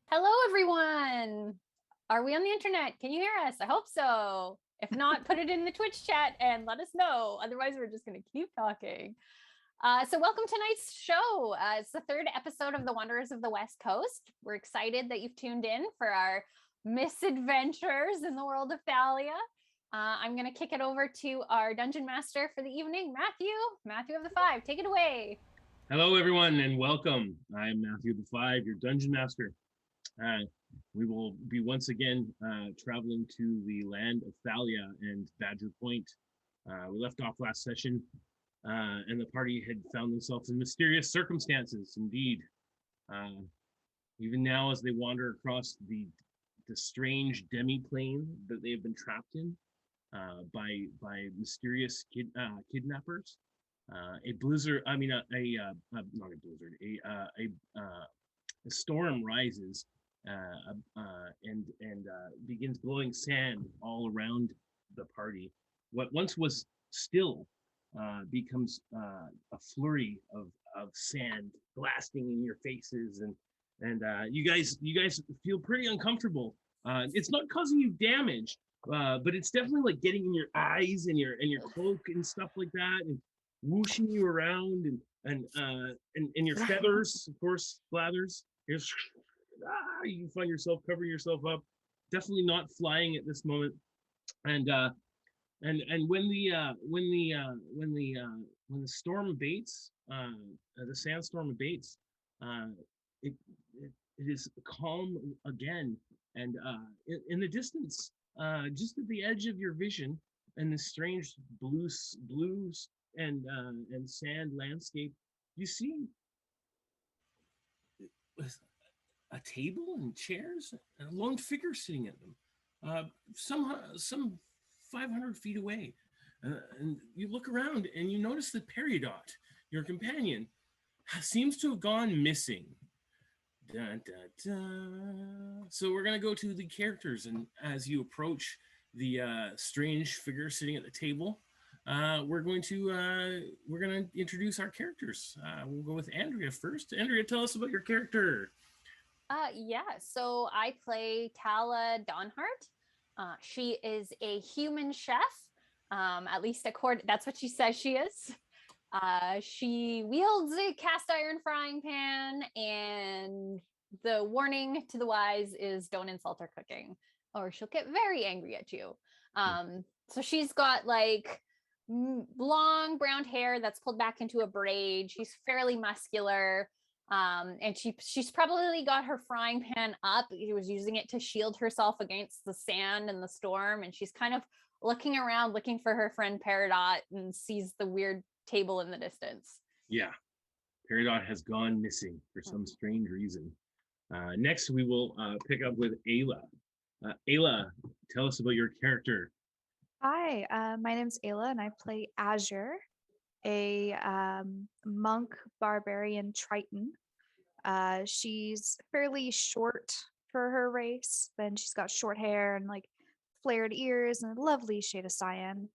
Hello, everyone. Are we on the internet? Can you hear us? I hope so. If not, put it in the Twitch chat and let us know. Otherwise, we're just going to keep talking. So welcome to tonight's show. It's the third episode of The Wanderers of the West Coast. We're excited that you've tuned in for our misadventures in the world of Thalia. I'm going to kick it over to our dungeon master for the evening, Matthew of the Five. Take it away. Hello, everyone, and welcome. I'm Matthew of the Five, your dungeon master. We will be once again traveling to the land of Thalia and Badger Point. We left off last session, and the party had found themselves in mysterious circumstances, indeed. Even now, as they wander across the strange demi-plane that they have been trapped in by mysterious kidnappers. A blizzard, not a blizzard, a storm rises and begins blowing sand all around the party. What once was still becomes a flurry of sand blasting in your faces, and you guys feel pretty uncomfortable. It's not causing you damage, but it's definitely like getting in your eyes and your cloak and stuff like that, and whooshing you around, and your feathers, of course, blathers. You find yourself covering yourself up. Definitely not flying at this moment. And when the storm abates, the sandstorm abates, it is calm again. And in the distance, just at the edge of your vision, and this strange blues and sand landscape, you see a table and chairs and a lone figure sitting at them, some 500 feet away. And you look around and you notice that Peridot, your companion, seems to have gone missing. Dun, dun, dun. So we're gonna go to the characters, and as you approach the strange figure sitting at the table, we're going to introduce our characters. We'll go with Andrea first. Andrea, tell us about your character. So I play Tala Donhart. She is a human chef. At least that's what she says she is. She wields a cast iron frying pan, and the warning to the wise is don't insult her cooking, or she'll get very angry at you. So she's got like long brown hair that's pulled back into a braid. She's fairly muscular. And she's probably got her frying pan up. She was using it to shield herself against the sand and the storm, and she's kind of looking around looking for her friend Peridot, and sees the weird table in the distance. Yeah, Peridot has gone missing for some strange reason. Next, we will pick up with Ayla. Ayla, tell us about your character. Hi, my name's Ayla, and I play Azure, a monk barbarian Triton. She's fairly short for her race, then she's got short hair and like flared ears and a lovely shade of cyan.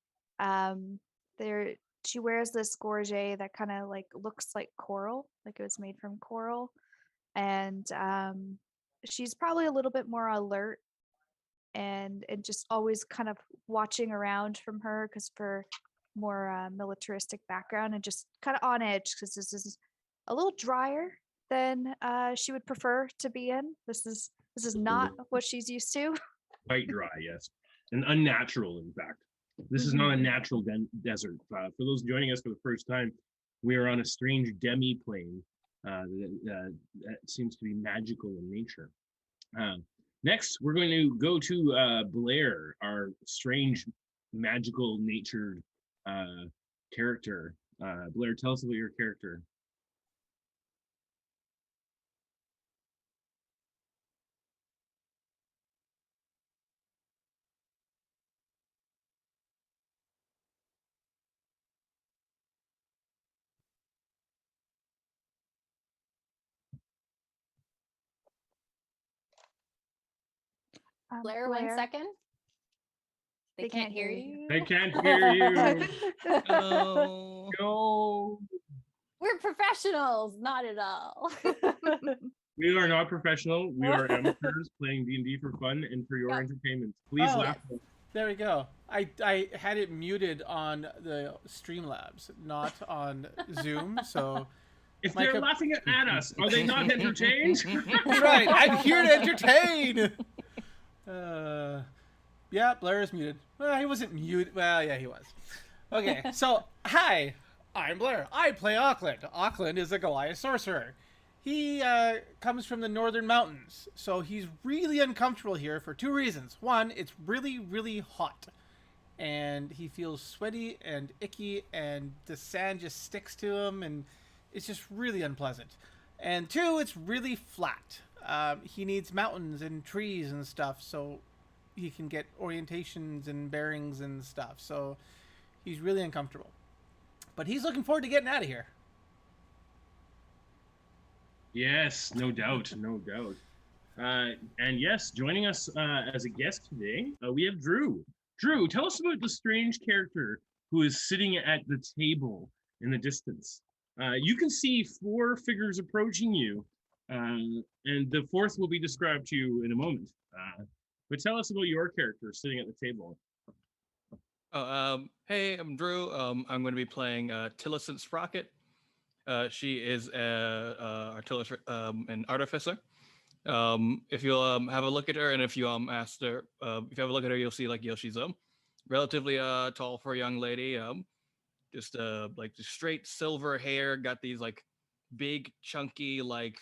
She wears this gorget that kind of like looks like coral, like it was made from coral, and she's probably a little bit more alert and just always kind of watching around from her, because for more militaristic background, and just kind of on edge because this is a little drier than she would prefer to be in. This is not what she's used to. Quite dry, yes, and unnatural. In fact, this is not a natural desert. For those joining us for the first time, we are on a strange demi-plane that seems to be magical in nature. Next, we're going to go to Blair, our strange magical natured character. Blair, tell us about your character. Blair, 1 second. They can't hear you. They can't hear you. No. We're professionals, not at all. We are not professional. We are amateurs playing D&D for fun and for your Yep. entertainment. Please Oh. laugh. There we go. I had it muted on the Streamlabs, not on Zoom. So If Micah- they're laughing at us, are they not entertained? that's right. I'm here to entertain. Yeah, Blair is muted. Well, he wasn't muted. Well, yeah, he was. Okay, so hi, I'm Blair. I play Auckland. Auckland is a Goliath sorcerer. He comes from the northern mountains, so he's really uncomfortable here for two reasons. One, it's really, really hot, and he feels sweaty and icky, and the sand just sticks to him, and it's just really unpleasant. And two, it's really flat. He needs mountains and trees and stuff, so he can get orientations and bearings and stuff. So he's really uncomfortable. But he's looking forward to getting out of here. Yes, no doubt, no doubt. And yes, joining us as a guest today, we have Drew. Drew, tell us about the strange character who is sitting at the table in the distance. You can see 4 figures approaching you, and the 4th will be described to you in a moment. But tell us about your character sitting at the table. Hey, I'm Drew. I'm going to be playing Tillicent Sprocket. She is an artificer. If you'll have a look at her, and if you asked her, if you have a look at her, you'll see like she's relatively tall for a young lady. Just like the straight silver hair, got these like big chunky like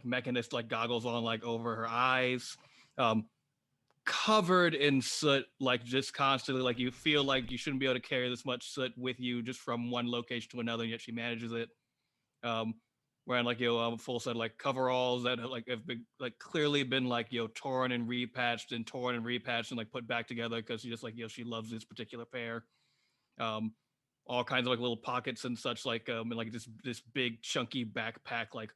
mechanist like goggles on like over her eyes. Covered in soot, like just constantly, like you feel like you shouldn't be able to carry this much soot with you just from one location to another, and yet she manages it. Wearing like full set like coveralls that have been like clearly been like torn and repatched and like put back together because she just like she loves this particular pair. All kinds of like little pockets and such and like this big chunky backpack like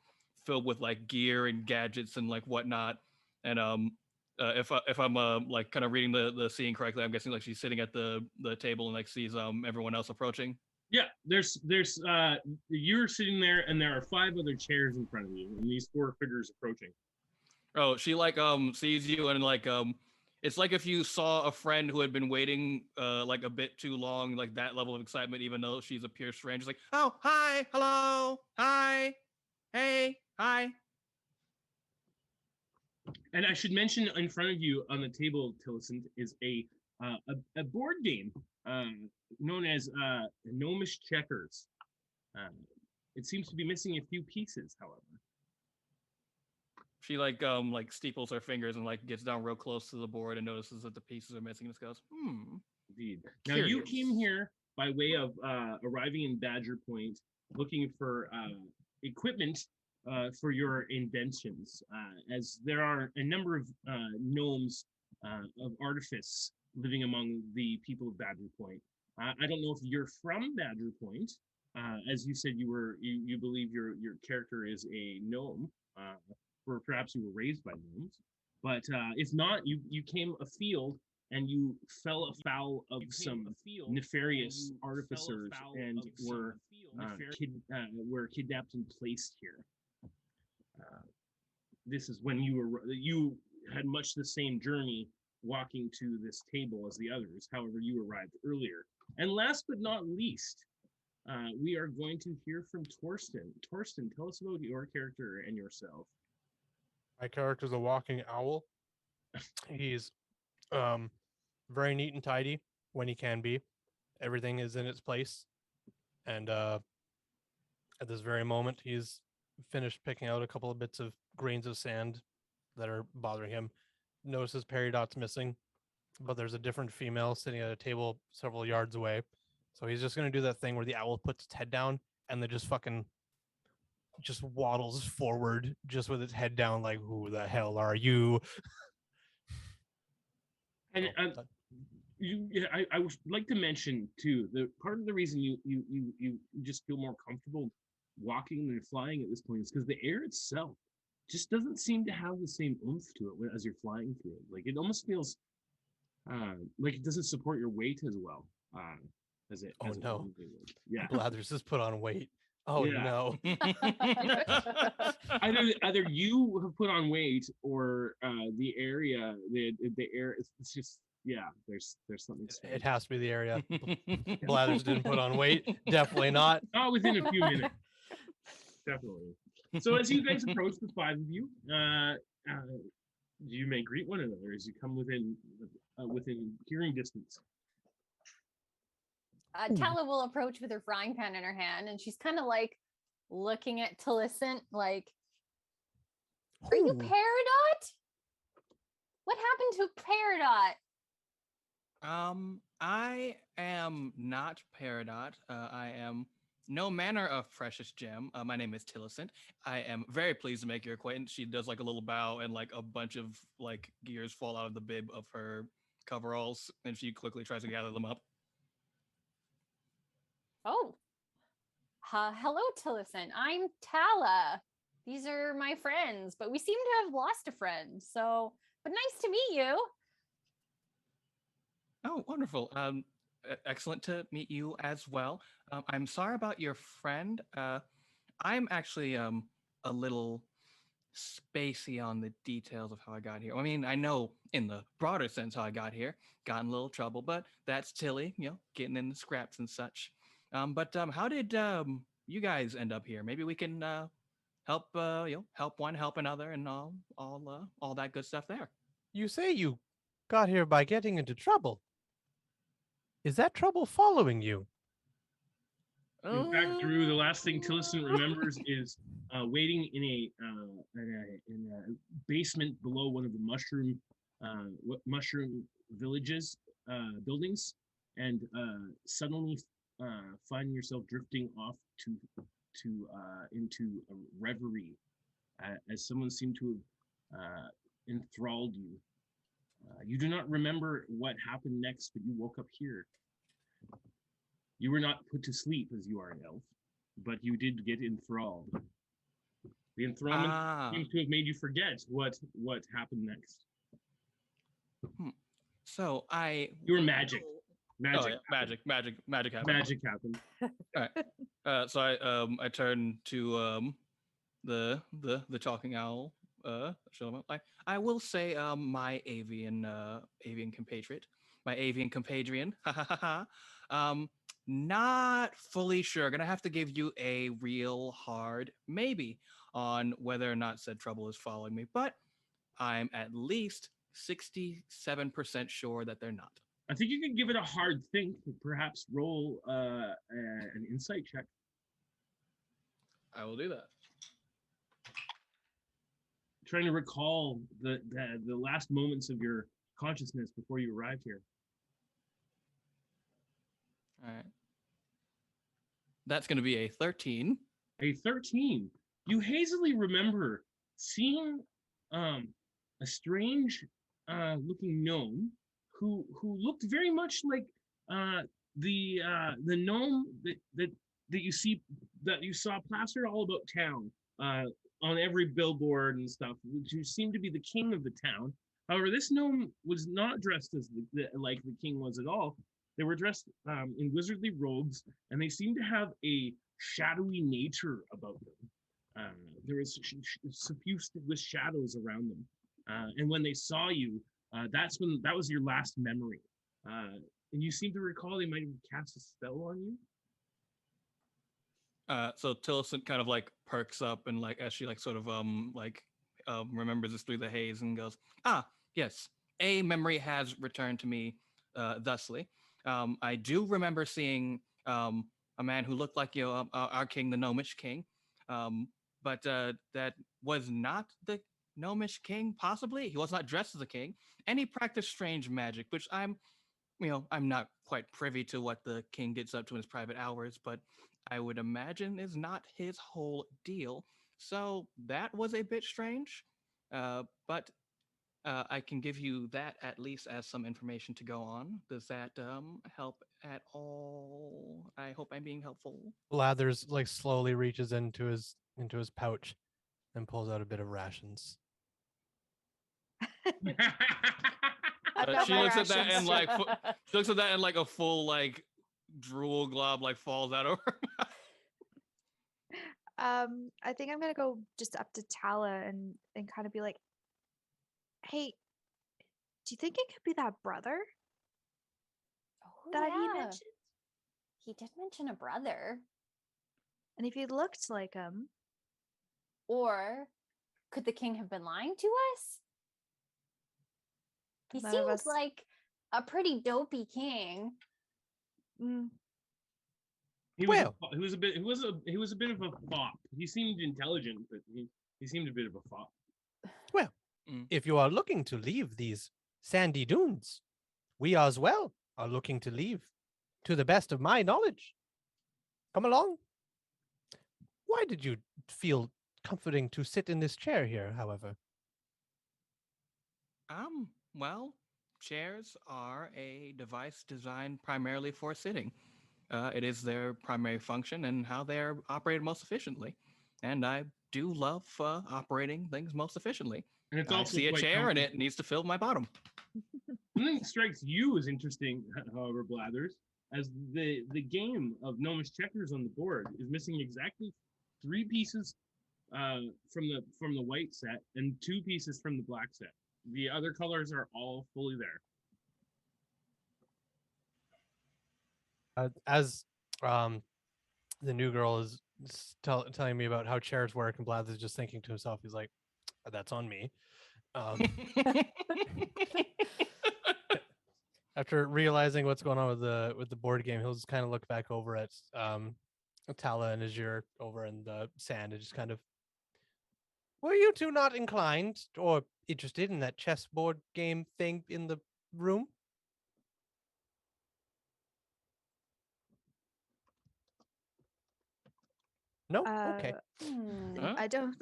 filled with like gear and gadgets and like whatnot. And if I'm like kind of reading the scene correctly, I'm guessing like she's sitting at the table and like sees everyone else approaching. Yeah, there's you're sitting there, and there are 5 other chairs in front of you, and these 4 figures approaching. Oh, she like sees you and like it's like if you saw a friend who had been waiting like a bit too long, like that level of excitement, even though she's a pure stranger. She's like, oh, hi, hello, hi, hey, hi. And I should mention in front of you on the table, Tillicent, is a board game known as Gnomish Checkers. It seems to be missing a few pieces, however. She like steeples her fingers and like gets down real close to the board and notices that the pieces are missing and just goes, Indeed. Now you came here by way of arriving in Badger Point, looking for equipment for your inventions, as there are a number of gnomes of artifice living among the people of Badger Point. I don't know if you're from Badger Point, as you said you believe your character is a gnome, or perhaps you were raised by gnomes. But if not, you came afield and you fell afoul of some nefarious artificers and were kidnapped and placed here. This is when you had much the same journey walking to this table as the others. However, you arrived earlier. And last but not least, we are going to hear from Torsten. Torsten, tell us about your character and yourself. My character's a walking owl. He's very neat and tidy when he can be. Everything is in its place. And at this very moment, he's finished picking out a couple of bits of grains of sand that are bothering him. Notices Peridot's missing, but there's a different female sitting at a table several yards away. So he's just going to do that thing where the owl puts its head down and then just waddles forward just with its head down like, who the hell are you? And I would like to mention too, the part of the reason you just feel more comfortable walking than flying at this point is because the air itself just doesn't seem to have the same oomph to it as you're flying through it. Like it almost feels like it doesn't support your weight as well as it. Oh as no! Yeah. Blathers has put on weight. Oh Yeah. no. Either you have put on weight or the area, the air. It's just There's something. It strange. has to be the area. Blathers didn't put on weight. Definitely not. Not within a few minutes. Definitely. So as you guys approach, the five of you, you may greet one another as you come within hearing distance. Tala will approach with her frying pan in her hand, and she's kind of like looking at Tillicent, like, "Are you Peridot? What happened to Peridot?" I am not Peridot. I am no manner of precious gem. My name is Tillicent. I am very pleased to make your acquaintance. She does like a little bow, and like a bunch of like gears fall out of the bib of her coveralls, and she quickly tries to gather them up. Oh, hello, Tillicent. I'm Tala. These are my friends, but we seem to have lost a friend. So, but nice to meet you. Oh, wonderful. Excellent to meet you as well. I'm sorry about your friend. I'm actually a little spacey on the details of how I got here. I mean, I know in the broader sense how I got here. Got in a little trouble, but that's Tilly, getting in the scraps and such. But how did you guys end up here? Maybe we can help help one, help another, and all that good stuff there. You say you got here by getting into trouble. Is that trouble following you? In fact, Drew, the last thing Tillicent remembers is waiting in a basement below one of the mushroom villages buildings, and suddenly finding yourself drifting off into a reverie as someone seemed to have enthralled you. You do not remember what happened next, but you woke up here. You were not put to sleep as you are an elf, but you did get enthralled. The enthrallment seems to have made you forget what happened next. So you were magic. Magic. Oh, yeah. Magic happened. Magic happened. All right. So I turned to the talking owl. I will say my avian compatriot, my avian compadrian. Not fully sure. Gonna have to give you a real hard maybe on whether or not said trouble is following me, but I'm at least 67% sure that they're not. I think you can give it a hard think. Perhaps roll an insight check. I will do that. Trying to recall the last moments of your consciousness before you arrived here. All right. That's going to be a 13. A 13. You hazily remember seeing a strange looking gnome who looked very much like the gnome that you saw plastered all about town on every billboard and stuff, who seemed to be the king of the town. However, this gnome was not dressed as like the king was at all. They were dressed in wizardly robes, and they seemed to have a shadowy nature about them. There was suffused with shadows around them. And when they saw you, that was your last memory. And you seem to recall they might have cast a spell on you. So Tillicent kind of like perks up and like as she like sort of remembers this through the haze and goes, yes, a memory has returned to me thusly. I do remember seeing a man who looked like our king, the Gnomish king, but that was not the Gnomish king. Possibly he was not dressed as a king, and he practiced strange magic, which I'm not quite privy to what the king gets up to in his private hours, but I would imagine is not his whole deal. So that was a bit strange, but I can give you that at least as some information to go on. Does that help at all? I hope I'm being helpful. Blathers like slowly reaches into his pouch and pulls out a bit of rations. She looks at that and like she looks at that and like a full like drool glob like falls out of her mouth. I think I'm gonna go just up to Tala and kind of be like, "Hey, do you think it could be that brother Oh, that he yeah. mentioned? He did mention a brother. And if he looked like him, Or could the king have been lying to us? He none of seemed us." like a pretty dopey king. Mm, He Well. he was a bit of a fop. He seemed intelligent, but he seemed a bit of a fop. Well, if you are looking to leave these sandy dunes, we as well are looking to leave, to the best of my knowledge. Come along. Why did you feel comforting to sit in this chair here, however? Well, chairs are a device designed primarily for sitting. It is their primary function and how they're operated most efficiently. And I do love operating things most efficiently. And it's I also see a quite chair and it comfortable. needs to fill my bottom. Something that strikes you as interesting, however, Blathers, as the game of Gnomish checkers on the board is missing exactly 3 pieces from the white set and 2 pieces from the black set. The other colors are all fully there. As the new girl is telling me about how chairs work, and Blath is just thinking to himself, he's like, "That's on me." After realizing what's going on with the board game, he'll just kind of look back over at Tala and Azure over in the sand and just kind of, were you two not inclined or interested in that chessboard game thing in the room? No? Okay. Huh? I don't.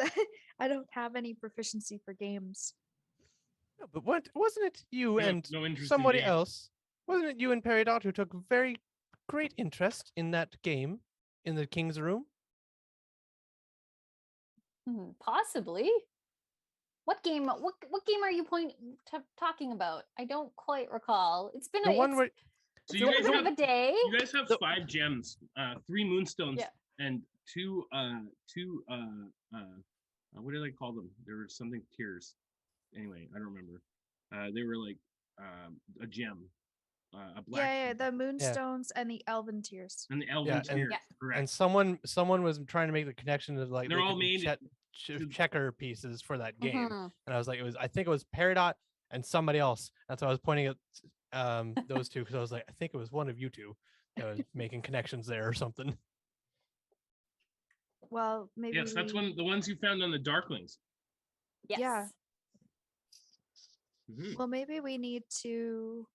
I don't have any proficiency for games. No, but what wasn't it you You have and no interest in somebody games. else? Wasn't it you and Peridot who took very great interest in that game in the king's room? Possibly. What game? What game are you talking about? I don't quite recall. It's been The one it's where So been you a guys bit have of a day. you guys have The- 5 gems, 3 moonstones, Yeah. and two what did I call them? There was something tears. Anyway, I don't remember. They were like a gem, a black Yeah, gem, the moonstones and the elven tears. and the elven Yeah, and- tears. Yeah. Correct. and someone was trying to make the connection to like They're they all could made to- checker pieces for that game, Mhm. and I was like, I think it was Peridot and somebody else. That's why I was pointing at those two because I was like, I think it was one of you two that was making connections there or something. Well, maybe. Yes, that's the ones you found on the Darklings. Yes. Yeah. Mhm. Well, maybe we need to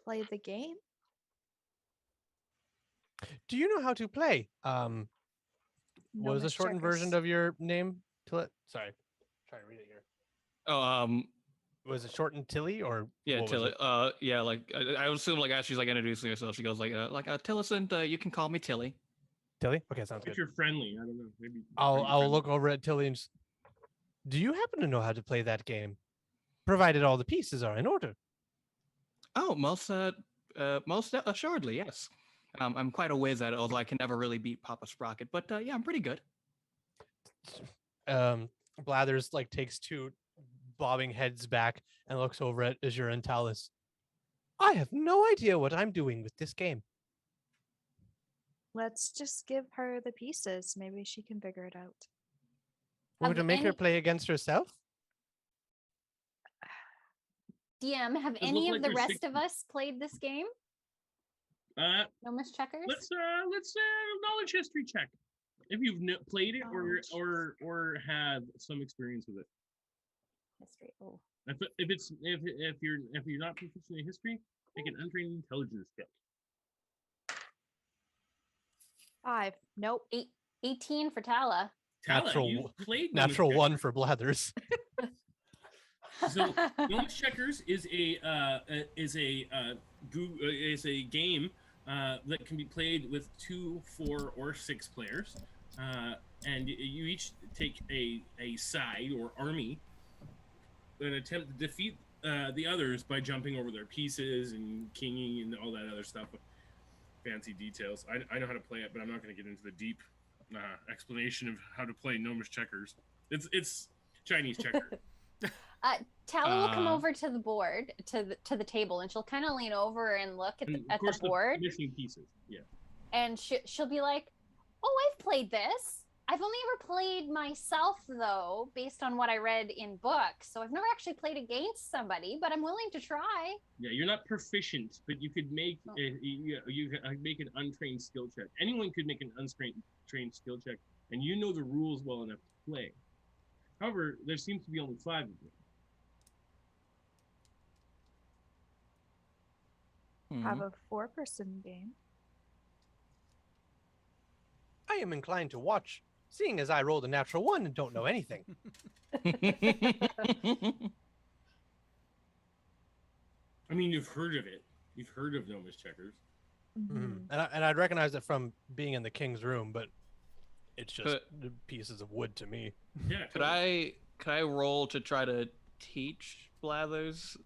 play the game. Do you know how to play? What was the Gnomish shortened version checkers. of your name? Sorry, trying to read it here. Oh, Was it shortened Tilly or yeah, what was Tilly. it? Yeah, like I would assume like as she's like introducing herself, she goes like Tillicent, you can call me Tilly. Tilly? Okay, sounds If good. you're friendly, I don't know. Maybe I'll are you friendly? look over at Tilly and just, do you happen to know how to play that game? Provided all the pieces are in order. Oh, most assuredly, yes. I'm quite a whiz at it, although I can never really beat Papa Sprocket. But yeah, I'm pretty good. Blathers like takes 2 bobbing heads back and looks over at Azure and Talus. I have no idea what I'm doing with this game. Let's just give her the pieces. Maybe she can figure it out. We're Have to make her any- play against herself? DM, have look any like of the there's rest 60. of us played this game? No Miss Checkers? Let's knowledge history check. If you've played it Knowledge. or have some experience with it. History. Oh. If you're not proficient in history, make an untrained intelligence check. 5. Nope. 18 for Tala. Tala, Natural you've w- played Natural Gnomish 1 Checkers. for Blathers. So Gnomish Checkers is a game that can be played with 2, 4, or 6 players, and you each take a side or army and attempt to defeat the others by jumping over their pieces and kinging and all that other stuff. Fancy details. I know how to play it, but I'm not going to get into the deep explanation of how to play gnomish checkers. It's Chinese checker. Tala will come Uh. over to the board, to the table, and she'll kind of lean over and look at And at the board, missing pieces. Yeah. and she'll be like, "Oh, I've played this. I've only ever played myself, though, based on what I read in books. So I've never actually played against somebody, but I'm willing to try." Yeah, you're not proficient, but you could make you could make an untrained skill check. Anyone could make an untrained skill check, and you know the rules well enough to play. However, there seems to be only 5 of them. Have a 4-person game. I am inclined to watch, seeing as I rolled a natural 1 and don't know anything. I mean, you've heard of it. You've heard of gnomish checkers. Mhm. And I'd recognize it from being in the king's room, but it's just But- the pieces of wood to me. Yeah. Could I roll to try to teach Blathers?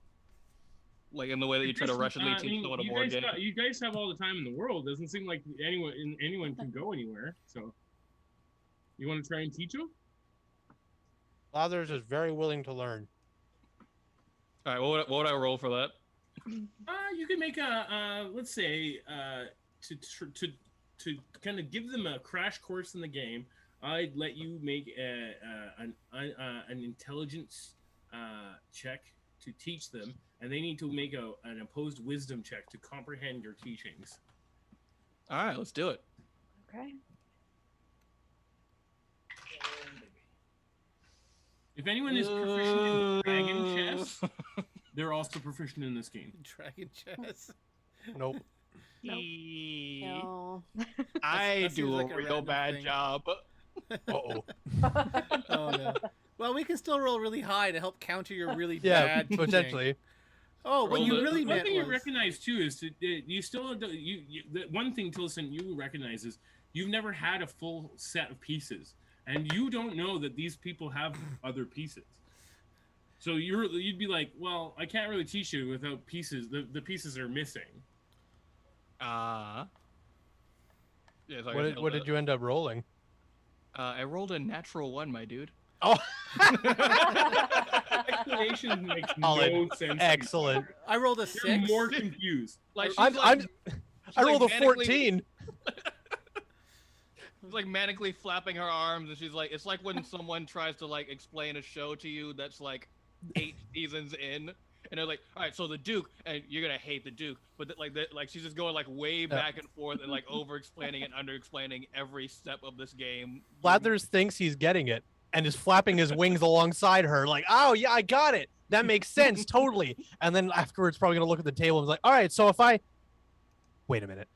Like in the way that you try to rushingly teach someone a board game? You guys have all the time in the world. Doesn't seem like anyone can go anywhere. So, you want to try and teach them? Lathers is very willing to learn. All right, what would I roll for that? You can make let's say to kind of give them a crash course in the game. I'd let you make an intelligence check to teach them, and they need to make an opposed wisdom check to comprehend your teachings. All right, let's do it. Okay. If anyone is proficient in dragon chess, they're also proficient in this game. Dragon chess. Nope. No. I That do seems a like a real random bad thing. job. Uh-oh. Oh no. Well, we can still roll really high to help counter your really Yeah, bad teaching. potentially. Oh, what Roll you the- really One meant thing you was recognize too is that you still the one thing, Tilson, you recognize is you've never had a full set of pieces, and you don't know that these people have other pieces. So you'd be like, well, I can't really teach you without pieces. The pieces are missing. Yeah, so I What guess did, what did you end up rolling? I rolled a natural 1, my dude. Oh, Explanation makes Solid. no sense. excellent. I rolled a You're 6. more confused. Like she's I'm, like, I'm, she's I like rolled a manically- 14. She's like manically flapping her arms, and she's like, it's like when someone tries to like explain a show to you that's like 8 seasons in, and they're like, all right, so the Duke, and you're gonna hate the Duke, but like she's just going like way back and forth and like over explaining and under explaining every step of this game. Blathers thinks he's getting it and is flapping his wings alongside her, like, oh, yeah, I got it. That makes sense, totally. And then afterwards, probably going to look at the table and be like, all right, so if I. Wait a minute.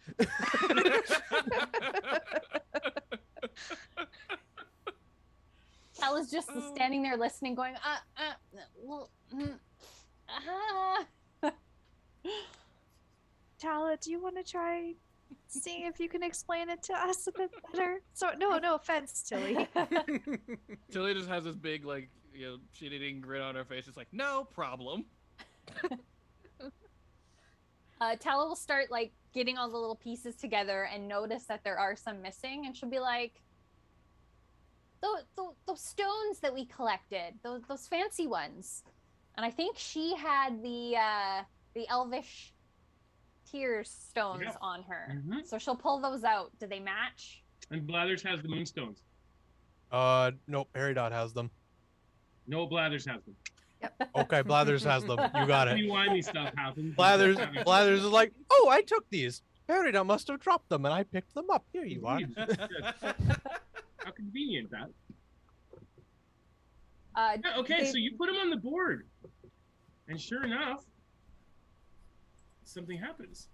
Tala's just standing there listening, going, well, Tala, do you want to try seeing if you can explain it to us a bit better? So no offense, Tilly. Tilly just has this big like shit-eating grin on her face. It's like, no problem. Tala will start like getting all the little pieces together and notice that there are some missing, and she'll be like, those stones that we collected, those fancy ones. And I think she had the elvish tears stones Yeah. on her. Mhm. So she'll pull those out. Do they match? And Blathers has the moonstones. Nope, Peridot has them. No, Blathers has them. Okay, Blathers has them. You got it. Timey-wimey stuff happens. Blathers is like, oh, I took these. Peridot must have dropped them, and I picked them up. Here you are. How convenient that. Uh, Yeah, okay, they- so you put them on the board, and sure enough, something happens.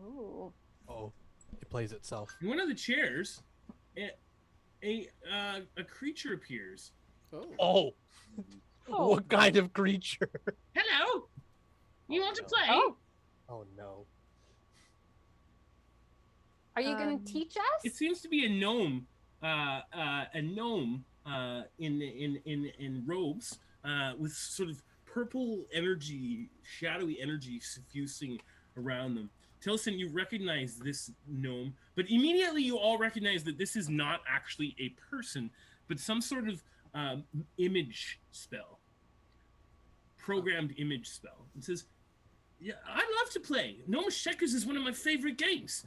Ooh. Oh, it plays itself. In one of the chairs, a creature appears. Oh, what kind of creature? Hello, you want to no. play? Oh, Oh no. are you going Um, to teach us? It seems to be a gnome, in robes, with sort of purple energy, shadowy energy suffusing around them. Tilson, you recognize this gnome, but immediately you all recognize that this is not actually a person, but some sort of image spell, programmed image spell. It says, "Yeah, I love to play. Gnomish Checkers is one of my favorite games."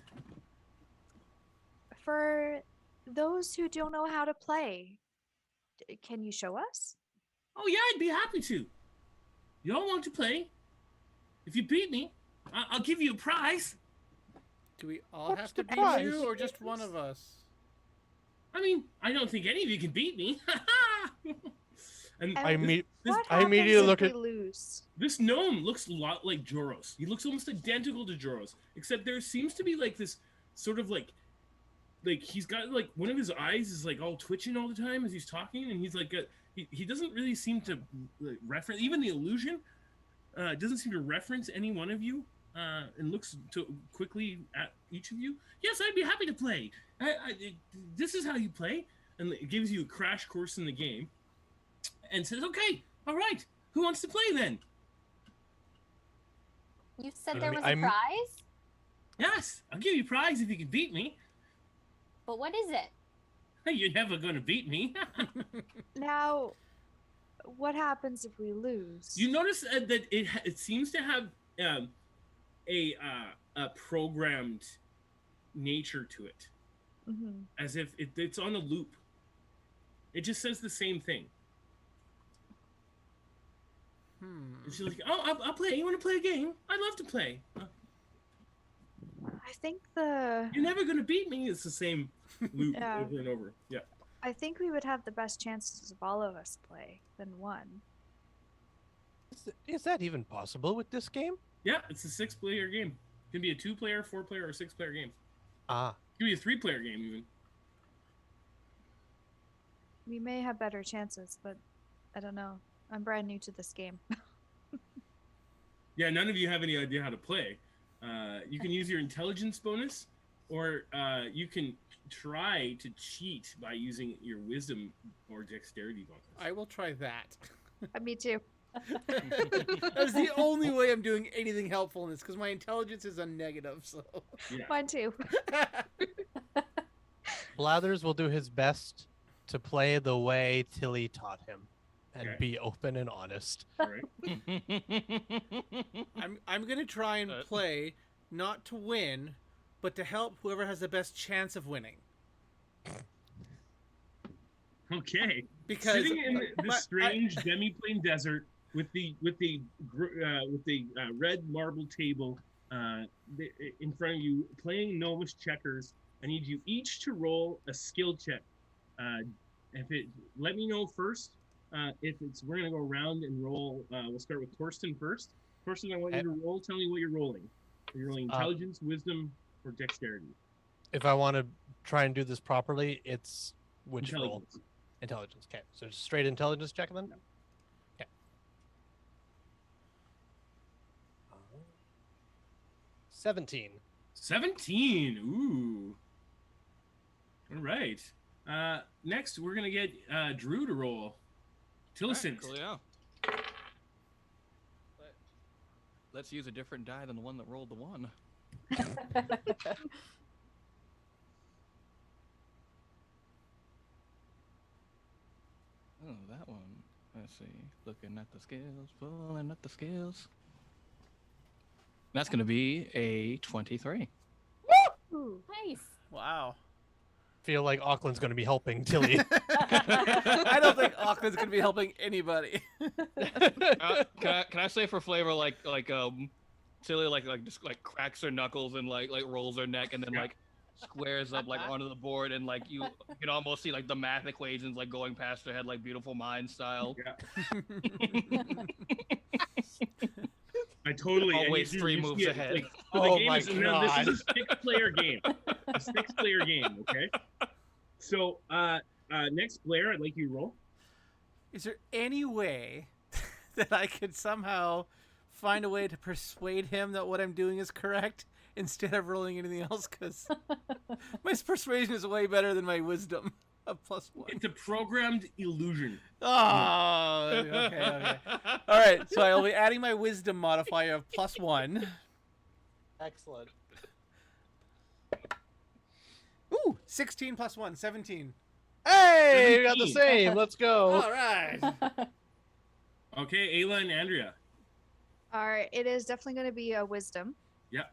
For those who don't know how to play, can you show us? Oh yeah, I'd be happy to. Y'all want to play? If you beat me, I'll give you a prize. Do we all What's have to the beat prize? you, or just one of us? I mean, I don't think any of you can beat me. And I meet. this, What I happens immediately if look we at- lose? this gnome looks a lot like Joros. He looks almost identical to Joros, except there seems to be like this sort of like he's got like one of his eyes is like all twitching all the time as he's talking, and he's like he doesn't really seem to like, reference even the illusion. Doesn't seem to reference any one of you, and looks quickly at each of you. Yes, I'd be happy to play. This is how you play, and it gives you a crash course in the game, and says, "Okay, all right, who wants to play then?" You said I there mean, was a I'm- prize, Yes, I'll give you a prize if you can beat me. but what is it? You're never gonna beat me. Now, what happens if we lose? You notice that it seems to have a programmed nature to it, Mhm. as if it's on a loop. It just says the same thing. And she's like, "Oh, I'll play. You want to play a game? I'd love to play. I think the You're never gonna beat me." It's the same loop Yeah. over and over. Yeah. I think we would have the best chances of all of us play than one. Is that even possible with this game? Yeah, it's a 6-player game. It can be a 2-player, 4-player, or 6-player game. Ah, It can be a 3-player game even. We may have better chances, but I don't know. I'm brand new to this game. Yeah, none of you have any idea how to play. You can use your intelligence bonus, or you can try to cheat by using your wisdom or dexterity bonus. I will try that. Me too. That's the only way I'm doing anything helpful in this, because my intelligence is a negative. So. Yeah. Mine too. Blathers will do his best to play the way Tilly taught him, and Okay. be open and honest. All right. I'm gonna try and Uh. play not to win, but to help whoever has the best chance of winning. Okay. Because Sitting in but this strange demi-plane desert with the red marble table in front of you, playing Gnomish checkers, I need you each to roll a skill check. Let me know first. We're gonna go around and roll. We'll start with Torsten first. Torsten, I want you to roll. Tell me what you're rolling. Are you rolling intelligence, wisdom, or dexterity? If I want to try and do this properly, it's which roll? Intelligence. Intelligence. Okay, so just straight intelligence check then. Okay. 17. 17. Ooh. All right. Next, we're gonna get Drew to roll. Tillicent. Cool, yeah. Let's use a different die than the one that rolled the 1. Oh, that one. Let's see. Looking at the scales, pulling up the scales. That's going to be a 23. Ooh. Nice. wow. Feel like Auckland's going to be helping Tilly. I don't think Auckland's gonna be helping anybody. Can I say for flavor, Tilly just cracks her knuckles and like rolls her neck and then Yeah. like squares up like onto the board and like you can almost see like the math equations like going past her head like Beautiful Mind style. Yeah. I totally. and Always you 3 see moves it, ahead. Like, Oh the game my is, no, this is a 6-player game. A 6-player game. Okay. So next, Blair, I'd like you to roll. Is there any way that I could somehow find a way to persuade him that what I'm doing is correct instead of rolling anything else? Because my persuasion is way better than my wisdom of +1. It's a programmed illusion. Oh, okay. All right, so I'll be adding my wisdom modifier of +1. Excellent. 16 plus 1, 17. Hey, we got the 17. same. Let's go. All right. Okay, Ayla and Andrea. All right, it is definitely going to be a wisdom. Yep.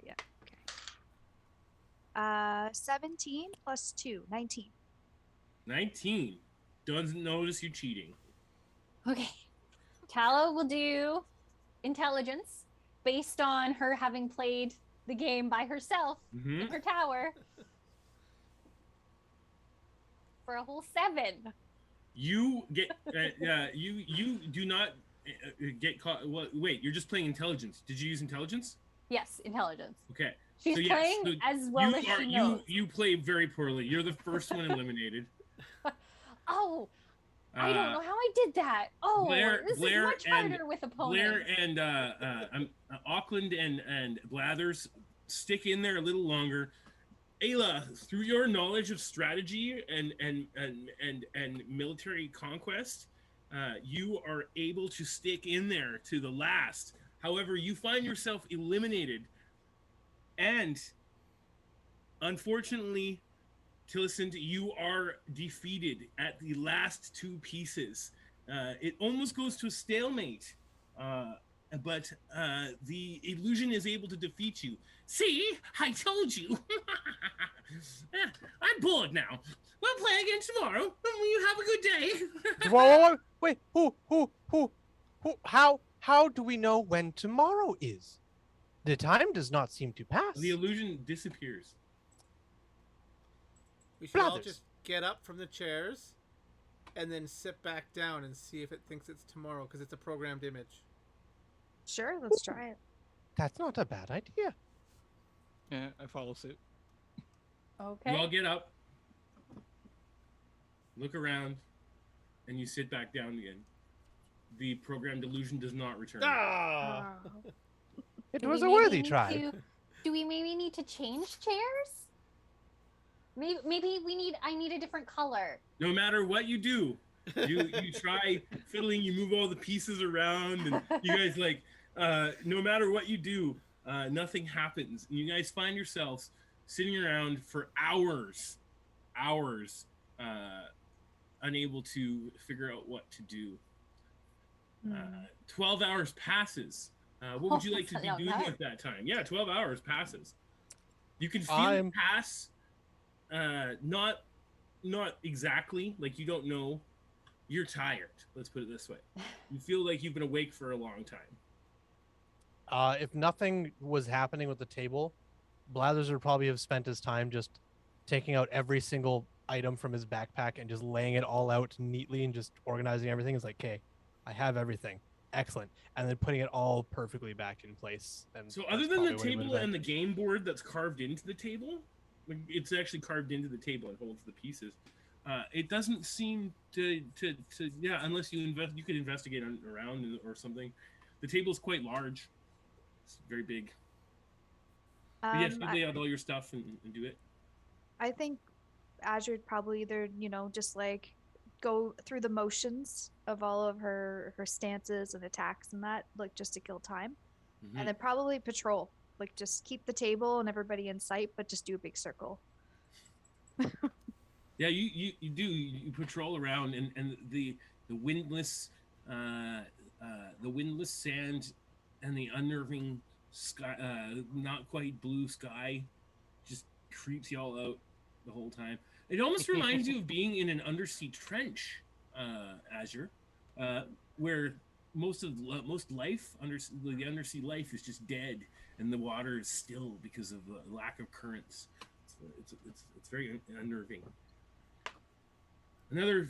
Yeah. Okay. 17 plus 2, 19. 19. Doesn't notice you cheating. Okay. Tala will do intelligence based on her having played the game by herself Mm-hmm. in her tower for a whole 7. You get you do not get caught. Well, wait, you're just playing intelligence. Did you use intelligence? Yes, intelligence. Okay. She's So, yes, playing so as well as she knows. you play very poorly. You're the first one eliminated. Oh, I don't know how I did that. Oh, this is much harder with opponents. Blair and Auckland and Blathers stick in there a little longer. Ayla, through your knowledge of strategy and military conquest, you are able to stick in there to the last. However, you find yourself eliminated, and unfortunately, Tillicent, you are defeated at the last 2 pieces. It almost goes to a stalemate, but the illusion is able to defeat you. See, I told you. I'm bored now. We'll play again tomorrow. You have a good day. Whoa, wait, who? How do we know when tomorrow is? The time does not seem to pass. The illusion disappears. We should all Brothers. just get up from the chairs and then sit back down and see if it thinks it's tomorrow because it's a programmed image. Sure, let's try it. That's not a bad idea. Yeah, I follow suit. Okay. You all get up, look around, and you sit back down again. The programmed illusion does not return. Ah! Oh. It Do was we a maybe worthy need try. do we maybe need to change chairs? Maybe I need a different color. No matter what you do, you try fiddling, you move all the pieces around, and you guys no matter what you do, nothing happens. And you guys find yourselves sitting around for hours, unable to figure out what to do. 12 hours passes. What would you like to That's be a long doing time. at that time? Yeah, 12 hours passes. You can feel I'm- it pass. Not exactly, like you don't know. You're tired. Let's put it this way. You feel like you've been awake for a long time. If nothing was happening with the table, Blathers would probably have spent his time just taking out every single item from his backpack and just laying it all out neatly and just organizing everything. It's like, okay, I have everything. Excellent. And then putting it all perfectly back in place. And So that's other than the probably what he would table have and done. the game board that's carved into the table, like it's actually carved into the table and holds the pieces. It doesn't seem to yeah, unless you could investigate around or something. The table's quite large. It's very big. But yes, you lay out all your stuff and do it. I think Azure would probably either, just like go through the motions of all of her stances and attacks and that, like just to kill time. Mhm. And then probably patrol. Like just keep the table and everybody in sight, but just do a big circle. Yeah, you do. You patrol around, and the windless sand and the unnerving sky, not quite blue sky, just creeps you all out the whole time. It almost reminds you of being in an undersea trench, Azure, where most life the undersea life is just dead, and the water is still because of the lack of currents. It's very unnerving. Another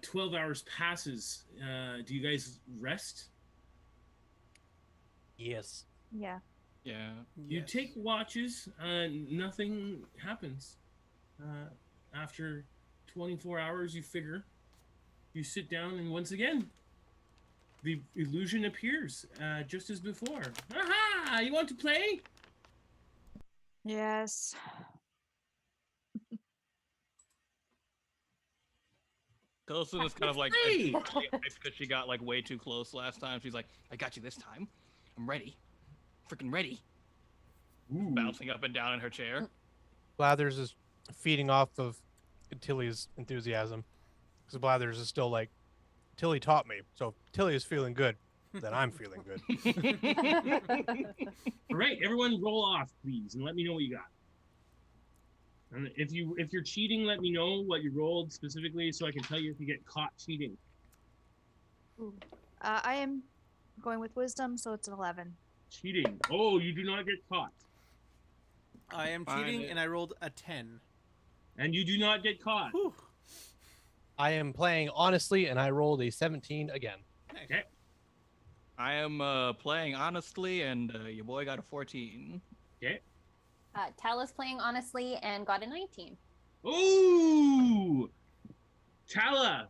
12 hours passes. Do you guys rest? Yes. Yeah. Yeah. You Yes. take watches, nothing happens. After 24 hours, you figure. You sit down, and once again, the illusion appears, just as before. Aha! You want to play? Yes. Tilson is kind of like Hey! because she got like way too close last time. She's like, I got you this time. I'm ready. Freaking ready. Ooh. bouncing up and down in her chair. Blathers is feeding off of Tilly's enthusiasm. Because Blathers is still like, Tilly taught me. So if Tilly is feeling good, then I'm feeling good. All right, everyone, roll off, please, and let me know what you got. And if you're cheating, let me know what you rolled specifically, so I can tell you if you get caught cheating. Ooh. I am going with wisdom, so it's an 11. Cheating. Oh, you do not get caught, I am Fine, cheating, it- and I rolled a 10. and you do not get caught. Whew. I am playing honestly, and I rolled a 17 again. Nice. Okay. I am playing honestly, and your boy got a 14. Tala's playing honestly and got a 19. Ooh, Tala,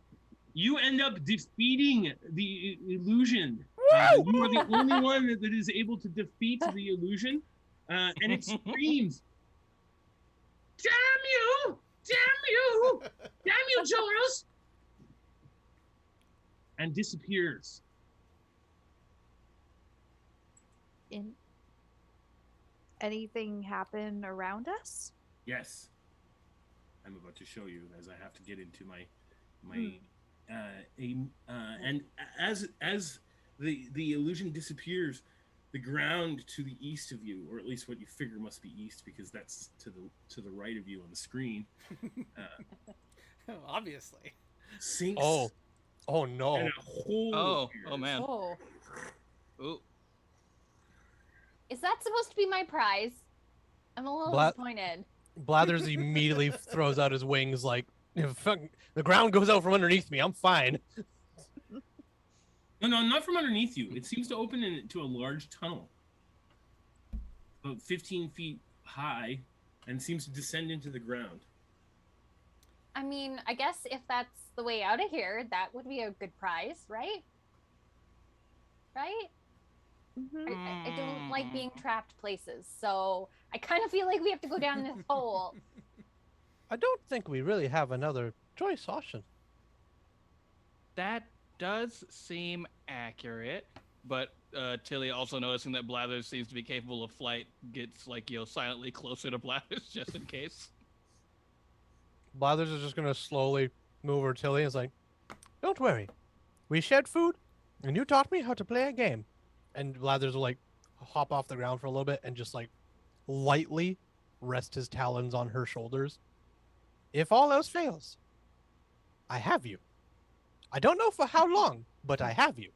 you end up defeating the illusion. You are the only one that is able to defeat the illusion, and it screams, "Damn you! Damn you! Damn you, Jonas!" and disappears. In anything happen around us? Yes, I'm about to show you as I have to get into my and as the illusion disappears, the ground to the east of you, or at least what you figure must be east, because that's to the right of you on the screen, Obviously. sinks. Oh no. And a hole Oh appears. man. Oh. Ooh. Is that supposed to be my prize? I'm a little Bla- disappointed. Blathers immediately throws out his wings like, the ground goes out from underneath me. I'm fine. No, not from underneath you. It seems to open into a large tunnel, about 15 feet high, and seems to descend into the ground. I mean, I guess if that's the way out of here, that would be a good prize, right? Right? Mm-hmm. I don't like being trapped places, so I kind of feel like we have to go down this hole. I don't think we really have another choice option. That does seem accurate, but Tilly, also noticing that Blathers seems to be capable of flight, gets like silently closer to Blathers just in case. Blathers is just gonna slowly move over to Tilly and is like, "Don't worry, we shared food, and you taught me how to play a game." And Blathers will like hop off the ground for a little bit and just like lightly rest his talons on her shoulders. If all else fails, I have you. I don't know for how long, but I have you.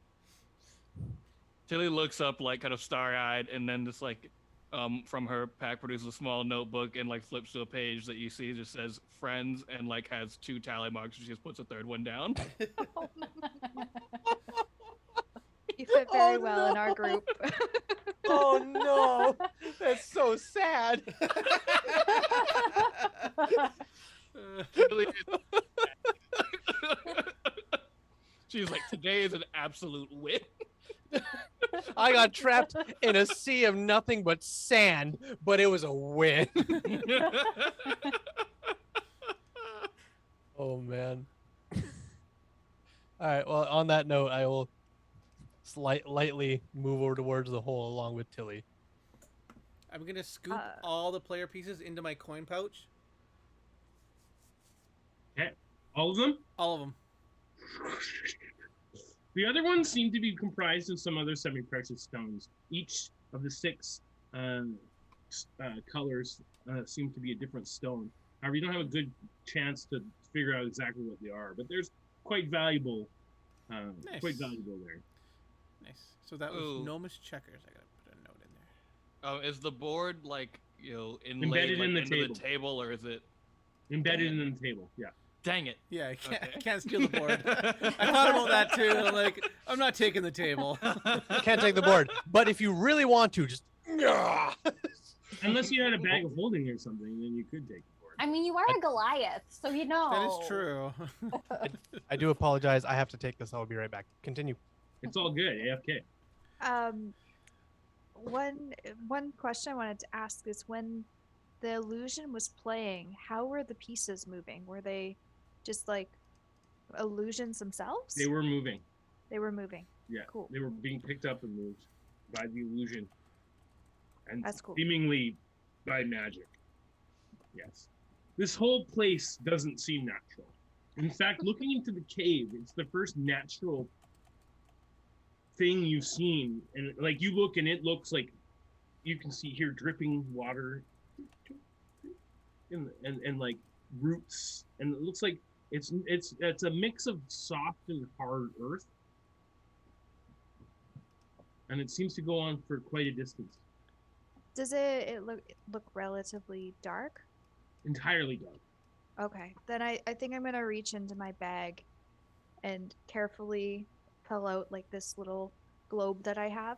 Tilly looks up like kind of starry-eyed, and then just like from her pack produces a small notebook and like flips to a page that you see just says friends and like has 2 tally marks. She just puts a 3rd one down. You fit very Oh, well in our no. group. Oh no, that's so sad. Tilly She's like, today is an absolute win. I got trapped in a sea of nothing but sand, but it was a win. Oh man. All right. Well, on that note, I will lightly move over towards the hole along with Tilly. I'm gonna scoop Uh, all the player pieces into my coin pouch. All of them? All of them. The other ones seem to be comprised of some other semi-precious stones. Each of the 6 colors seem to be a different stone. However, you don't have a good chance to figure out exactly what they are, but there's quite valuable, quite Nice. valuable there. Nice. So that was Ooh. Gnomish checkers. I gotta put a note in there. Is the board like inlaid Embedded like, in the into table. the table, or is it? Embedded in the table, yeah. Dang it! Yeah, I can't, Okay. I can't steal the board. I thought about that too. I'm like, I'm not taking the table. Can't take the board, but if you really want to, just. Unless you had a bag of holding or something, then you could take the board. I mean, you are a Goliath, so you know. That is true. I do apologize. I have to take this. I'll be right back. Continue. It's all good, AFK. One question I wanted to ask is when the illusion was playing, how were the pieces moving? Were they just like illusions themselves? They were moving. They were moving. Yeah, Cool. they were being picked up and moved by the illusion And That's cool. seemingly by magic. Yes. This whole place doesn't seem natural. In fact, looking into the cave, it's the first natural thing you've seen. And like you look and it looks like you can see here dripping water and like roots. And it looks like it's a mix of soft and hard earth. And it seems to go on for quite a distance. Does it look relatively dark? Entirely dark. Okay, then I think I'm gonna reach into my bag and carefully pull out like this little globe that I have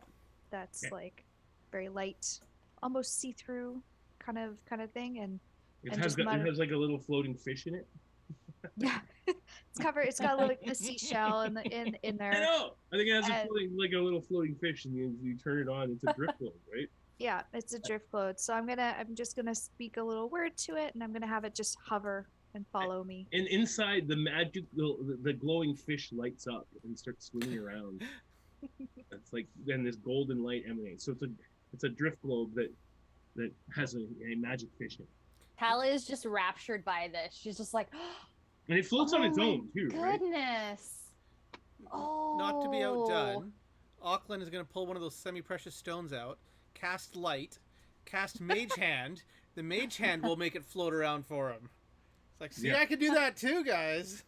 that's Okay. like very light, almost see-through kind of thing, and It and has just it has like a little floating fish in it. yeah, it's covered. It's got like the seashell in I there. know. I think it has And- like a little floating fish, and you turn it on. It's a drift globe, right? Yeah, it's a drift globe. So I'm just gonna speak a little word to it, and I'm gonna have it just hover and follow me. And inside, the glowing fish lights up and starts swimming around. It's like then this golden light emanates. So it's a drift globe that has a magic fish in it, Tala is just raptured by this. She's just like, and it floats on oh its my own too, right? goodness. Oh. Not to be outdone, Auckland is going to pull one of those semi-precious stones out, cast light, cast mage hand. The mage hand will make it float around for him. It's like, see, Yeah. I can do that too, guys.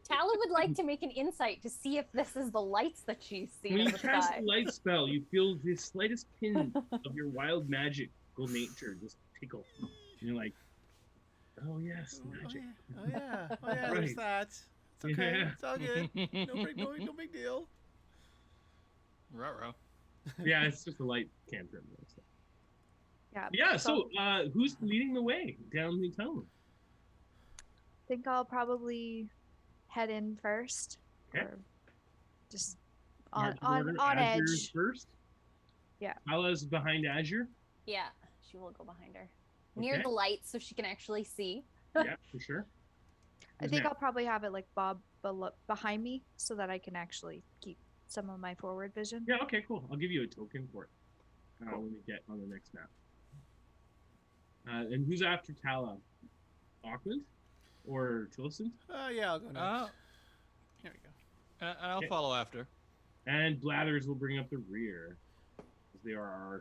Tala would like to make an insight to see if this is the lights that she's seen When in you the cast sky. the light spell, you feel the slightest pin of your wild magical nature just tickle. And you're like, oh yes, magic. Oh yeah, oh yeah. There's Right. that. It's okay. Yeah. It's all good. No big deal. Ruh-roh. Yeah, it's just a light cantrip. So. Yeah. Yeah. So, who's leading the way down the tunnel? think I'll probably head in first, Okay. or just Marching on order, on Azure's edge. first. Yeah. Tala's behind Azure. Yeah, she will go behind her. Near Okay. the lights so she can actually see. Yeah, for sure. I Who's think next? I'll probably have it like Bob behind me so that I can actually keep some of my forward vision. Yeah. Okay. Cool. I'll give you a token for it when we get on the next map. And who's after Tala? Auckland or Tilson? Yeah, I'll go next. Uh, Here we go. and I'll Okay. follow after. And Blathers will bring up the rear. Because they are our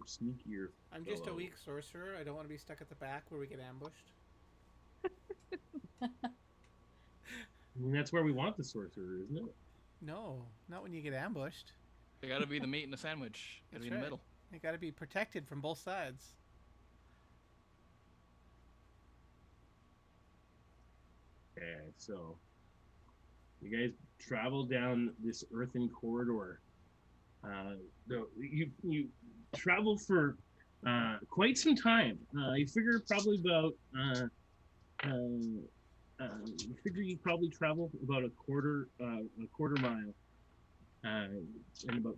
sneakier. I'm just a fellow. weak sorcerer. I don't want to be stuck at the back where we get ambushed. I mean, that's where we want the sorcerer, isn't it? No, not when you get ambushed. They gotta be the meat and the sandwich. Gotta That's be in the right. middle. You got to be protected from both sides. Okay, so you guys travel down this earthen corridor. You travel for quite some time. You figure probably about you figure you probably travel about a quarter mile in about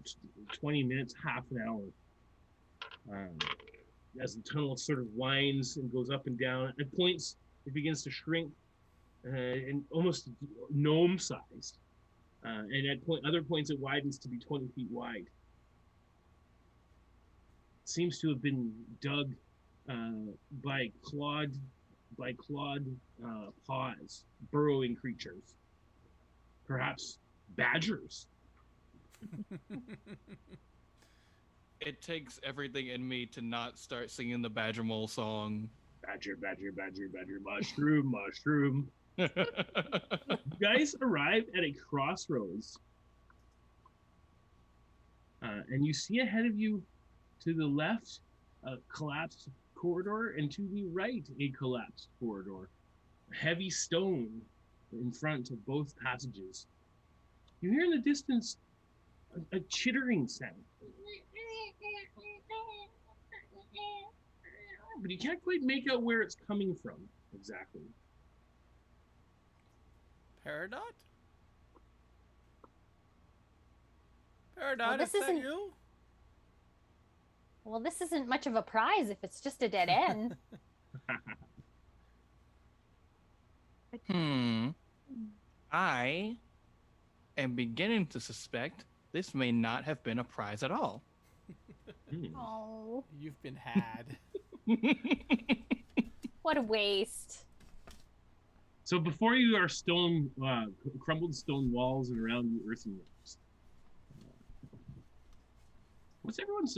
20 minutes, half an hour. As the tunnel sort of winds and goes up and down, at points it begins to shrink and almost gnome sized. And at other points it widens to be 20 feet wide. It seems to have been dug by clawed paws, burrowing creatures, perhaps badgers. It takes everything in me to not start singing the Badger Mole song. Badger, badger, badger, badger, mushroom, mushroom. You guys arrive at a crossroads, and you see ahead of you, to the left, a collapsed corridor, and to the right, a collapsed corridor. Heavy stone in front of both passages. You hear in the distance a chittering sound. But you can't quite make out where it's coming from exactly. Peridot? Peridot, this is that isn't- you? Well, this isn't much of a prize if it's just a dead end. I am beginning to suspect this may not have been a prize at all. Oh, You've been had. what a waste. So before you are stone, crumbled stone walls, and around you earthen rooms. What's everyone's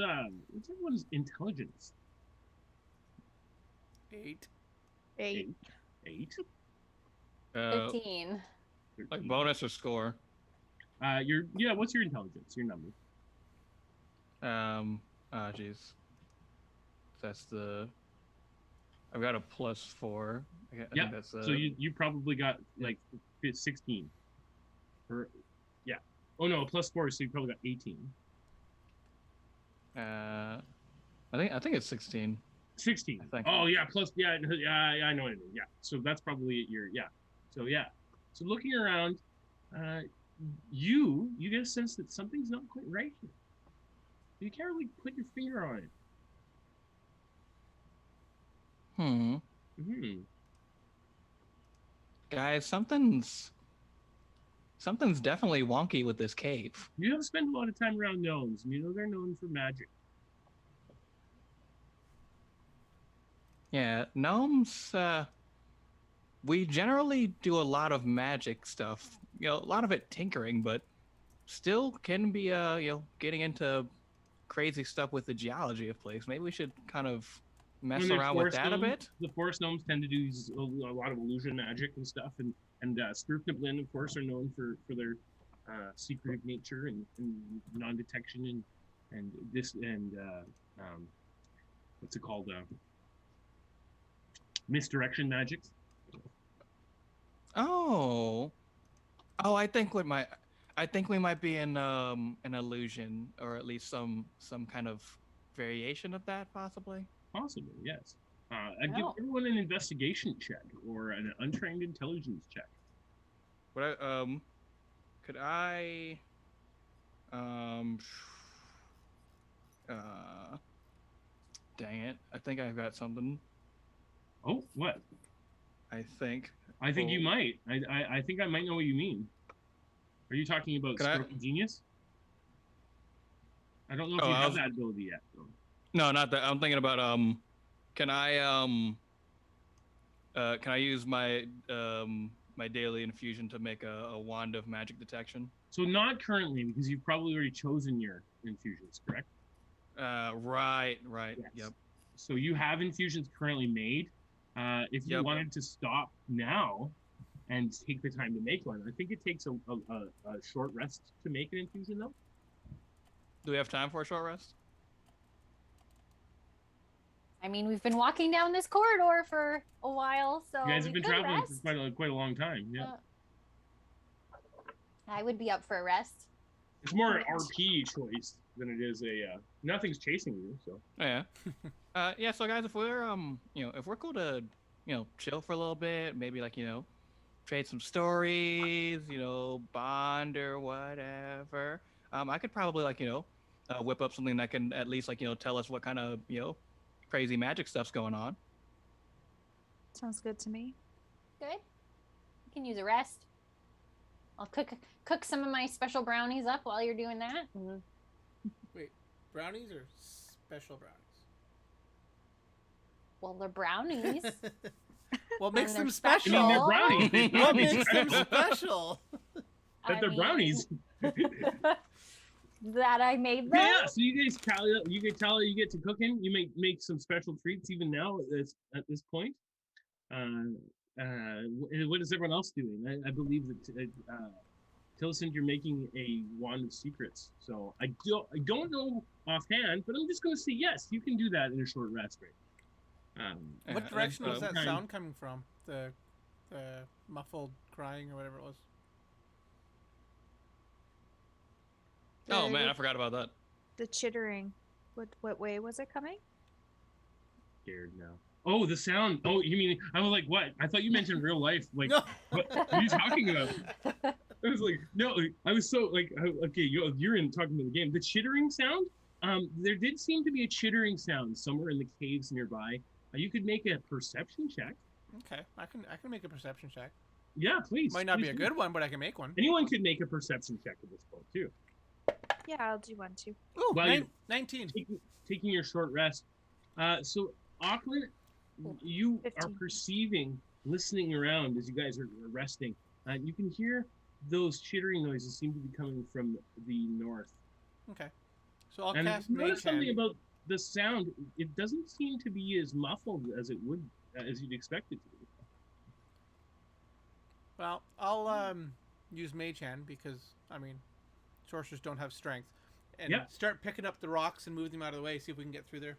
intelligence? 8. 8. 8. 15. Like bonus or score. What's your intelligence? Your number. Jeez. That's I've got a +4. I think that's So you probably got like 16. Or yeah. Oh no, +4, so you probably got 18. I think it's 16. 16. I think. Oh yeah, I know what I mean. Yeah. So that's probably So yeah. So looking around, you get a sense that something's not quite right here. You can't really put your finger on it. Guys, something's definitely wonky with this cave. You have spent a lot of time around gnomes, and you know they're known for magic. Yeah, gnomes, we generally do a lot of magic stuff. A lot of it tinkering, but still can be, getting into crazy stuff with the geology of place. Maybe we should kind of mess around with that a bit. The forest gnomes tend to do a lot of illusion magic and stuff, and Spruikniblin, of course, are known for their secretive nature and non-detection and what's it called? Misdirection magics. Oh, I think we might be in an illusion, or at least some kind of variation of that, possibly. Possibly, yes. I'd give everyone an investigation check or an untrained intelligence check. But could I dang it, I think I've got something. Oh, what? I think you might. I think I might know what you mean. Are you talking about Stroke of Genius? I don't know if you have that ability yet, though. No, not that. I'm thinking about can I use my my daily infusion to make a wand of magic detection? So not currently, because you've probably already chosen your infusions, correct? Right. Yes. Yep. So you have infusions currently made. If you wanted to stop now and take the time to make one, I think it takes a short rest to make an infusion, though. Do we have time for a short rest? I mean, we've been walking down this corridor for a while, so you guys have been traveling rest. for quite a long time. Yeah. I would be up for a rest. It's more an RP choice than it is nothing's chasing you. So. Oh, yeah. Yeah. So guys, if we're if we're cool to chill for a little bit, maybe trade some stories, bond or whatever. I could probably whip up something that can at least tell us what kind of crazy magic stuff's going on. Sounds good to me. Good. You can use a rest. I'll cook some of my special brownies up while you're doing that. Mm-hmm. Wait, brownies or special brownies? Well, they're brownies. What makes them special? I mean, they're brownies. What makes them special? That they're brownies. That I made them. Yeah. So you guys, Thalia, you get to cooking. You make some special treats even now at this point. What is everyone else doing? I believe that Tillicent, you're making a wand of secrets. So I don't know offhand, but I'm just going to say yes. You can do that in a short rest, right? What direction was that sound coming from? The muffled crying or whatever it was. Oh man, I forgot about that. The chittering. What way was it coming? Scared now. Oh, the sound. Oh, you mean, I was like, what? I thought you meant in real life. Like, No. What are you talking about? I was like, no, I was so like, okay, you're talking about the game. The chittering sound, there did seem to be a chittering sound somewhere in the caves nearby. You could make a perception check. Okay, I can make a perception check. Yeah, please. Might not please be a do. good one, but I can make one. Anyone could make a perception check at this point, too. Yeah, I'll do one too. Ooh, Well, you- 19. taking your short rest. So Auckland, you are 15. perceiving, listening around as you guys are resting. You can hear those chittering noises seem to be coming from the north. Okay. So I'll And cast you notice Mage something Hand. about the sound. It doesn't seem to be as muffled as it would, as you'd expect it to be. Well, I'll use Mage Hand because I mean, sorcerers don't have strength, and Yeah. start picking up the rocks and move them out of the way. See if we can get through there.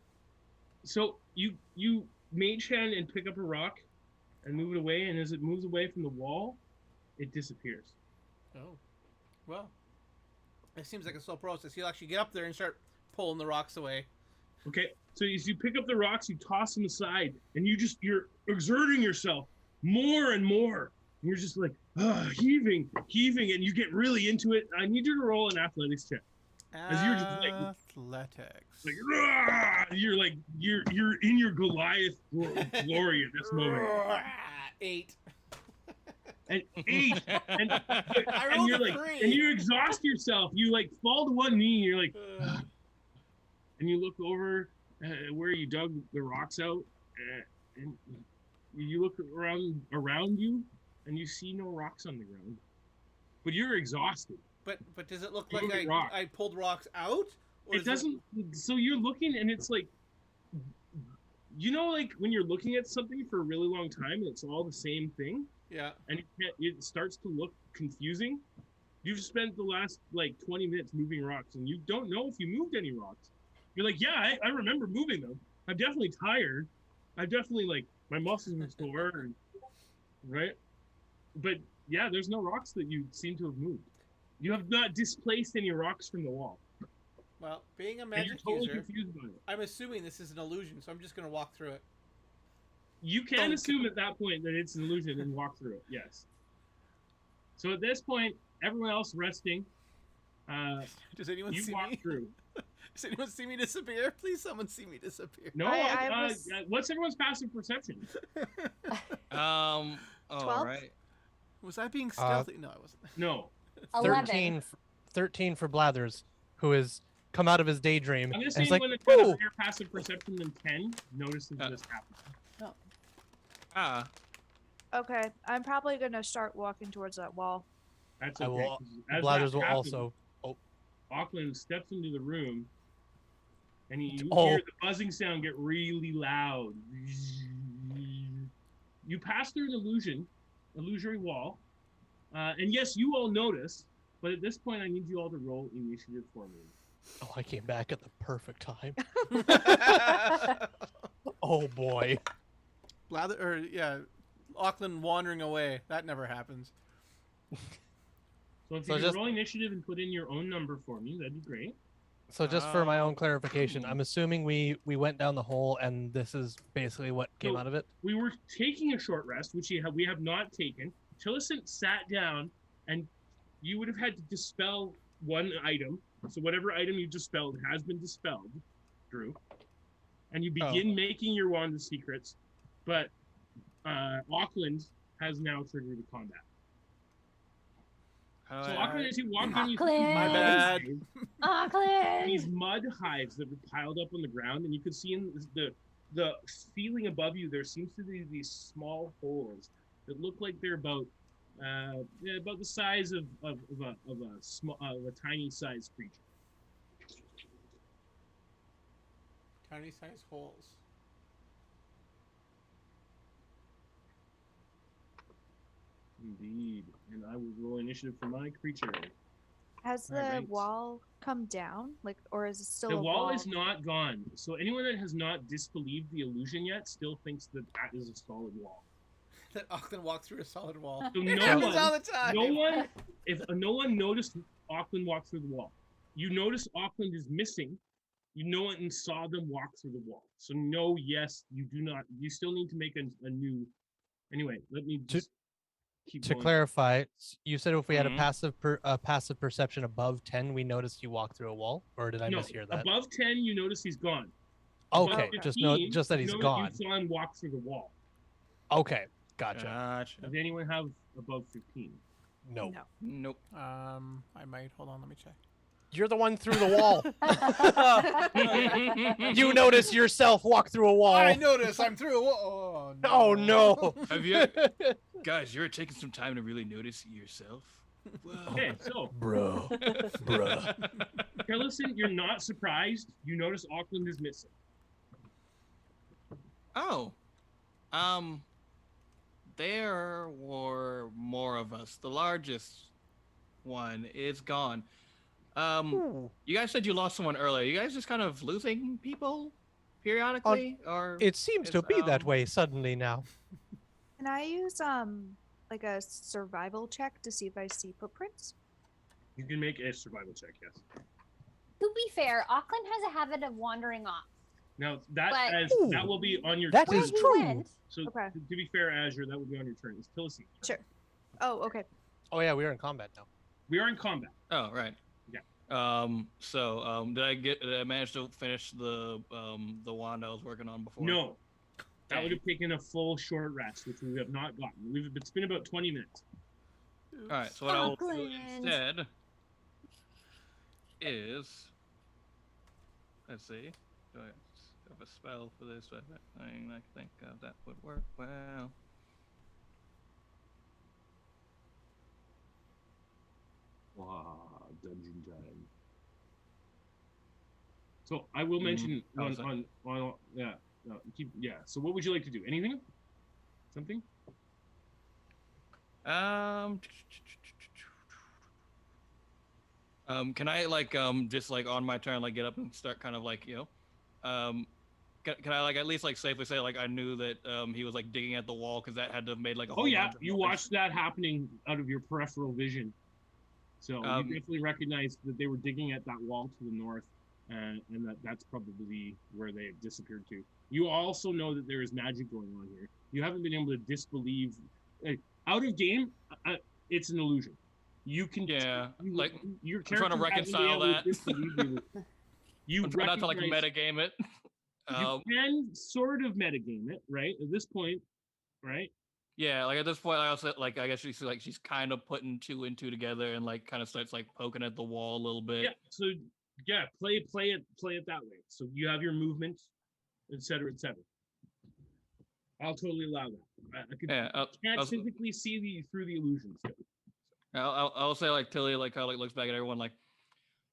So you mage hand and pick up a rock and move it away, and as it moves away from the wall, it disappears. Oh, well, it seems like a slow process. You'll actually get up there and start pulling the rocks away. Okay, so as you pick up the rocks, you toss them aside, and you're exerting yourself more and more. And you're just like heaving, and you get really into it. I need you to roll an athletics check. As you're just like Athletics. you're in your Goliath glory at this moment. 8. And 8, and rolled you're a like, 3. and you exhaust yourself. You like fall to one knee. And you're like, and you look over where you dug the rocks out, and you look around you, and you see no rocks on the ground. But you're exhausted. But does it look You like look at rocks. I pulled rocks out? Or It doesn't. So you're looking, and it's like, like when you're looking at something for a really long time, it's all the same thing, Yeah. and it starts to look confusing. You've spent the last like 20 minutes moving rocks, and you don't know if you moved any rocks. You're like, yeah, I remember moving them. I'm definitely tired. I definitely like my muscles are sore, right? But yeah, there's no rocks that you seem to have moved. You have not displaced any rocks from the wall. Well, being a And you're magic totally user, confused by it. I'm assuming this is an illusion, so I'm just gonna walk through it. You can assume at that point that it's an illusion and walk through it, yes. So at this point, everyone else resting, Does anyone you see walk me? through. Does anyone see me disappear? Please, someone see me disappear. No, I was- what's everyone's passive perception? All 12? right. Was I being stealthy? No, I wasn't. No. 11. 13 for Blathers, who has come out of his daydream. I'm going to and say is like, when it's got a "Ooh." higher passive perception than 10 notices this happen. Okay, I'm probably gonna start walking towards that wall. That's I okay. will. 'cause as Blathers that will happens, also. Auckland steps into the room, and you Oh. hear the buzzing sound get really loud. You pass through an illusory wall, and yes, you all notice. But at this point, I need you all to roll initiative for me. Oh, I came back at the perfect time. Oh boy. Auckland wandering away. That never happens. So if So you just- roll initiative and put in your own number for me, that'd be great. So just for my own clarification, I'm assuming we went down the hole and this is basically what came So- out of it. We were taking a short rest, which we have not taken. Tillicent sat down, and you would have had to dispel one item. So whatever item you dispelled has been dispelled, Drew. And you begin making your wand of secrets, but Auckland has now triggered the combat. So Auckland, as you walk in, you see Auckland! My bad. these Auckland. mud hives that are piled up on the ground, and you can see in the ceiling above you there seems to be these small holes that look like they're about the size of a tiny sized creature. Tiny size holes. Indeed, and I will roll initiative for my creature. Has the Alright. wall come down, like, or is it still The a wall is not gone, so anyone that has not disbelieved the illusion yet still thinks that that is a solid wall. That Auckland walked through a solid wall. So It no happens one- all the time. No one noticed Auckland walk through the wall. You notice Auckland is missing. You no one saw them walk through the wall. So no, yes, you do not. You still need to make a new. Anyway, let me just keep To going. clarify, you said if we had a Mhm. passive perception above 10, we noticed you walk through a wall, or did I No, mishear that? above 10, you notice he's gone. Okay, Above just 15, just that you he's know gone. You saw him walk through the wall. Okay, gotcha. Gotcha. Does anyone have above 15? No. No. Nope. I might. Hold on. Let me check. You're the one through the wall. You notice yourself walk through a wall. I notice I'm through. Oh no! Oh no! Have you, guys? You're taking some time to really notice yourself. Okay, so Bro. Listen, you're not surprised. You notice Auckland is missing. Oh, there were more of us. The largest one is gone. You guys said you lost someone earlier. You guys just kind of losing people periodically, or It seems to is, be that way suddenly now. Can I use like a survival check to see if I see footprints? You can make a survival check, yes. To be fair, Auckland has a habit of wandering off. Now that But- that will be on your That turn. Where is he true. went, So Okay. to be fair, Azure, that would be on your turn. It's Tilly's turn. Sure. Oh, okay. Oh yeah, we are in combat now. We are in combat. Oh, right. Yeah. Did I manage to finish the wand I was working on before? No. That Dang. would have taken a full short rest, which we have not gotten. It's been about 20 minutes. All right. So what I will do Auckland. instead is, let's see. Do I have a spell for this? I think that would work well. Wow, dungeon time. So I will mention on yeah. So what would you like to do? Anything? Something? Can I just like on my turn like get up and start kind of like can I like at least like safely say like I knew that he was like digging at the wall because that had to have made like a Oh whole yeah, bunch of you noise. watched that happening out of your peripheral vision. So you definitely recognized that they were digging at that wall to the north, and that's probably where they have disappeared to. You also know that there is magic going on here. You haven't been able to disbelieve. Out of game, it's an illusion. You can like your I'm trying to character hasn't been reconcile able to that. disbelieve the illusion. You I'm trying not to like recognize- metagame it. You can sort of metagame it, right? At this point, right? Yeah, like at this point, I also like I guess she's kind of putting two and two together and like kind of starts like poking at the wall a little bit. Yeah. So yeah, play it that way. So you have your movement, etc., etc. I'll totally allow that. I could, Yeah, can't physically see through the illusions. I'll say like Tilly like kind of like looks back at everyone like,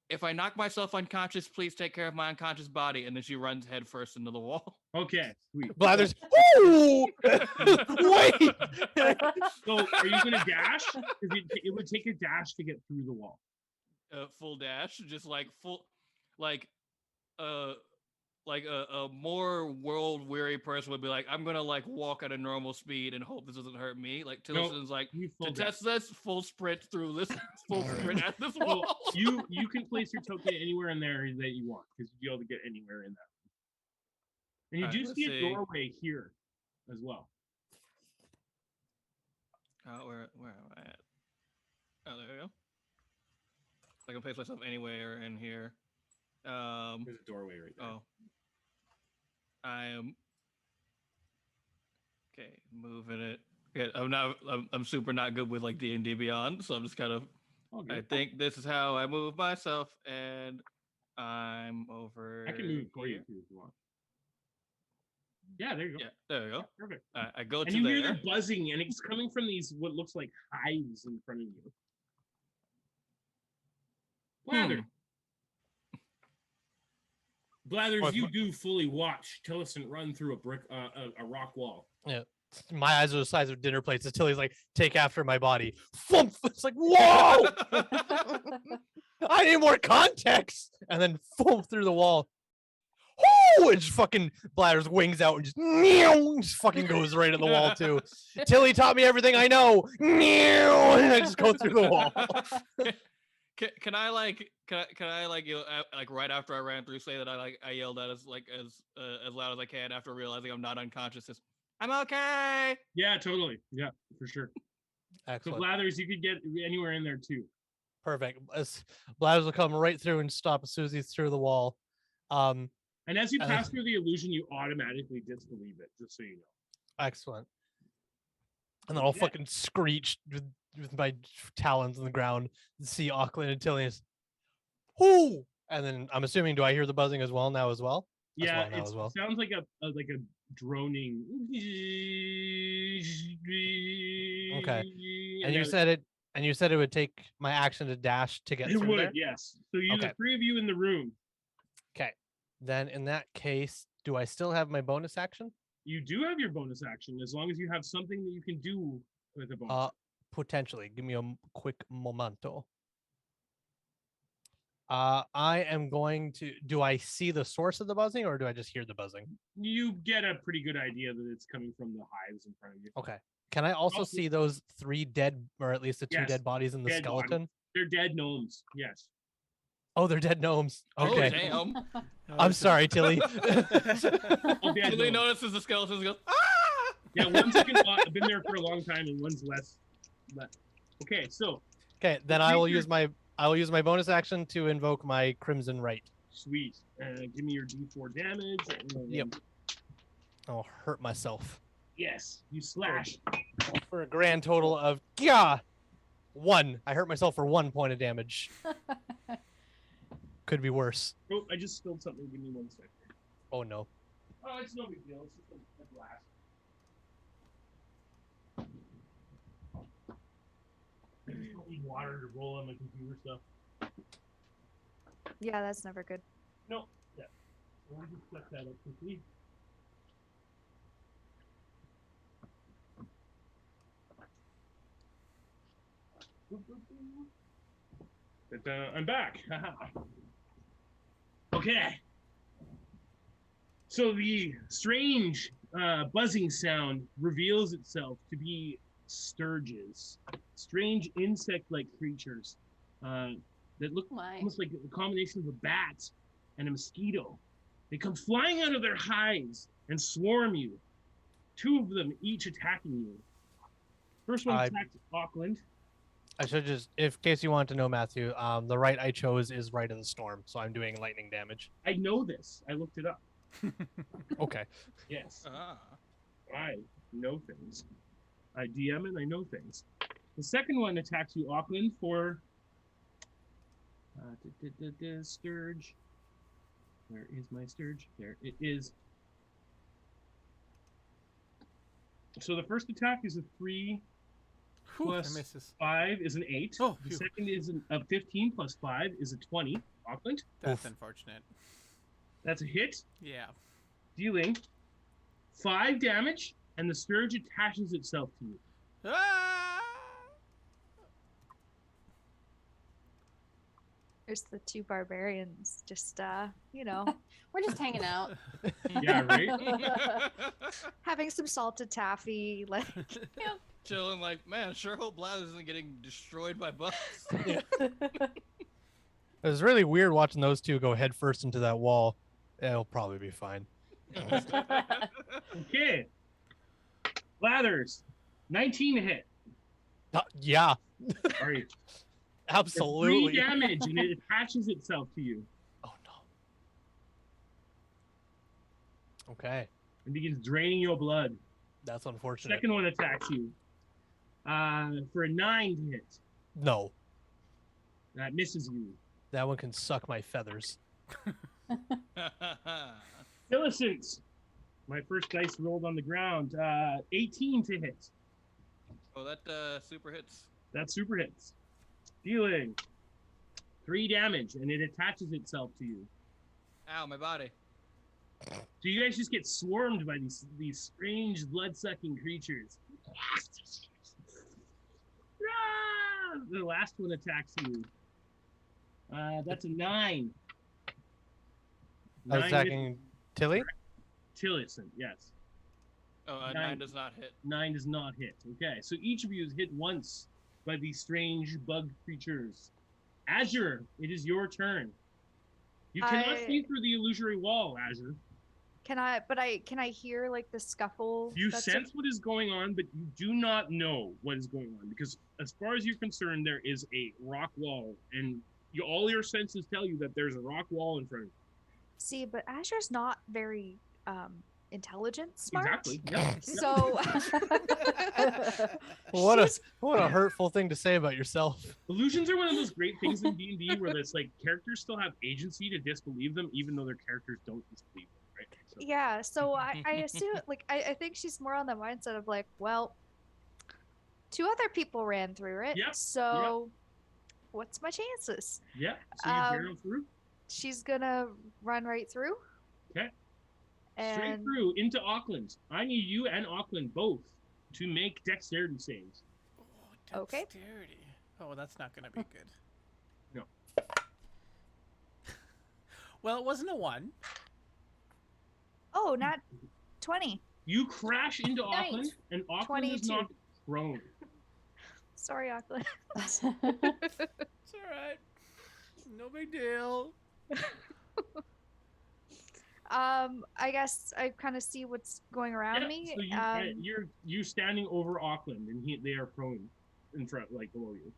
if I knock myself unconscious, please take care of my unconscious body, and then she runs head first into the wall. Okay, sweet. Blathers. Ooh! Wait. So are you gonna dash? Because it would take a dash to get through the wall. Full dash, just like full, like a more world weary person would be like, I'm gonna like walk at a normal speed and hope this doesn't hurt me. Like Tillison's like, You full to dash. test this, full sprint through this, full sprint at this So wall. you can place your token anywhere in there that you want because you'll be able to get anywhere in that. And you Alright, do let's see a see. doorway here as well. Where am I at? Oh, there we go. I can place myself anywhere in here. There's a doorway right there. Oh. I am okay, moving it. Yeah, I'm super not good with like D&D Beyond, so I'm just kind of Oh, I good. think this is how I move myself, and I'm over I can move it for you here. too if you want. Yeah, there you go. Yeah, there we go. Perfect. I go And to you there. hear the buzzing, and it's coming from these what looks like hives in front of you. Blather. Blathers, What- you do fully watch Tillison run through a rock wall. Yeah. My eyes are the size of dinner plates. Tilly's like, take after my body. Thump! It's like, whoa! I need more context. And then thump through the wall. Whoo! And just fucking Bladder's wings out and just, meow, just fucking goes right in the wall too. Tilly taught me everything I know. Meow, and I just go through the wall. Can I like like right after I ran through say that I yelled at as loud as I can after realizing I'm not unconscious. Just, I'm okay. Yeah, totally. Yeah, for sure. So Excellent. Blathers, you could get anywhere in there too. Perfect. Bladders will come right through and stop Susie through the wall. And as you And pass through the illusion, you automatically disbelieve it, just so you know. Excellent. And then I'll Yeah. fucking screech with my talons on the ground and see Auckland and Tilly. "Who?" And then I'm assuming, do I hear the buzzing as well now as well? Yeah, now it as well. sounds like a droning. Okay. And And you said it would take my action to dash to get it through would, there. yes. So you, Okay. the three of you in the room, Okay. Then in that case, do I still have my bonus action? you do have your bonus action as long as you have something that you can do with a bonus. Potentially. Give me a quick momento. I am going to. Do I see the source of the buzzing, or do I just hear the buzzing? You get a pretty good idea that it's coming from the hives in front of you. Okay. Can I also Also- see those 3 dead, or at least the 2 Yes, dead bodies in the dead bodies. skeleton? They're dead gnomes. Yes. Oh, they're dead gnomes. Okay. Oh, damn. I'm sorry, Tilly. All dead Tilly gnomes. notices the skeletons and goes, ah! Yeah, one's been there for a long time and one's less. But okay, so Okay, then I will use my bonus action to invoke my Crimson Right. sweet. Give me your D4 damage. Yep. I'll hurt myself Yes, you slash. for a grand total of 1. I hurt myself for 1 point of damage. Could be worse. Oh, I just spilled something. Give me 1 second. Oh no. Oh, it's no big deal. It's just a glass. I just don't need water to roll on my computer stuff. Yeah, that's never good. No. Yeah. So let me just set that up quickly. But, I'm back. Okay. So the strange buzzing sound reveals itself to be sturges, strange insect-like creatures that look My. almost like a combination of a bat and a mosquito. They come flying out of their hives and swarm you. 2 of them each attacking you. First one attacked Auckland. I should just, in case you want to know, Matthew, the right I chose is Right of the Storm, so I'm doing lightning damage. I know this. I looked it up. Okay. Yes. Ah. I know things. I DM and I know things. The second one attacks you, Auckland, for Sturge. Where is my Sturge? There it is. So the first attack is a 3 Whew, plus that misses. 5 is an 8. Oh, The phew. second is a 15 plus 5 is a 20. Auckland. That's Oof. unfortunate. That's a hit, Yeah. dealing 5 damage, and the Sturge attaches itself to you. Ah! There's the 2 barbarians just We're just hanging out. Yeah, right? having some salted taffy, like Chilling like, man, sure hope Blathers isn't getting destroyed by bugs. It was really weird watching those 2 go headfirst into that wall. It'll probably be fine. Okay. Lathers, 19 to hit. Yeah, Sorry. absolutely. 3 damage, and it attaches itself to you Oh no. Okay, and begins draining your blood. that's unfortunate. Second one attacks you for a 9 to hit. No, That misses you. that one can suck my feathers. Millicent, my first dice rolled on the ground. 18 to hit. Oh, that super hits. That super hits. Dealing 3 damage, and it attaches itself to you. Ow, my body. So you guys just get swarmed by these strange blood-sucking creatures. Ah! The last one attacks you. That's a 9. I was 9 attacking Tilly. Tillison, yes. Oh, 9 9. does not hit. 9 does not hit. Okay, so each of you is hit once by these strange bug creatures. Azure, it is your turn. You cannot see through the illusory wall, Azure. can I hear like the scuffle? You that's sense what is going on, but you do not know what is going on because, as far as you're concerned, there is a rock wall, and all your senses tell you that there's a rock wall in front of you. See, but Azure's not very intelligent, smart. Exactly. Yeah. So What she's- a hurtful thing to say about yourself. Illusions are one of those great things in D&D where it's like characters still have agency to disbelieve them, even though their characters don't disbelieve them, right? So, yeah, so I assume like I think she's more on the mindset of like, well, 2 other people ran through it, Yep, so what's my chances? yeah. So you barrel through. She's gonna run right through. Okay. Straight And through into Auckland. I need you and Auckland both to make dexterity saves. Oh, Okay. dexterity. Oh, that's not going to be good. No. Well, it wasn't a 1. oh, not 20. You crash into Nice. Auckland, and Auckland is 22. knocked prone. Sorry, Auckland. It's all right. No big deal. I guess I kind of see what's going around Yeah, me. so you're standing over Auckland, and they are prone in front, like below you.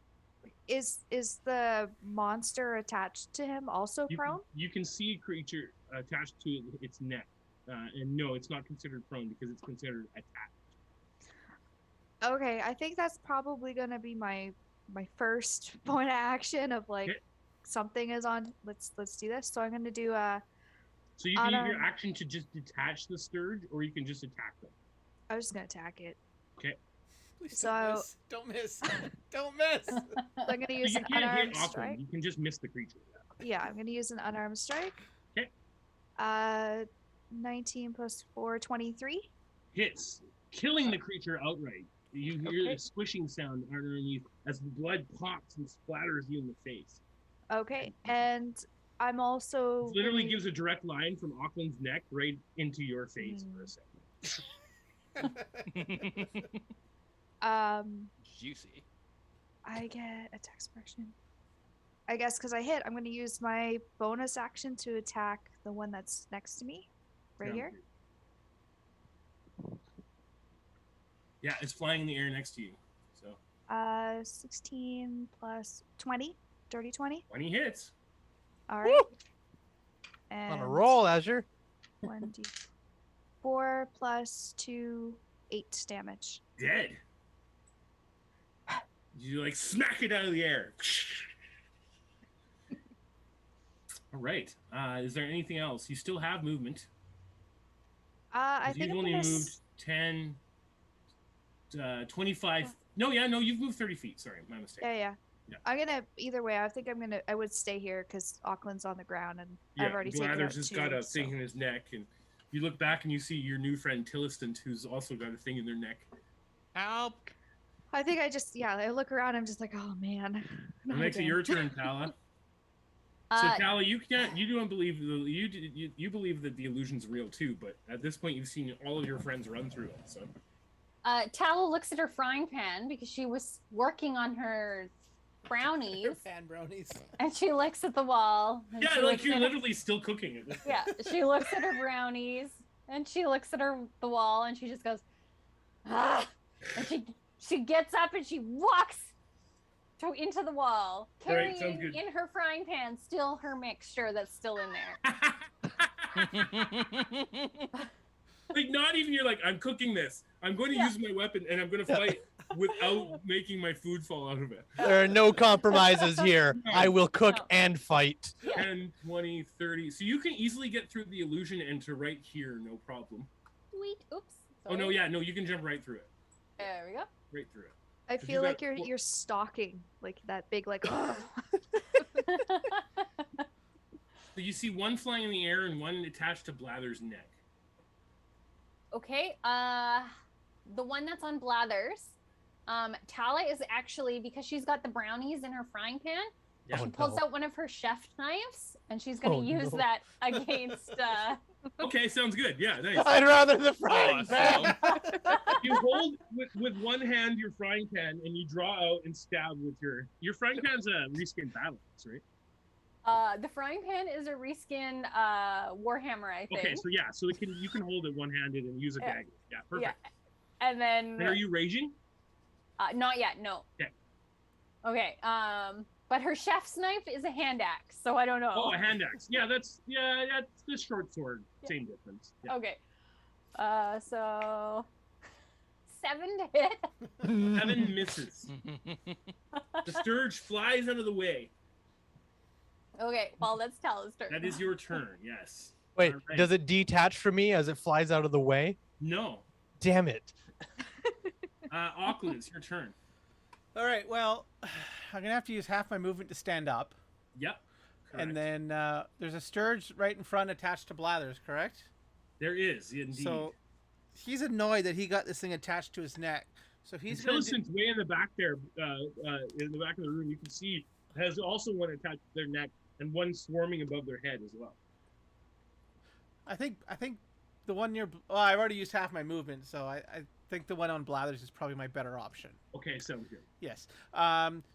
Is the monster attached to him also prone? You can see a creature attached to its neck, and no, it's not considered prone because it's considered attached. Okay, I think that's probably gonna be my first point of action of like Okay. something is on. Let's do this. So I'm gonna do So you can use your Unarmed. action to just detach the scourge, or you can just attack them. I was just gonna attack it. Please So- don't miss. Don't miss. So I'm gonna So use you an can't hit unarmed Auckland. strike. You can just miss the creature. Yeah, I'm gonna use an unarmed strike. Okay. 19 plus 4, 23. Hits, killing the creature outright. You hear Okay. a squishing sound underneath as the blood pops and splatters you in the face. Okay, and I'm also It literally gonna- gives a direct line from Auckland's neck right into your face for a second. Juicy. I get attack expression. I guess because I hit, I'm going to use my bonus action to attack the one that's next to me, right Sounds here. good. Yeah, it's flying in the air next to you. So 16 plus 20, dirty 20. 20 hits. All right. And On a roll, Azure. 1d4 plus 2, 8 damage. Dead. You like smack it out of the air. All right. Is there anything else? You still have movement. I 'Cause think you've I'm only gonna moved 10, 25. No, you've moved 30 feet. Sorry, my mistake. Yeah. Yeah. I'm gonna either way. I think I would stay here because Auckland's on the ground and I've already taken Blather's out just 2, got a so- thing in his neck, and you look back and you see your new friend Tilliston, who's also got a thing in their neck. Help! I think I look around. I'm just like, oh man. It not makes it again." your turn, Tala. So Tala, you don't believe you believe that the illusion's real too, but at this point you've seen all of your friends run through it. So Tala looks at her frying pan because she was working on her brownies, Fan brownies. and she looks at the wall. And yeah, she like looks you're at- literally still cooking it. Yeah, she looks at her brownies, and she looks at the wall, and she just goes, ah, and she gets up and she walks into the wall, All right, carrying sounds good. in her frying pan still her mixture that's still in there. Like not even you're like, I'm cooking this. I'm going to Yeah. use my weapon and I'm going to fight without making my food fall out of it. There are no compromises here. I will cook No. and fight. Yeah. 10, 20, 30. So you can easily get through the illusion and to right here, no problem. Sweet. Oops. Oh no, sorry. yeah, no, you can jump right through it. There we go. Right through it. I If you feel got like you're four- you're stalking like that big like. So you see one flying in the air and one attached to Blather's neck. Okay. The one that's on Blathers. Tala is actually, because she's got the brownies in her frying pan, Yeah. she Oh, pulls no. out one of her chef knives, and she's going Oh, to use no. that against. Okay, sounds good. Yeah, nice. I'd rather the frying Awesome. pan. You hold with one hand your frying pan and you draw out and stab with your frying pan's a reskin battle axe, right? The frying pan is a reskin Warhammer, I think. Okay, so yeah, so you can hold it one-handed and use a Yeah. dagger. Yeah, perfect. Yeah. And then. And are you raging? Not yet. No. Okay. Okay. But her chef's knife is a hand axe, so I don't know. Oh, a hand axe. Yeah, that's the short sword. Yeah. Same difference. Yeah. Okay. So 7 to hit. 7 misses. The Sturge flies out of the way. Okay, well, let's tell his turn. That is your turn, yes. Wait, All right. does it detach from me as it flies out of the way? No. Damn it. Auckland, it's your turn. All right. Well, I'm gonna have to use half my movement to stand up, Yep. and correct. then there's a Sturge right in front attached to Blathers, correct? There is, indeed. So he's annoyed that he got this thing attached to his neck. So he's gonna. Tillison's way in the back there, in the back of the room, you can see has also one attached to their neck and one swarming above their head as well. I think the one near. Well, I've already used half my movement, so I think the one on Blathers is probably my better option. Okay, sounds good. Yes.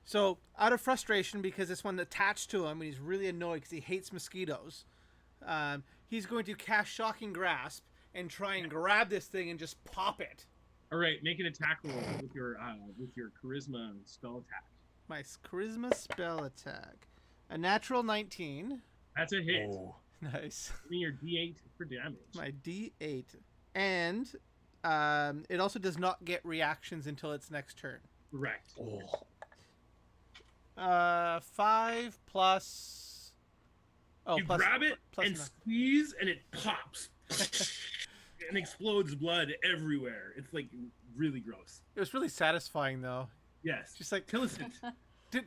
So out of frustration because this one attached to him and he's really annoyed because he hates mosquitoes, he's going to cast Shocking Grasp and try and grab this thing and just pop it. All right, make an attack roll with your charisma spell attack. My charisma spell attack. A natural 19. That's a hit. Oh. Nice. Give me your D8 for damage. My D8. And it also does not get reactions until its next turn. Correct. Oh. 5 plus... Oh, You plus, grab it plus and nine. squeeze, and it pops and explodes blood everywhere. It's like really gross. It was really satisfying, though. Yes. Just like... Tillicent.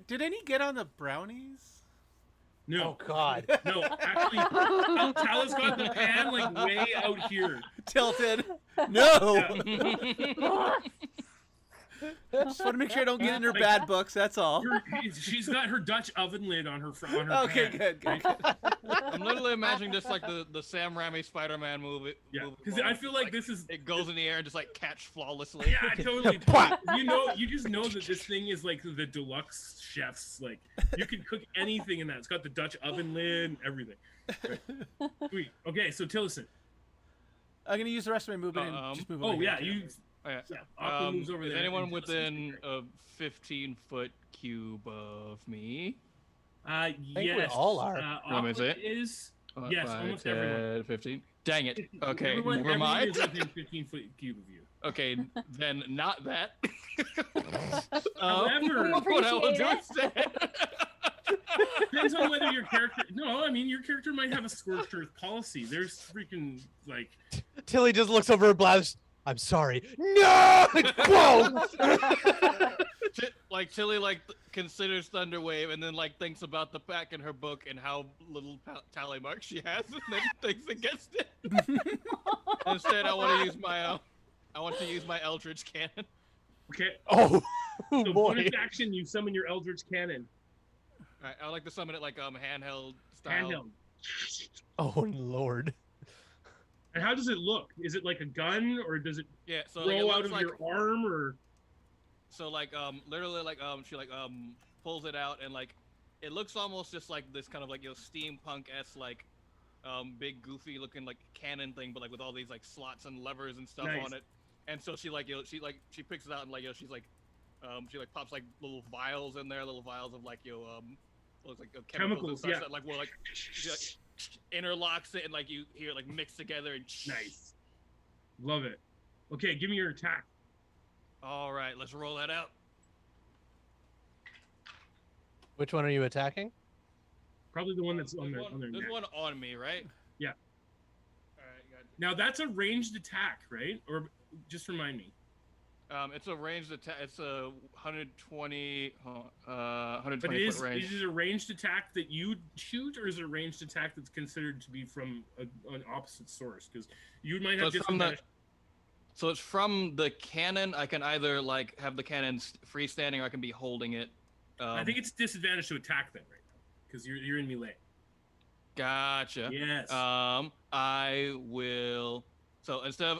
Did any get on the brownies? No. Oh, God. No, actually, Tal's got the pan like way out here. Tilted. No. Yeah. Just want to make sure I don't get in her bad books. That's all. She's got her Dutch oven lid on her Okay, pan. good. I'm literally imagining just like the Sam Raimi Spider-Man movie. Yeah, because I feel like this is. It goes in the air and just like catch flawlessly. Yeah, totally. You just know that this thing is like the deluxe chef's. Like you can cook anything in that. It's got the Dutch oven lid and everything. Right. Sweet. Okay, so Tillison. I'm gonna use the rest of my movement and just move. Oh over yeah, here. you. Oh, yeah. Yeah, Aqua moves over is there. anyone and Tillison's within right a 15-foot cube of me? there. we Yes. all are. Want me to say Aqua it? is. Yes, almost everyone. 15. Dang it. 15. Okay, Everyone never mind. is within 15-foot cube of you. Okay, then not that. However, what I will do Appreciate instead. Depends on whether your character. No, I mean your character might have a scorched earth policy. There's freaking like. Tilly just looks over at Blathers. I'm sorry. No! Whoa! Like Tilly considers Thunderwave and then like thinks about the pack in her book and how little tally marks she has and then thinks against it. Instead, I want to use my Eldritch Cannon. Okay. Oh, So boy. bonus action, you summon your Eldritch Cannon. Alright, I would like to summon it like handheld style. Handheld. Oh, Lord. And how does it look? Is it like a gun, or does it Yeah, so like, it roll out looks of like your arm, or? so like literally like she like pulls it out and like it looks almost just like this kind of like steampunk-esque like big goofy looking like cannon thing, but like with all these like slots and levers and stuff Nice. on it. And so she like she picks it out and like she's like she like pops like little vials in there, little vials of like looks like chemicals and Chemicals, stuff that like will like she like interlocks it and like you hear it like mix together and Nice. Love it. Okay, give me your attack. All right, let's roll that out. Which one are you attacking? Probably the one that's on There's their there's neck. one on me, right? Yeah. All right, got it. Now that's a ranged attack, right? Or just remind me. It's a ranged attack. It's a 120, But 120 it foot range. is it a ranged attack that you shoot, or is it a ranged attack that's considered to be from an opposite source? Because you might So have it's from the- disadvantage. So it's from the cannon. I can either like have the cannon freestanding, or I can be holding it. I think it's disadvantage to attack then, right now, because you're in melee. Gotcha. Yes. I will. So instead of,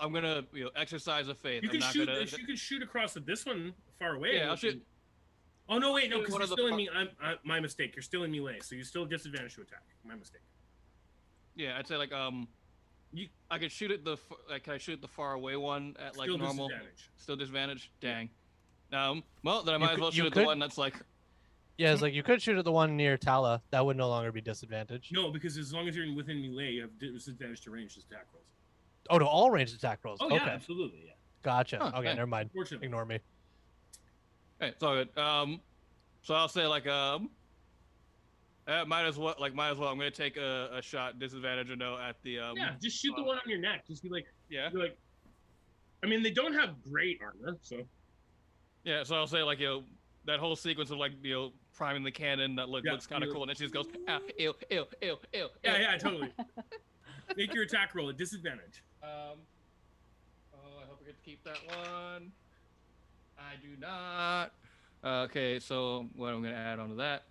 I'm gonna exercise a faith. you I'm can not shoot. gonna. You can shoot across this one far away. Yeah, I'll shoot. Oh no! Wait, no, shoot because one you're of the still in far- me. My mistake. You're still in melee, so you still have disadvantage to attack. My mistake. Yeah, I'd say like I could shoot at can I shoot the far away one at like Still normal? disadvantage. Still disadvantage. Dang. Well, then I You might as could- well you shoot at the could- one that's like. Yeah, it's like you could shoot at the one near Tala. That would no longer be disadvantage. No, because as long as you're within melee, you have disadvantage to ranged attack rolls. Oh, to all ranged attack rolls. Oh Okay, yeah, absolutely. Yeah. gotcha. Huh, Okay, thanks. never mind. Unfortunately. Ignore me. Hey, it's all good. So I'll say like might as well I'm gonna take a shot, disadvantage or no, at the Yeah, just shoot the one on your neck. Just be like, yeah. I mean, they don't have great armor, so. Yeah, so I'll say like that whole sequence of like priming the cannon that Yeah, looks kind of cool, and then she just goes ew ew ew ew. Yeah, totally. Make your attack roll at disadvantage. Oh, I hope I get to keep that one. I do not. Okay, so what I'm gonna add onto that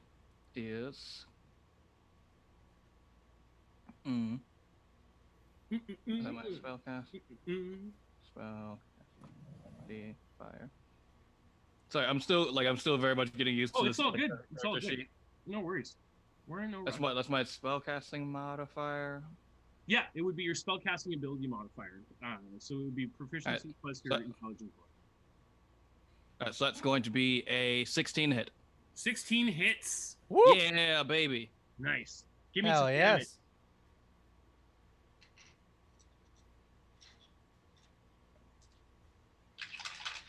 is is that my spell cast? Spell the fire. Sorry, I'm still very much getting used to Oh, this. it's all good. It's all character good. sheet. No worries. We're in no rush. That's my spell casting modifier. Yeah, it would be your spellcasting ability modifier. So it would be proficiency plus your intelligence. So that's going to be a 16 hit. 16 hits. Woo! Yeah, baby. Nice. Give me Hell some yes. damage.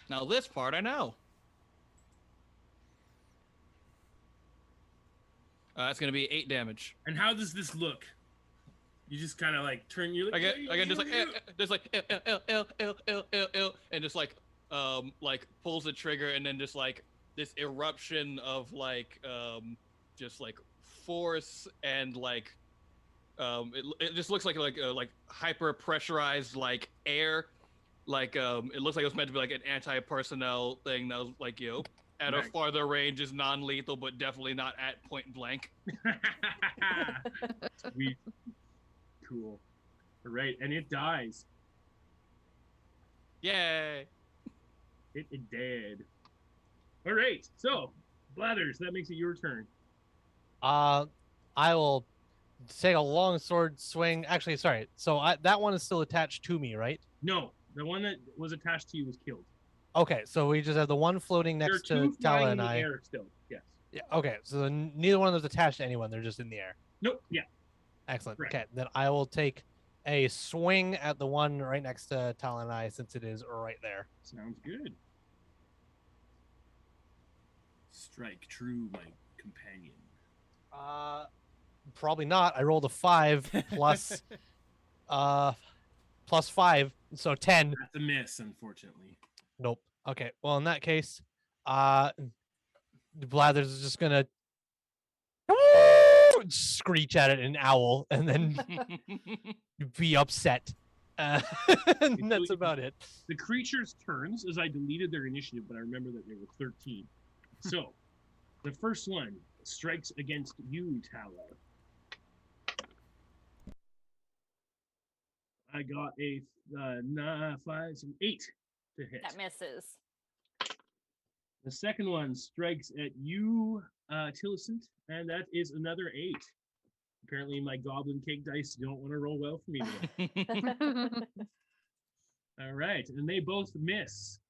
Now this part I know. That's going to be 8 damage. And how does this look? You just kind of like turn your. I get just like and just like pulls the trigger, and then just like this eruption of like just like force and like it just looks like hyper pressurized like air, like it looks like it was meant to be like an anti-personnel thing that was like at a farther range is non-lethal, but definitely not at point blank. Sweet. Cool. All right, and it dies. Yay! It did. All right, so Blathers, that makes it your turn. I will take a long sword swing. Actually, sorry. So that one is still attached to me, right? No, the one that was attached to you was killed. Okay, so we just have the one floating next There are to two flying Tala in and the I. air still. Yes. Yeah. Okay, so neither one of them's attached to anyone. They're just in the air. Nope. Yeah. Excellent. Correct. Okay, then I will take a swing at the one right next to Tala and I, since it is right there. Sounds good. Strike true, my companion. Probably not. I rolled a 5 plus, plus 5, so 10. That's a miss, unfortunately. Nope. Okay. Well, in that case, Blathers is just gonna screech at it in owl, and then be upset. And that's about it. The creature's turns, as I deleted their initiative, but I remember that they were 13. So, the first one strikes against you, Tala. I got a 8 to hit. That misses. The second one strikes at you, Tillicent, and that is another 8. Apparently, my goblin cake dice don't want to roll well for me today. All right, and they both miss.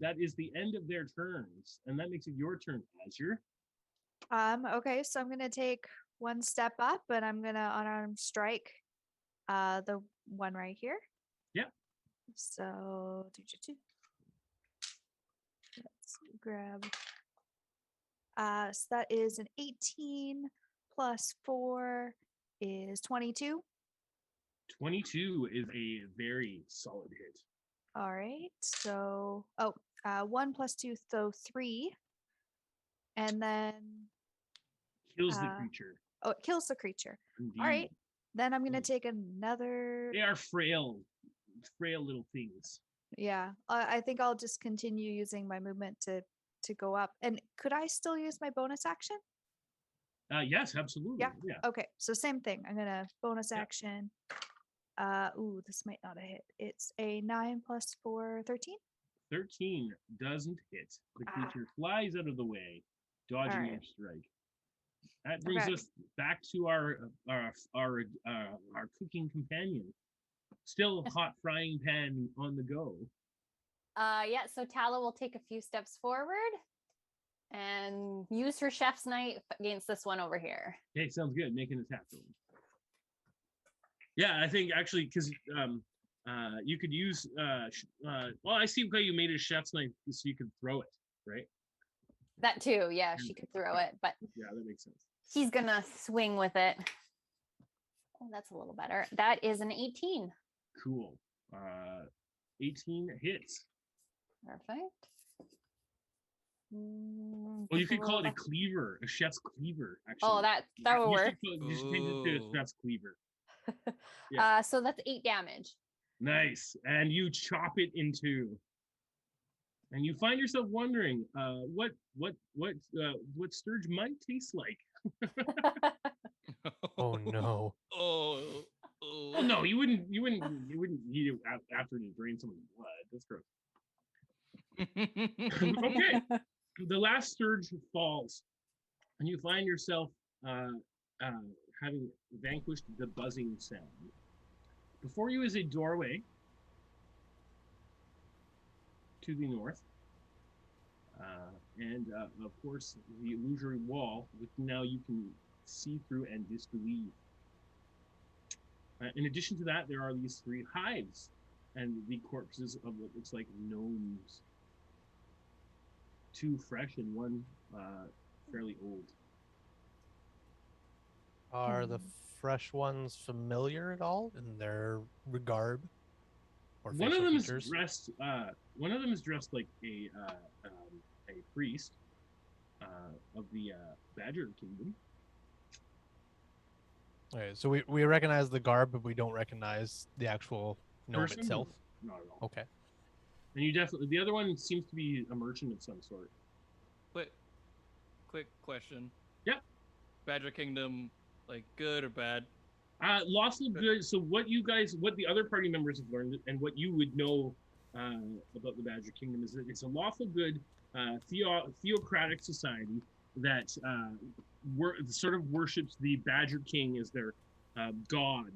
That is the end of their turns, and that makes it your turn, Azure. Okay, so I'm gonna take one step up, and I'm gonna unarmed strike the one right here. Yep. So let's grab. So that is an 18 plus 4 is 22. 22 is a very solid hit. All right. So 1 plus 2, so 3. And then Kills the creature. oh, it kills the creature. Indeed. All right. Then I'm gonna take another. They are frail little things. Yeah, I think I'll just continue using my movement to go up. And could I still use my bonus action? Yes, absolutely. Yeah. Yeah. Okay, so same thing. I'm gonna bonus Yep. action. Ooh, this might not have hit. It's a 9 plus 4, 13. 13 doesn't hit. The creature flies out of the way, dodging your Alright. strike. That brings Okay. us back to our cooking companion. Still hot frying pan on the go. Yeah, so Tala will take a few steps forward and use her chef's knife against this one over here. Okay, sounds good. Make an attack roll. Yeah, I think actually because You could use. Well, I see how you made a chef's knife so you could throw it, right? That too. Yeah, she could throw it, but Yeah, that makes sense. he's gonna swing with it. Oh, that's a little better. That is an 18. Cool. 18 hits. Perfect. Well, you could call it a cleaver, a chef's cleaver. Actually. Oh, that will work. You should change it to a chef's cleaver. So that's 8 damage. Nice, and you chop it in two, and you find yourself wondering, what Sturge might taste like. Oh no. Oh. Oh no, you wouldn't eat it after you drain someone's blood. That's gross. Okay, the last Sturge falls, and you find yourself having vanquished the buzzing sound. Before you is a doorway to the north, and of course the illusory wall, which now you can see through and disbelieve. In addition to that, there are these 3 hives and the corpses of what looks like gnomes. 2 fresh and 1 fairly old. Are the fresh ones familiar at all in their garb or One of facial them features? is dressed. One of them is dressed like a priest of the Badger Kingdom. Okay, so we recognize the garb, but we don't recognize the actual gnome Person? itself. Not at all. Okay. And you definitely, the other one seems to be a merchant of some sort. Quick question. Yep. Badger Kingdom, like good or bad? Lawful good. So what the other party members have learned, and what you would know about the Badger Kingdom, is that it's a lawful good theocratic society that sort of worships the Badger King as their god.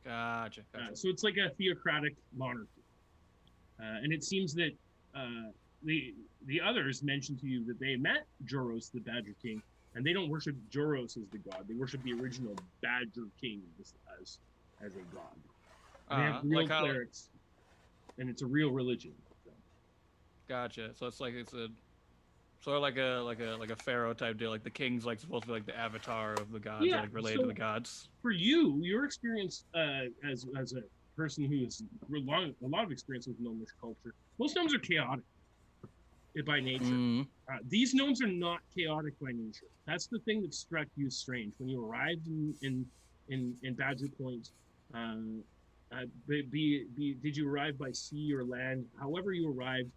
Gotcha. So it's like a theocratic monarchy. And it seems that the others mentioned to you that they met Joros, the Badger King, and they don't worship Joros as the god. They worship the original Badger King as a god. And they have real like how- clerics, and it's a real religion. So. Gotcha. So it's a sort of like a pharaoh type deal. Like the king's like supposed to be like the avatar of the gods, Yeah, or, like related so- to the gods. For you, your experience as a person who has a lot of experience with gnomish culture, most gnomes are chaotic by nature. Mhm. These gnomes are not chaotic by nature. That's the thing that struck you as strange when you arrived in Badger Point. Did you arrive by sea or land? However you arrived,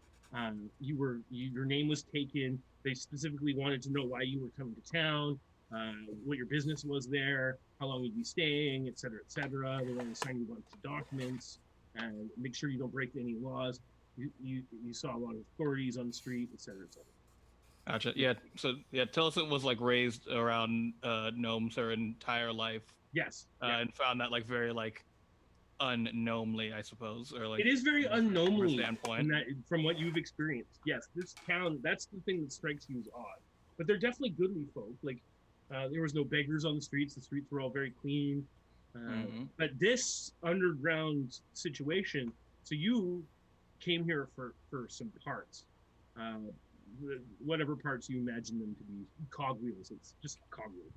your name was taken. They specifically wanted to know why you were coming to town, what your business was there, how long you'd be staying, et cetera, et cetera. They want to sign you a bunch of documents and make sure you don't break any laws. You saw a lot of authorities on the street, et cetera, et cetera. Gotcha. Yeah. So yeah, Tilson was like raised around gnomes her entire life, Yes. Yeah. and found that like very like ungnomely, I suppose, or like It is very from her unknowingly standpoint. from what you've experienced. Yes, this town, that's the thing that strikes you as odd. But they're definitely goodly folk. Like, there was no beggars on the streets. The streets were all very clean. But this underground situation, so you came here for some parts. Whatever parts you imagine them to be, cogwheels. It's just cogwheels.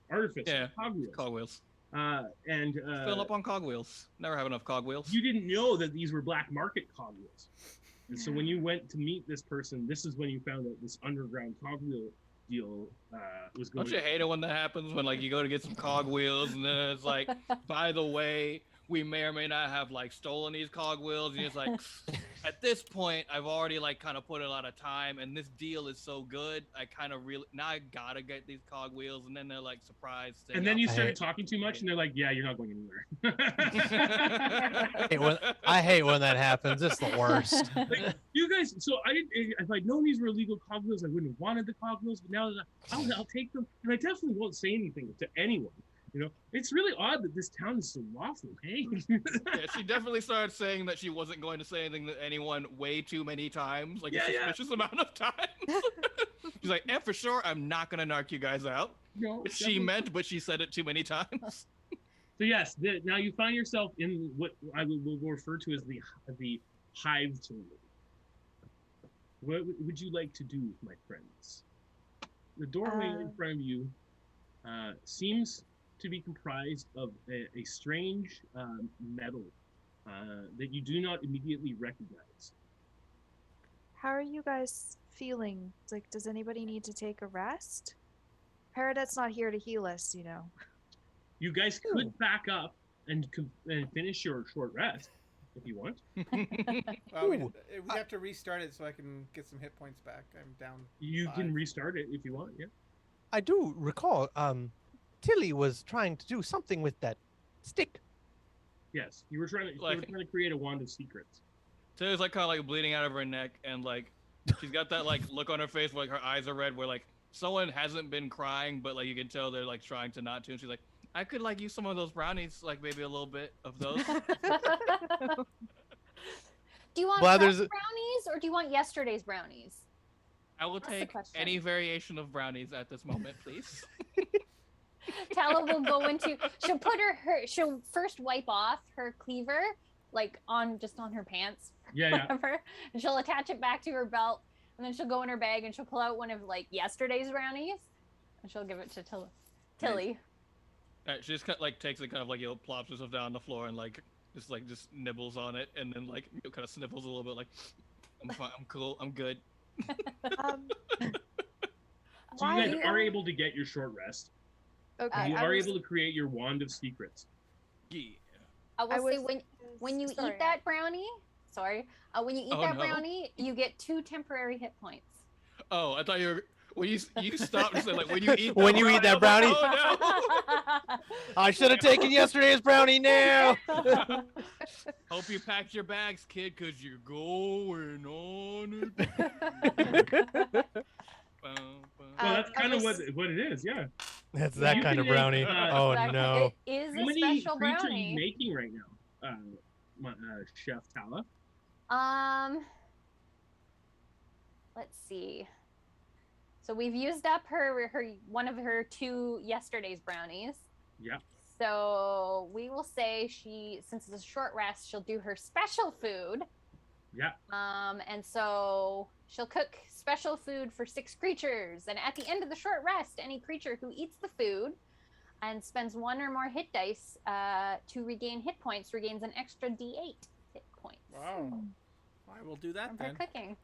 Artifice, Yeah, cogwheels. Cogwheels. And Fill up on cogwheels. Never have enough cogwheels. you didn't know that these were black market cogwheels. And so when you went to meet this person, this is when you found out this underground cogwheel deal was going Don't you hate it when that happens? When like you go to get some cogwheels and then it's like, by the way, we may or may not have like stolen these cogwheels, and it's like, at this point, I've already like kind of put a lot of time, and this deal is so good, I kind of really now I gotta get these cogwheels, and then they're like surprised. And then you I started hate- talking too much, and they're like, "Yeah, you're not going anywhere." I hate when that happens. It's the worst. Like, you guys, so I didn't. If I'd known these were illegal cogwheels, I wouldn't have wanted the cogwheels. But now that I'll take them, and I definitely won't say anything to anyone. You know, it's really odd that this town is so lawful. Hey, Yeah, she definitely started saying that she wasn't going to say anything to anyone way too many times, like Yeah, a yeah. suspicious amount of times. She's like, and for sure, I'm not gonna narc you guys out. no, Which she meant, but she said it too many times. So yes, now you find yourself in what I will refer to as the hive chamber. What would you like to do, my friends? The doorway in front of you seems to be comprised of a strange metal that you do not immediately recognize. How are you guys feeling? Like, does anybody need to take a rest? Peridot's not here to heal us, you know. You guys could back up and finish your short rest if you want. Well, we Ooh. have to restart it so I can get some hit points back. I'm down. You 5. can restart it if you want. Yeah. I do recall Tilly was trying to do something with that stick. Yes, you were trying to Like- create a wand of secrets. Taylor's like kind of like bleeding out of her neck, and like she's got that like look on her face where like her eyes are red, where like someone hasn't been crying, but like you can tell they're like trying to not to. And she's like, I could like use some of those brownies, like maybe a little bit of those. Do you want Well, fresh there's brownies or do you want yesterday's brownies? I will That's the take question. any variation of brownies at this moment, please. Tala will go into. She'll put she'll first wipe off her cleaver, like on her pants, Yeah. whatever, and she'll attach it back to her belt, and then she'll go in her bag and she'll pull out one of like yesterday's brownies, and she'll give it to Tilly. She just like takes it, kind of like plops herself down on the floor and like just nibbles on it, and then like kind of sniffles a little bit, like I'm fine, I'm cool, I'm good. Um, So you guys why- are able to get your short rest. Okay, You I are was- able to create your wand of secrets. Yeah. I will I say was- when you sorry. eat that brownie, when you eat Oh, that no. brownie, you get 2 temporary hit points. Oh, I thought you were. When you stopped and said like when you eat When you eat that brownie? I was like, oh I should have taken yesterday's brownie now. no! Hope you packed your bags, kid, cause you're going on it. Well, that's I kind of was- what it is. Yeah. That's Well, that you kind can of brownie. make, Oh That- no. It is How a many special creatures are brownie. you making right now, Chef Tala? Let's see. So we've used up her one of her 2 yesterday's brownies. Yeah. So we will say since it's a short rest, she'll do her special food. Yeah. And so she'll cook special food for 6 creatures. And at the end of the short rest, any creature who eats the food and spends 1 or more hit dice to regain hit points regains an extra D8 hit points Wow. I will do that from her then. cooking.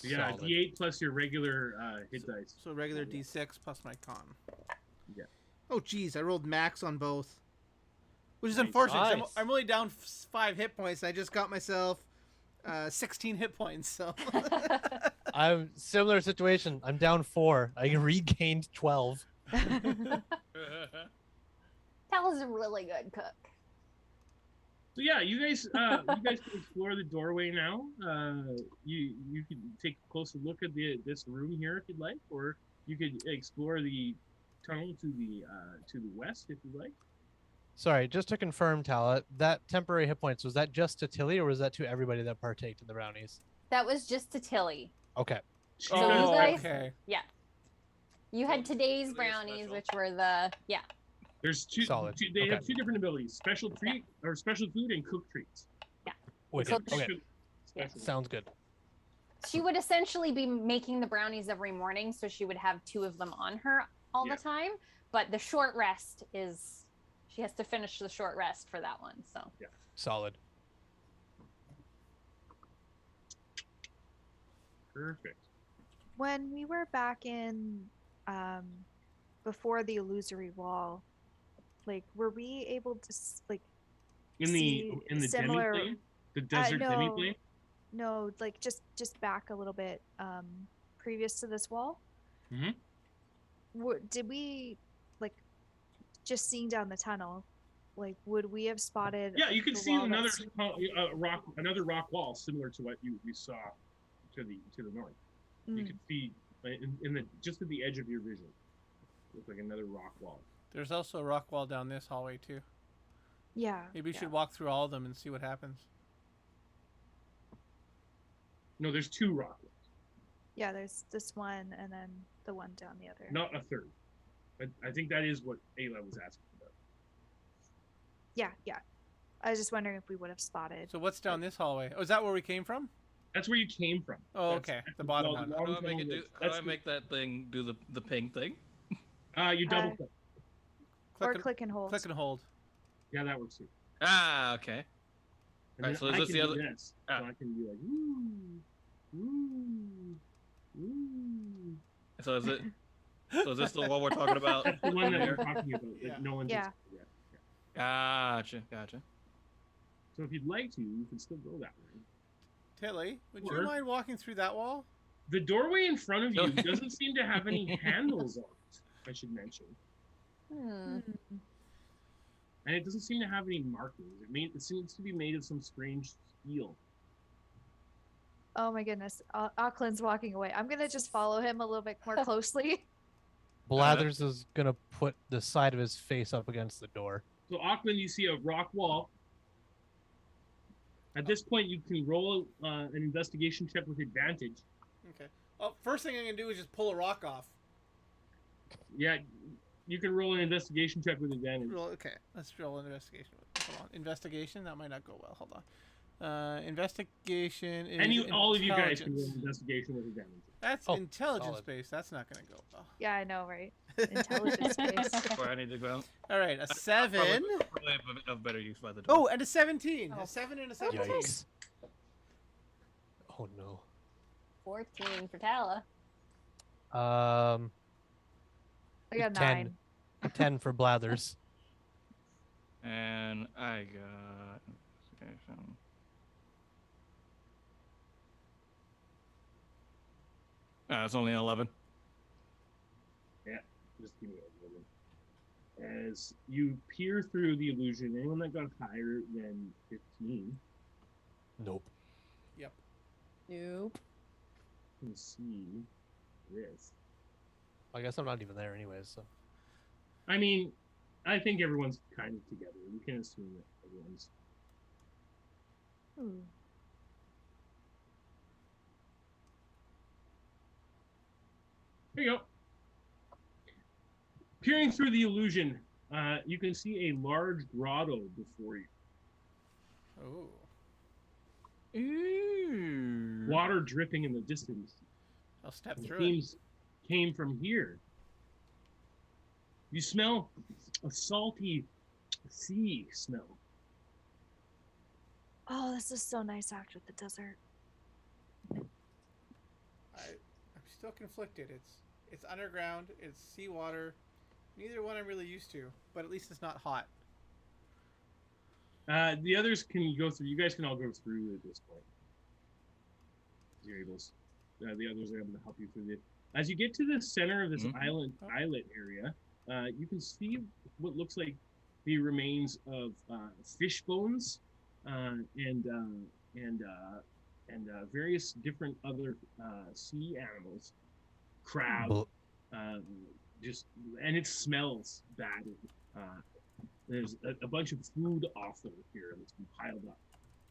Yeah. Solid. D8 plus your regular hit dice. So regular D6 plus my con. Yeah. Oh, geez, I rolled max on both. Which is Nice. unfortunate. 'cause Nice. I'm only down 5 hit points. I just got myself 16 hit points. So I'm similar situation. I'm down 4. I regained 12. Tala's a really good cook. So yeah, you guys can explore the doorway now. You can take a closer look at this room here if you'd like, or you could explore the tunnel to the west if you'd like. Sorry, just to confirm, Tala, that temporary hit points, was that just to Tilly or was that to everybody that partaked in the brownies? That was just to Tilly. Okay. So you oh, guys- okay. You had today's Tilly is brownies, special. which were the There's two. Solid. They have Okay. 2 different abilities: special treat or special food and cooked treats. Wicked. So- Okay. Special. Sounds good. she would essentially be making the brownies every morning, so she would have 2 of them on her all Yeah. the time. But the short rest is she has to finish the short rest for that one. So Solid. Perfect. When we were back in before the illusory wall, like were we able to In see the similar- demi-plane, the desert no. demi-plane. no, like just back a little bit previous to this wall? Mhm. Did we like just seeing down the tunnel? Like, would we have spotted? Yeah, you can the see wall another that's- another rock wall similar to what you saw to the north. You Mm, can see in the just at the edge of your vision. Looks like another rock wall. There's also a rock wall down this hallway too. yeah. Maybe we yeah. should walk through all of them and see what happens. No, there's 2 rock walls, Yeah, there's this one and then the one down the other. not a third. I think that is what Ayla was asking about. Yeah, yeah. I was just wondering if we would have spotted. So what's down this hallway? Oh, is that where we came from? That's where you came from. Oh, That's okay. The bottom well, one. How do I make tunnel it do? was- How do that's I make that thing do the ping thing? you double Uh, click. Or and, click and hold. click and hold. Yeah, that works too. Ah, okay. And Right, then so is I this can the do other- this. Ah. So I can be like, woo, woo, woo. So is it? So is this the one we're talking about? That's the one that here? we're talking about that Yeah. no one's Yeah. yet. Gotcha. Gotcha. So if you'd like to, you can still go that way. Tilly, would Or- you mind walking through that wall? The doorway in front of you No. doesn't seem to have any handles on it, I should mention. Hmm. And it doesn't seem to have any markings. It seems to be made of some strange steel. Oh my goodness. Auckland's walking away. I'm gonna just follow him a little bit more closely. Blathers is gonna put the side of his face up against the door. So Auckland, you see a rock wall. At this point, you can roll an investigation check with advantage. Okay. Oh, first thing I'm gonna do is just pull a rock off. Yeah, you can roll an investigation check with advantage. Okay, let's roll an investigation. Hold on. Investigation? That might not go well. Hold on. Investigation is And all of you guys can roll intelligence. an investigation with advantage. That's Oh, intelligence solid. based. That's not gonna go well. Yeah, I know, right? Intelligence based. Where I need to go. All right, a 7. Probably of better use by the door. Oh, and a 17. Oh. A 7 and a 17. Yikes. Oh no. 14 for Tala. Um, I got 10. 9. 10 for Blathers. And I got investigation. It's only an 11. Just give me a moment. As you peer through the illusion, anyone that got higher than 15 Nope. Nope. can see this. I guess I'm not even there anyways. So I mean, I think everyone's kind of together. We can assume that everyone's. Ooh. There you go. Peering through the illusion, you can see a large grotto before you. Oh. Ooh. Water dripping in the distance. I'll step It through it. seems came from here. You smell a salty sea smell. Oh, this is so nice after the desert. I'm still conflicted. It's underground. It's seawater. Neither one I'm really used to, but at least it's not hot. The others can go through. You guys can all go through at this point. You're able. The others are able to help you through it. As you get to the center of this Mhm. islet area, you can see what looks like the remains of fish bones and various different other sea animals, crab. Bl- And it smells bad. There's a bunch of food offal here that's been piled up.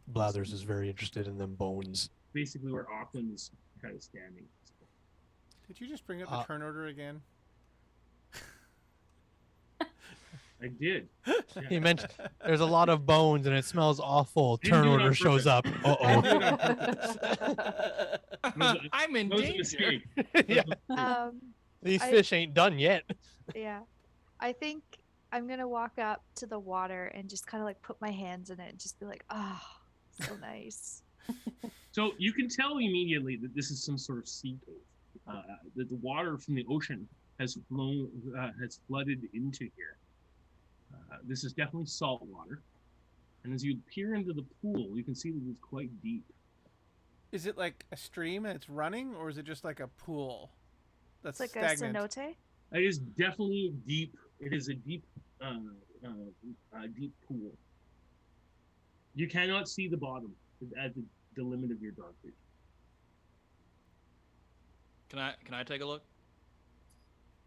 Blathers is very interested in them bones. Basically, where Auckland is kind of standing. Did you just bring up the turn order again? I did. He mentioned there's a lot of bones and it smells awful. Didn't Turn do it on order shows up. I did it on Uh purpose. I'm in That was a danger. mistake. oh. Yeah, Um, these I- fish ain't done yet. yeah. I think I'm gonna walk up to the water and just kind of like put my hands in it and just be like, oh, so nice. So you can tell immediately that this is some sort of sea cave. That the water from the ocean has flooded into here. This is definitely salt water. And as you peer into the pool, you can see that it's quite deep. Is it like a stream and it's running, or is it just like a pool that's It's like a stagnant? cenote. It is definitely deep. It is a deep pool. You cannot see the bottom at the limit of your dark vision. Can I take a look?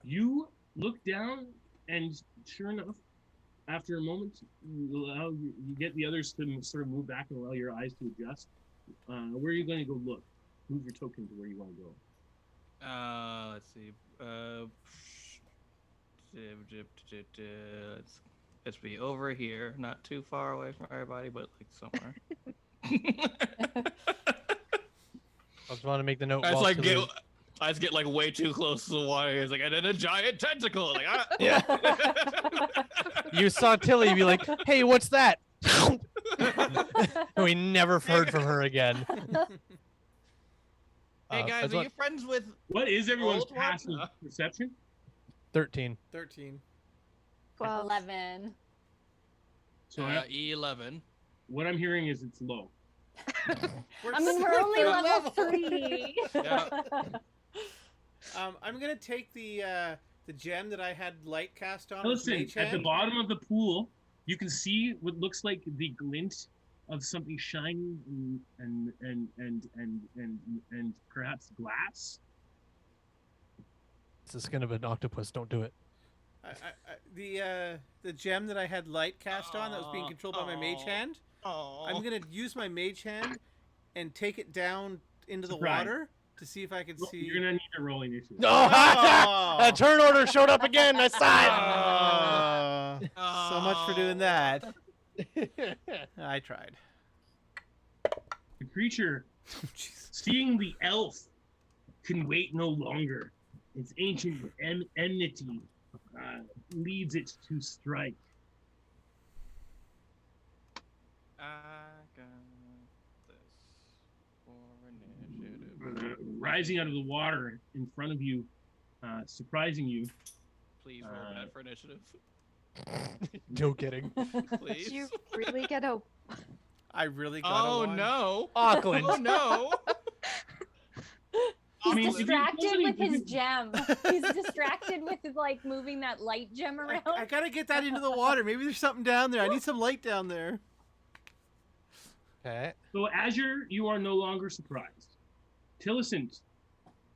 You look down, and sure enough, after a moment, you get the others to sort of move back and allow your eyes to adjust. Where are you going to go look? Move your token to where you want to go. Let's see. Let's It's be over here, not too far away from everybody, but like somewhere. I just want to make the note. I just while like Tilly- I just get like way too close to the water. It's like, and then a giant tentacle. Like, ah. Yeah. You saw Tilly be like, "Hey, what's that?" And we never heard from her again. Hey I guys, just are want- you friends with? What is everyone's Old one? passive perception? 13. 13. 12. 11. So 11. what I'm hearing is it's low. I mean, we're only third level 3. Yeah. I'm gonna take the gem that I had light cast on. with Listen, Mage at the Hand. bottom of the pool, you can see what looks like the glint of something shiny and perhaps glass. It's the skin of an octopus. Don't do it. The gem that I had light cast on that was being controlled by my Mage Hand. Oh. I'm gonna use my Mage Hand and take it down into the Surprise. water to see if I can see. You're gonna need to roll initiative. Oh, a turn order showed up again. I So much for doing that. I tried. The creature, seeing the elf, can wait no longer. Its ancient enmity leads it to strike. I got this for initiative. Rising out of the water in front of you, surprising you. Please roll that for initiative. No kidding. Please. Did you really get a? I really got Oh a one. no! Auckland. Oh no! He's I mean, if you distracted totally- with his if you- gem. He's distracted with like moving that light gem around. I gotta get that into the water. Maybe there's something down there. I need some light down there. Okay. So Azure, you are no longer surprised. Tillicent,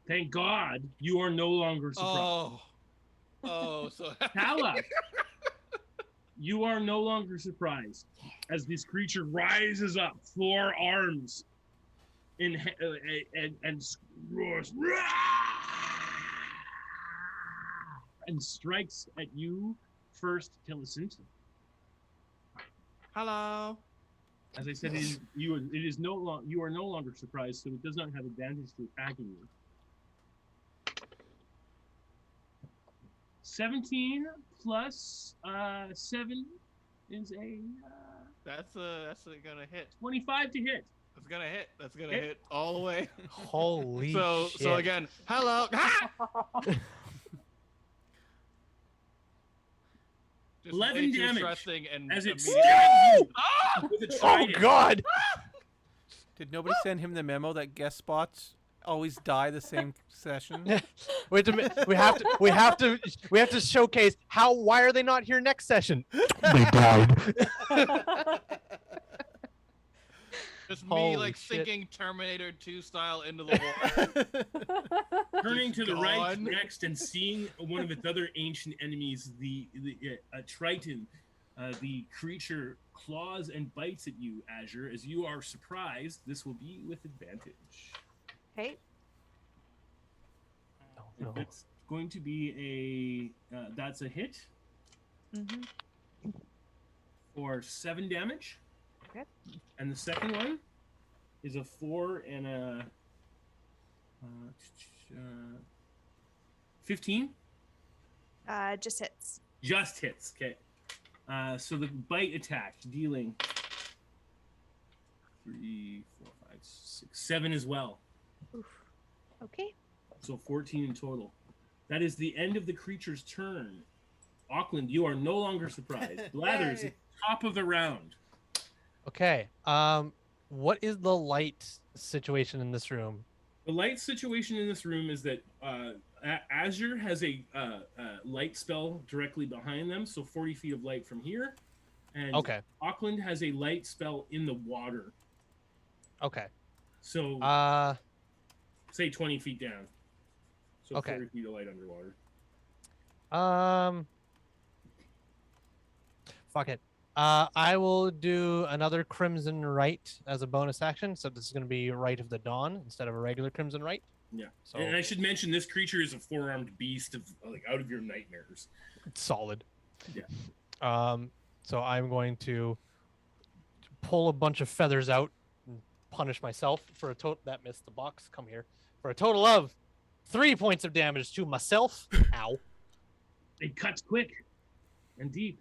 thank God you are no longer surprised. Oh, so Thala, you are no longer surprised as this creature rises up, 4 arms, and roars, and strikes at you first, Tillicent. hello. As I said, you are no longer surprised, so it does not have advantage to attacking you. 17 plus 7 is a That's gonna hit. 25 to hit. That's gonna hit. That's gonna Hit. hit all the way. Holy So shit. so again, hello. Ah! Just 11 way too damage stressing and As it immediate- stabs you Ah! with a Oh trident. God. Did nobody send him the memo that guest spots always die the same session? We have to showcase why are they not here next session? They died. Just me Holy like shit. sinking Terminator 2 style into the water. Turning to the right Gone. next and seeing one of its other ancient enemies, the Triton, the creature claws and bites at you, Azure. As you are surprised, this will be with advantage. Okay. No. It's going to be that's a hit Mm-hmm. for 7 damage. Okay. And the second one is a 4 and a 15. Just hits. Just hits. Okay. So the bite attack dealing 3, 4, 5, 6, 7 as well. Oof. Okay. So 14 in total. That is the end of the creature's turn. Auckland, you are no longer surprised. Blathers, Yay. top of the round. Okay. What is the light situation in this room? The light situation in this room is that Azure has a light spell directly behind them, so 40 feet of light from here. And Okay. Auckland has a light spell in the water. Okay. So say 20 feet down. So Okay. 40 feet of light underwater. Fuck it. I will do another Crimson Right as a bonus action. So this is going to be Right of the Dawn instead of a regular Crimson Right. Yeah. So And I should mention this creature is a 4-armed beast of like out of your nightmares. it's solid. Yeah. So I'm going to pull a bunch of feathers out and punish myself for a total that missed the box. Come here for a total of 3 points of damage to myself. Ow. It cuts quick and deep.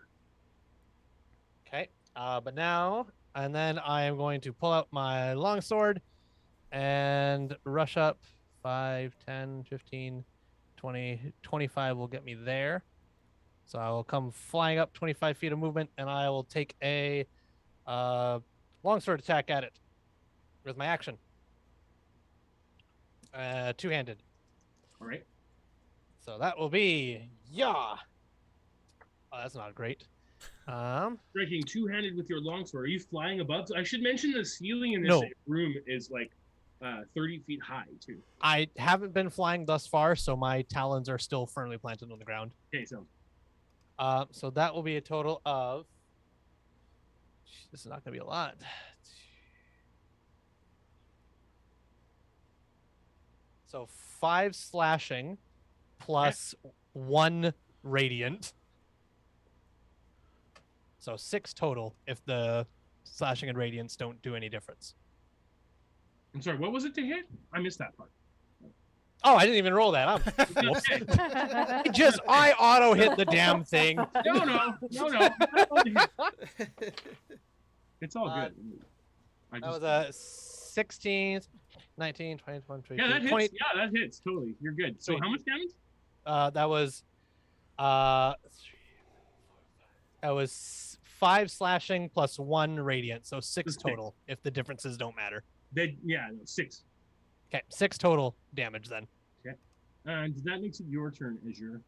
Okay. But now, and then I am going to pull out my longsword and rush up 5, 10, 15, 20, 25 will get me there. So I will come flying up 25 feet of movement and I will take a longsword attack at it with my action. Two-handed. All right. So that will be Oh, that's not great. Striking two-handed with your longsword. Are you flying above? I should mention the ceiling in this No. room is like 30 feet high too. I haven't been flying thus far, so my talons are still firmly planted on the ground. Okay, so So that will be a total of. This is not going to be a lot. So 5 slashing plus 1 radiant. So 6 total if the slashing and radiance don't do any difference. I'm sorry. What was it to hit? I missed that part. Oh, I didn't even roll that. I auto hit the damn thing. No. It's all good. That was a 16, 19, 20, 21, Yeah, that 22, 20. hits. Yeah, that hits. Totally. You're good. So Sweet. how much damage? That was 5 slashing plus 1 radiant, so 6 6. total if the differences don't matter. Yeah, no, 6. Okay, 6 total damage then. And that makes it your turn, Azure.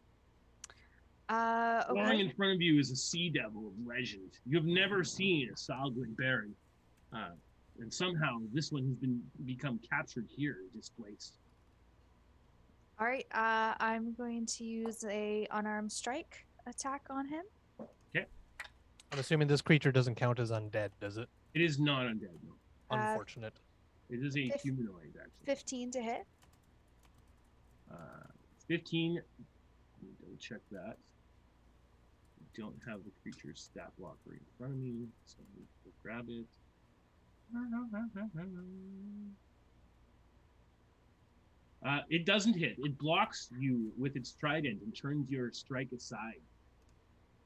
Okay. Flying in front of you is a sea devil of legend. You have never seen a Salgrin Baron. And somehow this one has become captured here and displaced. All right. I'm going to use a unarmed strike attack on him. I'm assuming this creature doesn't count as undead, does it? It is not undead, no. Unfortunate. It is a Fif- humanoid, actually. 15 to hit. 15. Let me double check that. I don't have the creature's stat block right in front of me, so we'll grab it. It doesn't hit. It blocks you with its trident and turns your strike aside.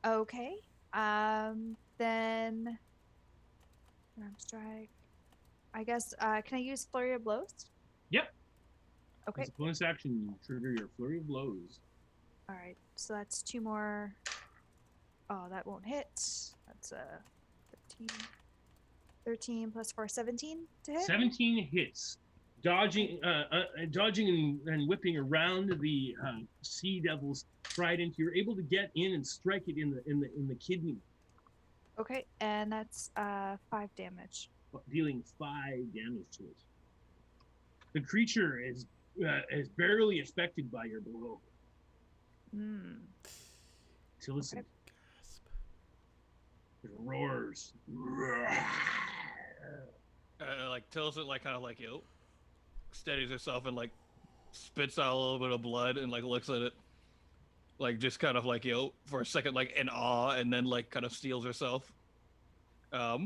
Okay. Then unarmed strike. I guess. Can I use flurry of blows? Yep. Okay. As a bonus action, you trigger your flurry of blows. All right. So that's 2 more. Oh, that won't hit. That's 13 plus 4, 17 to hit. 17 hits. Dodging and whipping around the sea devil's trident, you're able to get in and strike it in the kidney, Okay, and that's 5 damage. dealing 5 damage to it. The creature is barely affected by your blow. Hmm. So listen, it roars. Like tells it like kind of like steadies herself and like spits out a little bit of blood and like looks at it like just kind of like for a second like in awe and then like kind of steals herself. I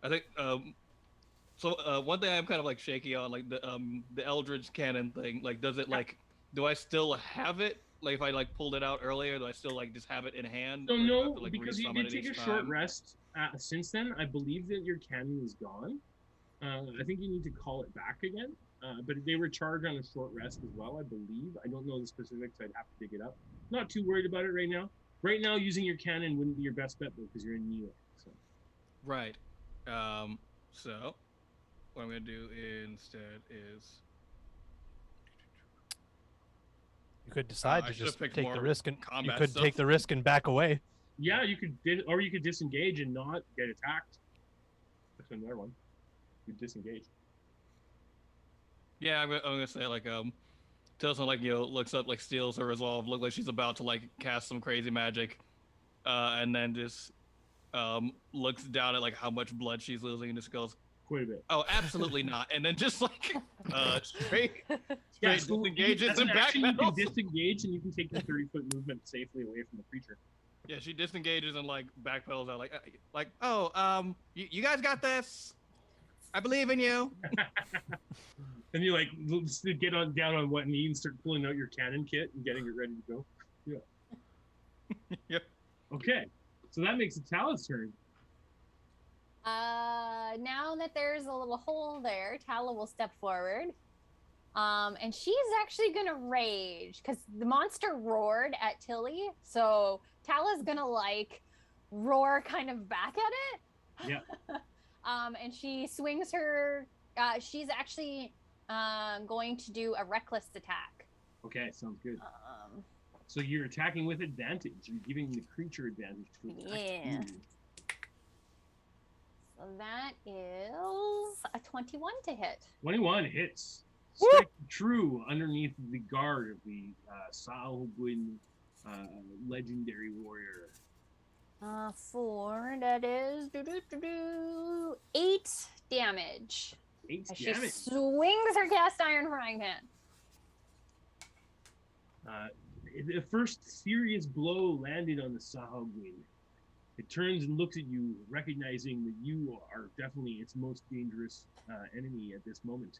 think one thing I'm kind of like shaky on like the Eldritch Cannon thing, like does it like do I still have it? Like if I like pulled it out earlier, do I still like just have it in hand? So Or do I no, have to, like, because you resummon did it take a each short time? rest since then. I believe that your cannon is gone. I think you need to call it back again. But they were charged on a short rest as well, I believe. I don't know the specifics. I'd have to dig it up. Not too worried about it right now. Right now, using your cannon wouldn't be your best bet though, because you're in melee. So. Right. So what I'm gonna do instead is You could decide I to should've just picked take the more risk and you combat could stuff. take the risk and back away. Yeah, you could, or you could disengage and not get attacked. That's another one. You disengage. yeah, I'm gonna say like Tilson like looks up like steals her resolve, look like she's about to like cast some crazy magic, and then just looks down at like how much blood she's losing and just goes, Quite a bit. oh, absolutely not, and then just like straight Yeah, so disengages as and an action, you can backpedals. disengage and you can take your 30-foot movement safely away from the creature. Yeah, she disengages and like backpedals out, like, oh, you guys got this. I believe in you. And you like just get on down on one knee and start pulling out your cannon kit and getting it ready to go. Yeah. Yep. Okay. So that makes it Tala's turn. Now that there's a little hole there, Tala will step forward. And she's actually gonna rage because the monster roared at Tilly. So Tala's gonna like roar kind of back at it. Yeah. And she swings her. She's actually going to do a reckless attack. Okay, sounds good. So you're attacking with advantage. You're giving the creature advantage to attack. Yeah. you. So that is a 21 to hit. 21 hits. Strike true underneath the guard of the Salguin legendary warrior. That is 8 damage. 8 As she damage. swings her cast iron frying pan. The first serious blow landed on the Salguin. It turns and looks at you, recognizing that you are definitely its most dangerous enemy at this moment.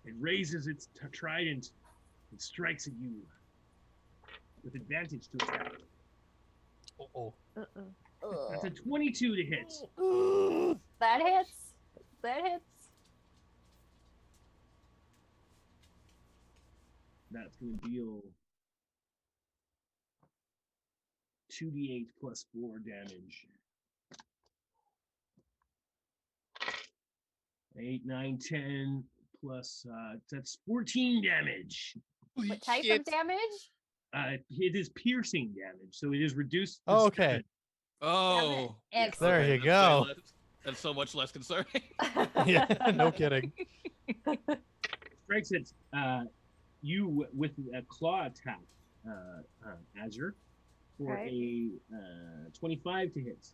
It raises its trident and strikes at you with advantage to attack. Uh-oh. That's a 22 to hit. That hits. That hits. That's going to deal 2d8 plus 4 damage. 8, 9, 10 plus, that's 14 damage. What type of damage? It is piercing damage, so it is reduced. to Oh, okay. 7. Oh, Excellent. There you that's go. way less- That's so much less concerning. Yeah, no kidding. Strikes at you with a claw attack, Azure, for Right. a 25 to hit.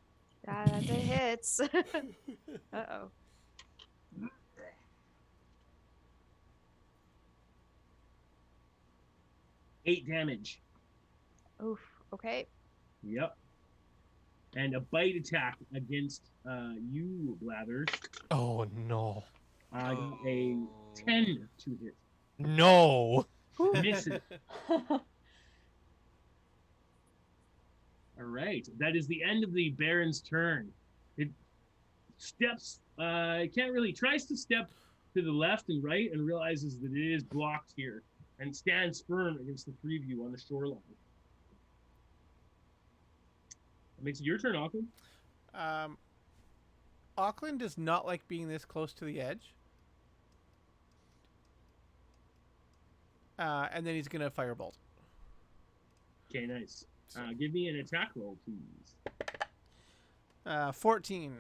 That hits. Uh-oh. 8 damage. Oof. Okay. Yep. And a bite attack against you, Blathers. Oh no. I got a 10 to hit. No. Misses. All right. That is the end of the Baron's turn. It steps, it can't really, tries to step to the left and right and realizes that it is blocked here and stands firm against the three of you on the shoreline. That makes it your turn, Auckland. Auckland does not like being this close to the edge. And then he's going to firebolt. Okay, nice. Give me an attack roll, please. 14.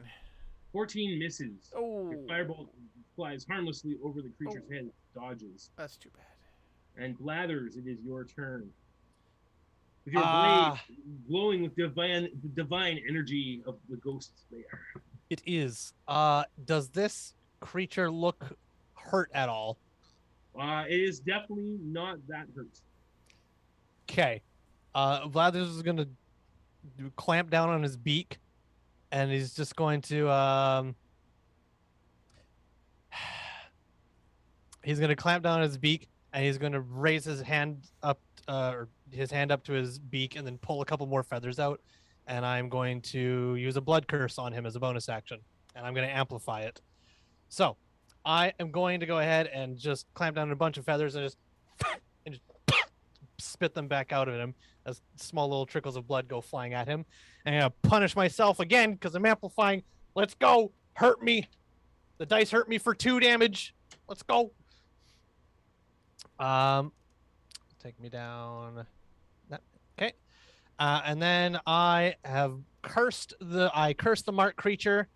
14 misses. Oh, Your firebolt flies harmlessly over the creature's head, dodges. that's too bad. And Blathers, it is your turn. With your Ah. blade glowing with the divine energy of the ghost's lair. It is. Does this creature look hurt at all? It is definitely not that hurt. Okay. Blathers is gonna clamp down on his beak, and he's just going to he's gonna clamp down on his beak, and he's gonna raise his hand up, or his hand up to his beak, and then pull a couple more feathers out. And I'm going to use a blood curse on him as a bonus action, and I'm going to amplify it. So, I am going to go ahead and just clamp down on a bunch of feathers and just spit them back out at him as small little trickles of blood go flying at him. And I'm going to punish myself again because I'm amplifying. Let's go. Hurt me. The dice hurt me for 2 damage. Let's go. Take me down. Okay. And then I cursed the marked creature.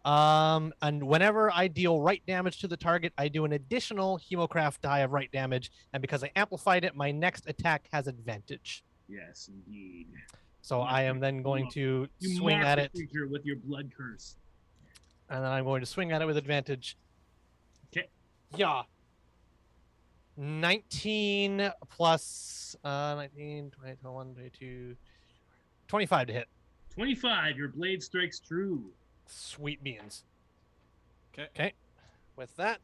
And whenever I deal right damage to the target, I do an additional Hemocraft die of right damage. And because I amplified it, my next attack has advantage. Yes, indeed. So I am then going to You swing mark at the it, creature with your blood curse. and then I'm going to swing at it with advantage. Okay. Yeah. 19 plus 19, 20, 21, 22, 25 to hit. 25. Your blade strikes true. Sweet beans. 'Kay. Okay. With that,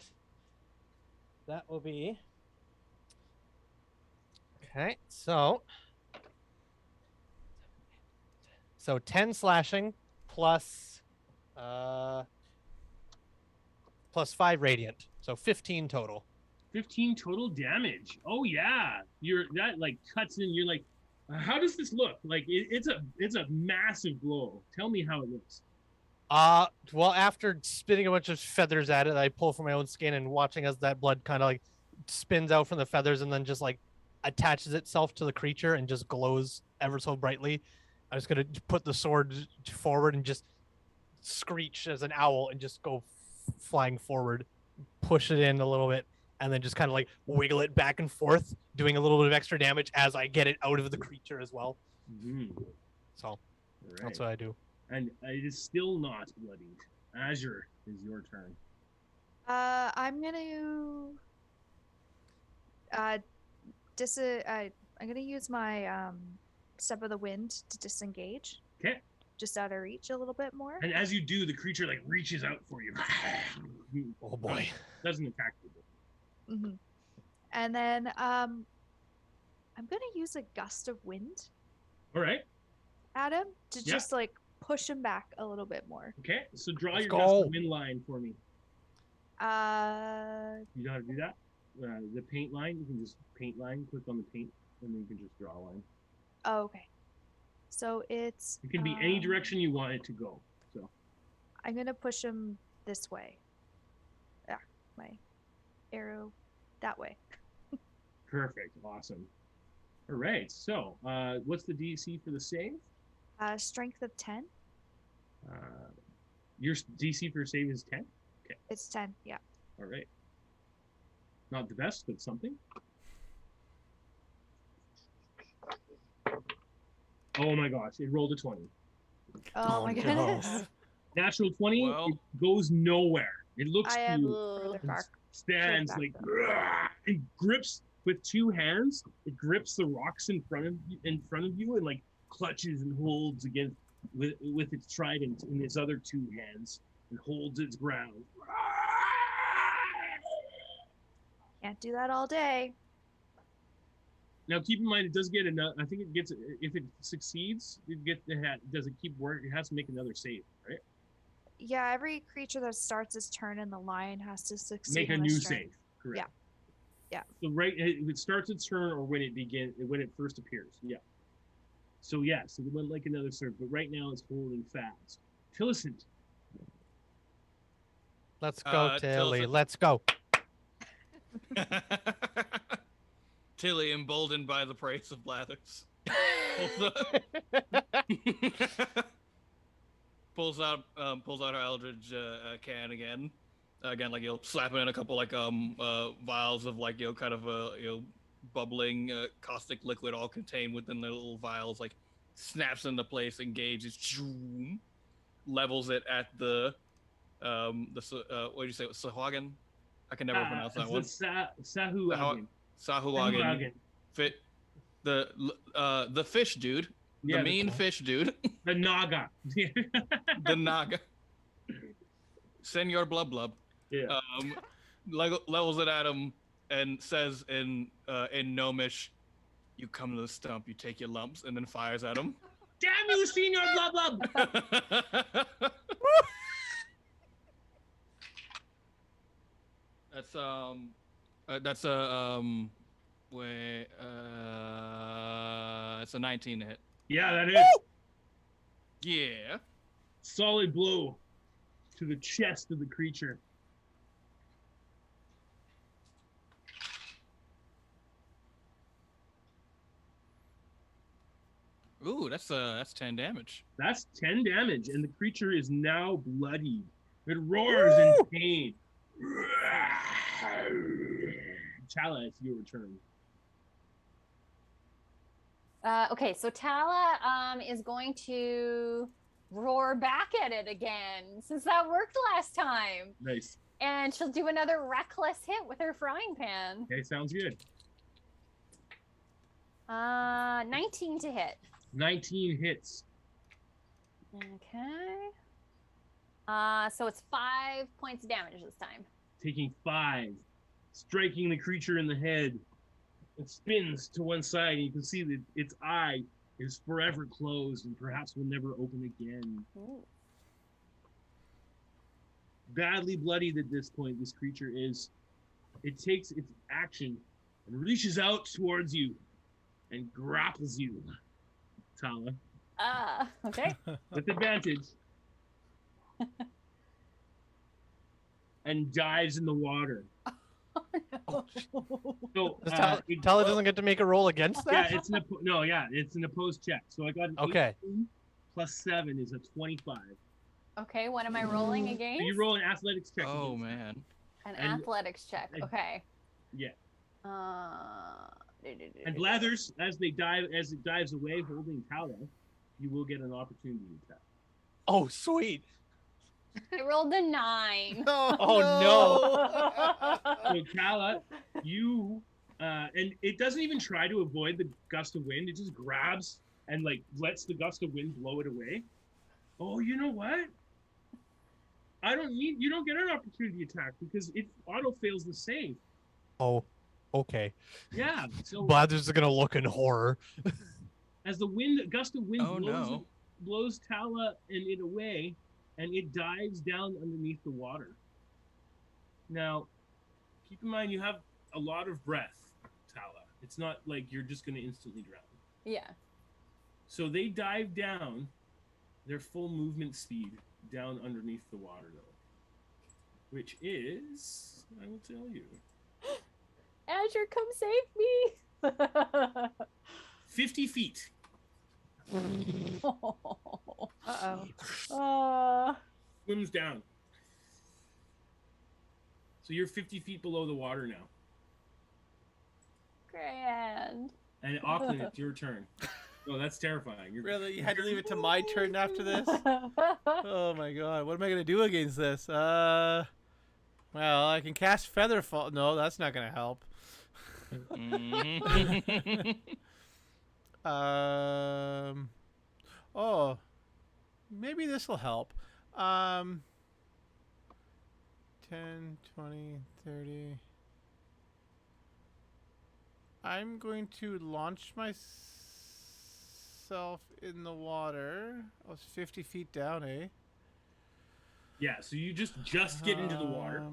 that will be. Okay, so 10 slashing plus plus 5 radiant. So 15 total. 15 total damage. Oh yeah, that like cuts in. You're like, how does this look? Like it's a massive blow. Tell me how it looks. Well, after spitting a bunch of feathers at it, I pull from my own skin and watching as that blood kind of like spins out from the feathers and then just like attaches itself to the creature and just glows ever so brightly. I'm just gonna put the sword forward and just screech as an owl and just go flying forward, push it in a little bit, and then just kind of like wiggle it back and forth, doing a little bit of extra damage as I get it out of the creature as well. Mm-hmm. So Right. that's what I do. And it is still not bloodied. Azure is your turn. I'm gonna I'm gonna use my step of the wind to disengage. Okay. Just out of reach a little bit more. And as you do, the creature like reaches out for you. Oh boy. Doesn't attack you. Mm-hmm. And then I'm gonna use a gust of wind All right. at him to Yeah. just like push him back a little bit more. Okay. So draw Let's your go. gust of wind line for me. Uh, You know how to do that? The paint line. You can just paint line. Click on the paint, and then you can just draw a line. oh, okay. So it's. It can be any direction you want it to go. So I'm gonna push him this way. Yeah, my arrow that way. perfect. Awesome. All right. So what's the DC for the save? Strength of 10. Your DC for save is 10. It's 10. Yeah. All right. Not the best, but something. Oh my gosh, it rolled a 20. Oh, my no. goodness. Natural 20, Well- it goes nowhere. It looks I am to further back. stands back like though. it grips with two hands. It grips the rocks in front of you and like clutches and holds against with its trident in its other two hands and holds its ground. Can't do that all day. Now keep in mind it does get another. I think it gets if it succeeds, does it keep work? It has to make another save, right? Yeah, every creature that starts its turn in the line has to succeed. Make a on new strength. save. Correct. Yeah. So right, if it starts its turn or when it first appears. Yeah. So yeah, so it went like another serve, but right now it's holding fast. Tillicent. Let's go, Tilly. Tillicent. Let's go. Tilly, emboldened by the praise of Blathers, pulls out her Eldridge can again. Again, like you'll slap in a couple like vials of like kind of bubbling caustic liquid, all contained within the little vials. Like snaps into place, engages, levels it at the what did you say? Sahuagin? I can never pronounce that one. Sahuagin. Sahuagin. Fit the fish dude. Yeah, the mean fish dude. The Naga. The Naga. Senor Blub Blub. Yeah. Levels it at him and says in Gnomish, "You come to the stump, you take your lumps," and then fires at him. Damn you, Senor Blub Blub! It's a 19 to hit. Yeah, that is. Yeah. Solid blow to the chest of the creature. Ooh, that's 10 damage. That's 10 damage, and the creature is now bloodied. It roars in pain. Tala, it's your turn. Okay, so Tala is going to roar back at it again, since that worked last time. Nice. And she'll do another reckless hit with her frying pan. Okay, sounds good. 19 to hit. 19 hits. Okay. So it's 5 points of damage this time. Taking 5, striking the creature in the head. It spins to one side, and you can see that its eye is forever closed and perhaps will never open again. Ooh. Badly bloodied at this point, this creature is. It takes its action and reaches out towards you and grapples you, Tala, Okay. with advantage. And dives in the water. Oh, So Tala doesn't get to make a roll against yeah, that. it's an opposed check. So I got an Okay. 18 plus 7 is a 25. Okay, what am I rolling against? So you roll an athletics check. Oh against man. An and- athletics check. and- Okay. Yeah. And And Blathers, as it dives away, holding Tala, you will get an opportunity attack. Oh, sweet. I rolled a 9. Oh, So Tala, you and it doesn't even try to avoid the gust of wind. It just grabs and like lets the gust of wind blow it away. Oh, you know what? You don't get an opportunity attack because it auto fails the save. Oh, okay. Yeah. So Blathers is gonna look in horror. as the gust of wind Oh, blows, no. blows Tala and it away, and it dives down underneath the water. Now, keep in mind you have a lot of breath, Tala. It's not like you're just going to instantly drown. Yeah. So they dive down their full movement speed down underneath the water, though, which is, I will tell you, Azure, come save me. 50 feet. Uh-oh. Swims down. So you're 50 feet below the water now. Grand. And Auckland, it's your turn. Oh, that's terrifying. You're Really? You had to leave it to my turn after this? Oh my god. What am I going to do against this? Well, I can cast Featherfall. No, that's not going to help. Mhm. Oh, maybe this will help. 10, 20, 30. I'm going to launch myself in the water. I was 50 feet down, eh? Yeah, so you just get into the water.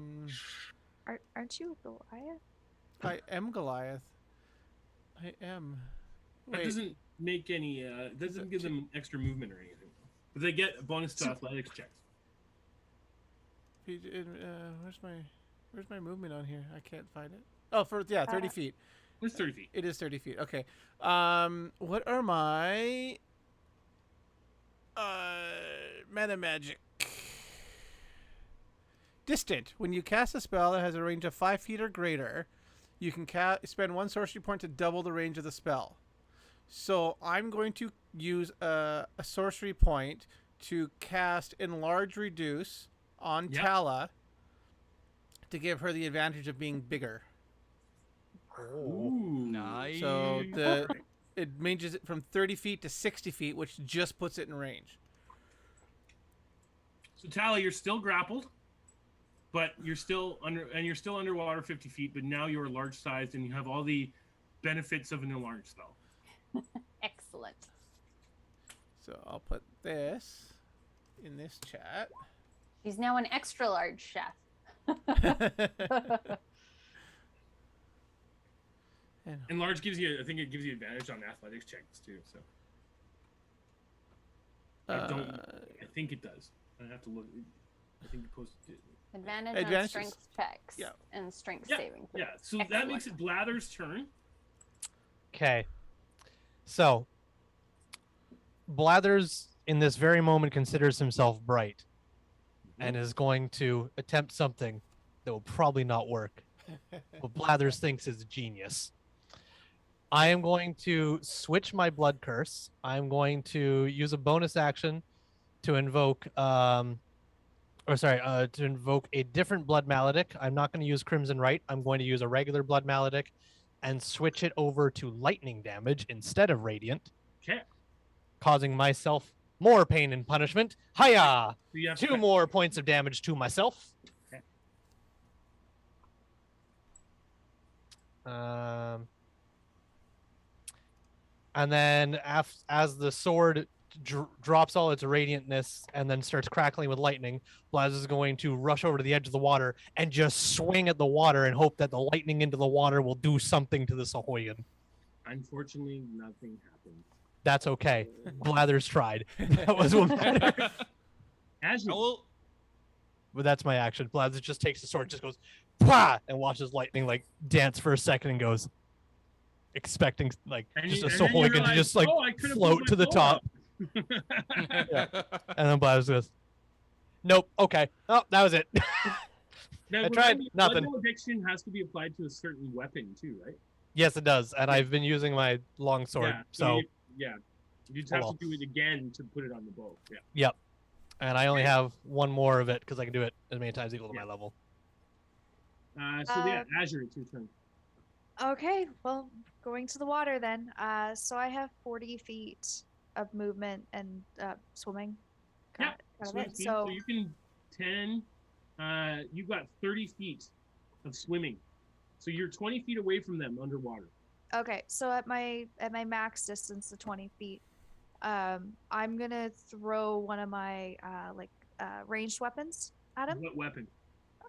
Aren't you a Goliath? I am Goliath. I am. That doesn't make any. Doesn't give them extra movement or anything. But they get a bonus to athletics checks. Where's my movement on here? I can't find it. Oh, 30 feet. It's 30 feet. It is 30 feet. Okay. What are my meta magic? Distant. When you cast a spell that has a range of 5 feet or greater, you can spend 1 sorcery point to double the range of the spell. So I'm going to use a sorcery point to cast Enlarge Reduce on Tala to give her the advantage of being bigger. Ooh, Nice. So it ranges it from 30 feet to 60 feet, which just puts it in range. So Tally, you're still grappled, but you're still underwater 50 feet. But now you're large sized, and you have all the benefits of an enlarged spell. Excellent. So I'll put this in this chat. She's now an extra large chef. And large gives you, I think it gives you advantage on athletics checks too. So I think it does. I have to look. I think you posted it. Advantage on Advantages. strength checks Yeah. and strength Yeah, saving. yeah. So that Excellent. makes it Blather's turn. Okay. So, Blathers in this very moment considers himself bright and is going to attempt something that will probably not work. But Blathers thinks is genius. I am going to switch my blood curse. I'm going to use a bonus action to invoke to invoke a different blood maledict. I'm not going to use Crimson Right. I'm going to use a regular blood maledict and switch it over to lightning damage instead of radiant. Okay. causing myself more pain and punishment. Hiya! So you have 2 more points of damage to myself. Okay. And then as the sword drops all its radiantness and then starts crackling with lightning, Blaz is going to rush over to the edge of the water and just swing at the water and hope that the lightning into the water will do something to the Sahoyan. Unfortunately, nothing happened. That's okay. Blathers tried. That was what mattered. As you will. But that's my action. Blathers just takes the sword, just goes, "Pah!" and watches lightning like dance for a second and goes, expecting like And just you- a and then you Sahoyan to realize, just like "Oh, I could've float pulled to my the bow top. out." And then Blathers goes, "Nope, okay. Oh, that was it." Now, I tried, remind me, nothing. Blood malediction has to be applied to a certain weapon too, right? Yes, it does. And I've been using my long sword. Yeah. So, you just Oh, have well. to do it again to put it on the bow. Yeah. yep. And I only Okay. have one more of it because I can do it as many times equal to Yeah. my level. Azure, it's your turn. Okay, well, going to the water then. So I have 40 feet of movement and swimming. Yeah. Kind of Swim it. speed, So so you can 10. You've got 30 feet of swimming, so you're 20 feet away from them underwater. okay, so at my max distance, the 20 feet, I'm gonna throw one of my ranged weapons at him. What weapon?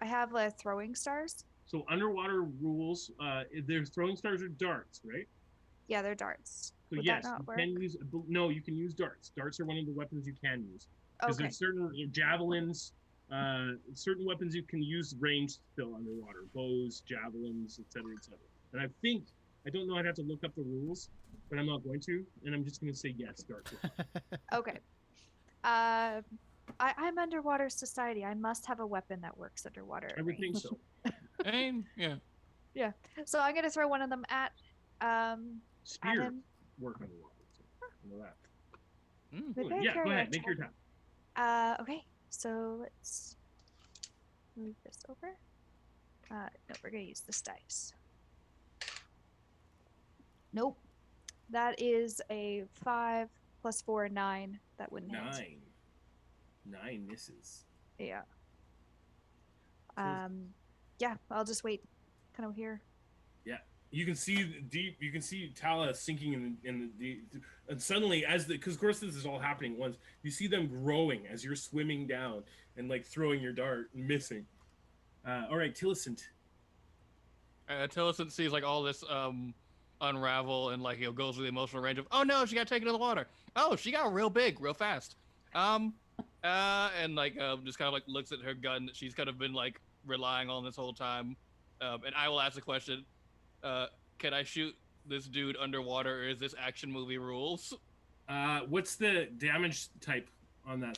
I have throwing stars. So underwater rules. There's throwing stars or darts, right? Yeah, they're darts. So Would yes, that not you work? can use. No, you can use darts. Darts are one of the weapons you can use. Because Okay. there's certain javelins, certain weapons you can use ranged still underwater. Bows, javelins, etc., etc. And I don't know. I'd have to look up the rules, but I'm not going to. And I'm just going to say yes, darts. Okay. I'm underwater society. I must have a weapon that works underwater. I would think so. And yeah. So I'm gonna throw one of them at Spear him. work underwater. So I know that. Mm. They Cool. better Yeah, carry go a ahead. Make your javelin. attack. Okay, so let's move this over. No, we're gonna use this dice. Nope. That is a 5 plus 4, 9. That wouldn't hit. 9 misses. Yeah. Yeah, I'll just wait kind of here. You can see deep. You can see Tala sinking in the deep, and suddenly, because of course this is all happening at once, you see them growing as you're swimming down and like throwing your dart, and missing. All right, Tillicent. Tillicent sees like all this unravel and like goes through the emotional range of, oh no, she got taken to the water. Oh, she got real big, real fast. And like just kind of like looks at her gun that she's kind of been like relying on this whole time. And I will ask the question, can I shoot this dude underwater, or is this action movie rules? What's the damage type on that?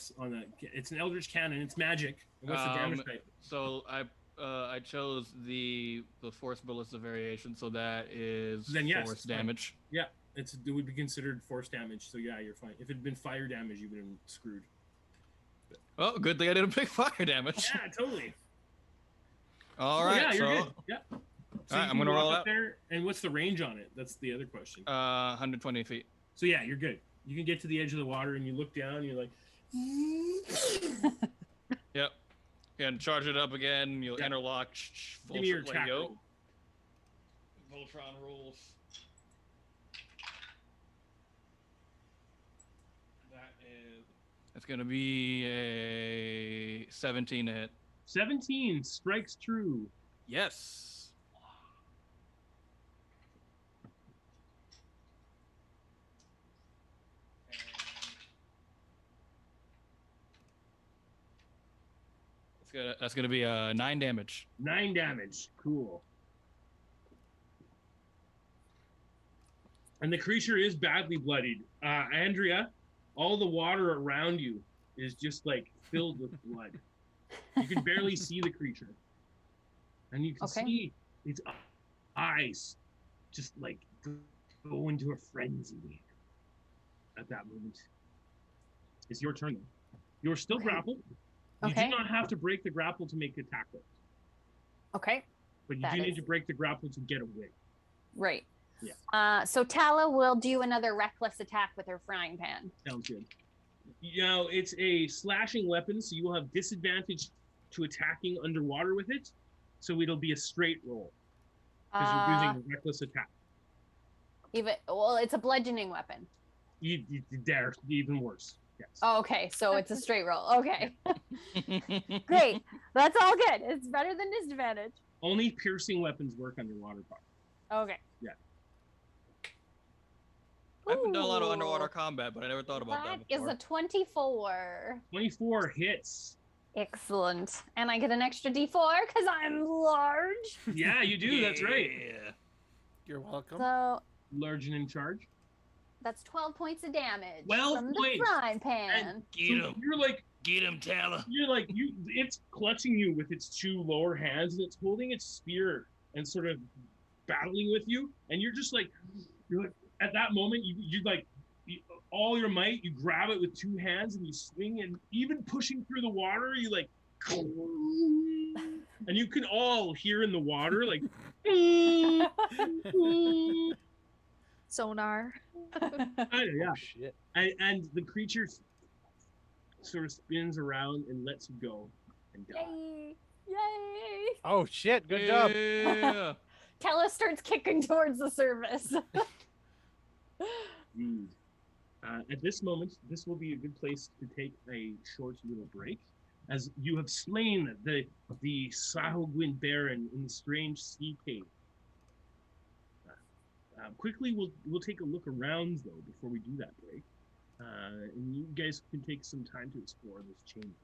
It's an Eldritch Cannon. It's magic. What's the damage type? So I chose the force ballista variation, so that is Then yes, force it's fine. damage. Yeah, it would be considered force damage. So yeah, you're fine. If it had been fire damage, you would have been screwed. Oh, good thing I didn't pick fire damage. Yeah, totally. All Oh, right, yeah, you're so good. Yeah. So All right, you I'm can gonna roll walk up out. there. And what's the range on it? That's the other question. 120 feet. So yeah, you're good. You can get to the edge of the water and you look down and you're like, Yep. And charge it up again. You'll Yeah. interlock. give me your Voltron, attack. yo. roll. Voltron rules. That's gonna be a 17 to hit. 17 strikes true. Yes. That's gonna be 9 damage. 9 damage. Cool. And the creature is badly bloodied. Andrea, all the water around you is just like filled with blood. You can barely see the creature. And you can Okay. see its eyes just like go into a frenzy at that moment. It's your turn. You're still Okay. grappled. You Okay. do not have to break the grapple to make attack rolls, Okay. but you That do need is- to break the grapple to get away. Right. So Tala will do another reckless attack with her frying pan. Sounds good. You know, it's a slashing weapon, so you will have disadvantage to attacking underwater with it. So it'll be a straight roll because you're using a reckless attack. It's a bludgeoning weapon. You dare even worse. Yes. Oh, okay, so it's a straight roll. Okay, great. That's all good. It's better than disadvantage. Only piercing weapons work underwater. Okay. Yeah. I haven't done a lot of Ooh, underwater combat, but I never thought about that That is before. a 24. 24 hits. Excellent. And I get an extra d4 because I'm large. Yeah, you do. That's right. Yeah. You're welcome. So Large and in charge. that's 12 points of damage 12 from the points. frying pan. Get So him. you're like, Get him, Tala. it's clutching you with its two lower hands, and it's holding its spear and sort of battling with you, and you're like at that moment all your might, you grab it with two hands and you swing, and even pushing through the water, you like, and you can all hear in the water like Sonar. yeah. Shit. And the creature sort of spins around and lets you go and die. Yay! Yay! Oh shit! Good job. Yeah. Tala starts kicking towards the surface. Indeed. At this moment, this will be a good place to take a short little break, as you have slain the Sahogwin Baron in the strange sea cave. Quickly, we'll take a look around though before we do that break, and you guys can take some time to explore this chamber.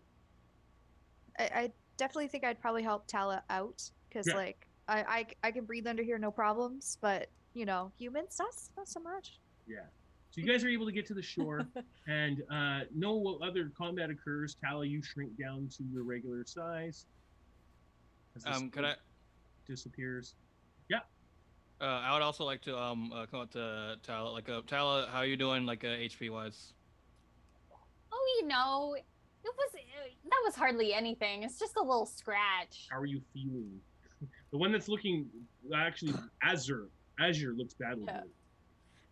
I definitely think I'd probably help Tala out because Yeah. like I can breathe under here no problems, but you know humans not so much. Yeah. So you guys are able to get to the shore and know what other combat occurs. Tala, you shrink down to your regular size. As the Could spell I? disappears. I would also like to come up to Tala. Tala, how you doing? HP wise. Oh, that was hardly anything. It's just a little scratch. How are you feeling? The one that's looking actually Azure looks badly. Yeah.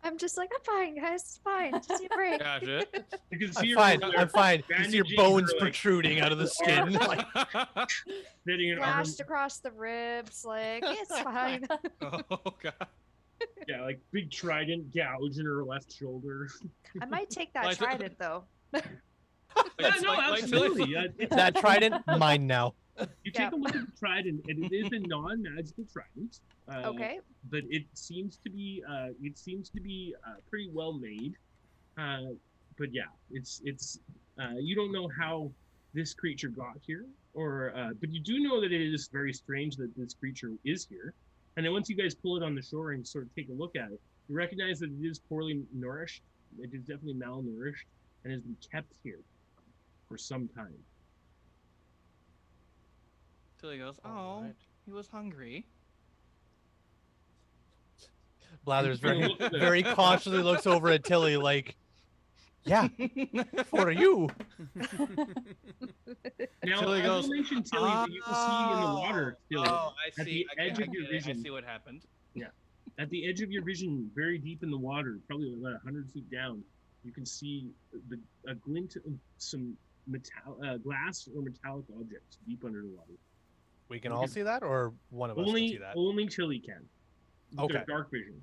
I'm just like, I'm fine, guys. It's fine. Just need a break. Gotcha. You can see I'm her fine. over there I'm fine. You see your bandaging bones her, like, protruding out of the skin. Like, hitting an arm. Slashed across the ribs, like it's fine. Oh god. Yeah, like big trident gouge in her left shoulder. I might take that Like- trident though. Yeah, no, absolutely. Yeah, that trident, mine now. you take a look at the trident, and it is a non-magical trident. Okay. But it seems to be pretty well made. But yeah, it's you don't know how this creature got here, but you do know that it is very strange that this creature is here. And then once you guys pull it on the shore and sort of take a look at it, you recognize that it is poorly nourished. It is definitely malnourished and has been kept here for some time. Tilly goes, oh, Alright. he was hungry. Blathers very cautiously looks over at Tilly like, yeah, what are you? Now, Tilly I goes, will mention, Tilly, that you can see in the water, Tilly, Oh, I at see. the edge of your I vision. see what happened. At the edge of your vision, very deep in the water, probably about 100 feet down, you can see a glint of some glass or metallic objects deep under the water. We can all see that, or one of us can see that? Only Tilly can. You've got Okay. dark vision.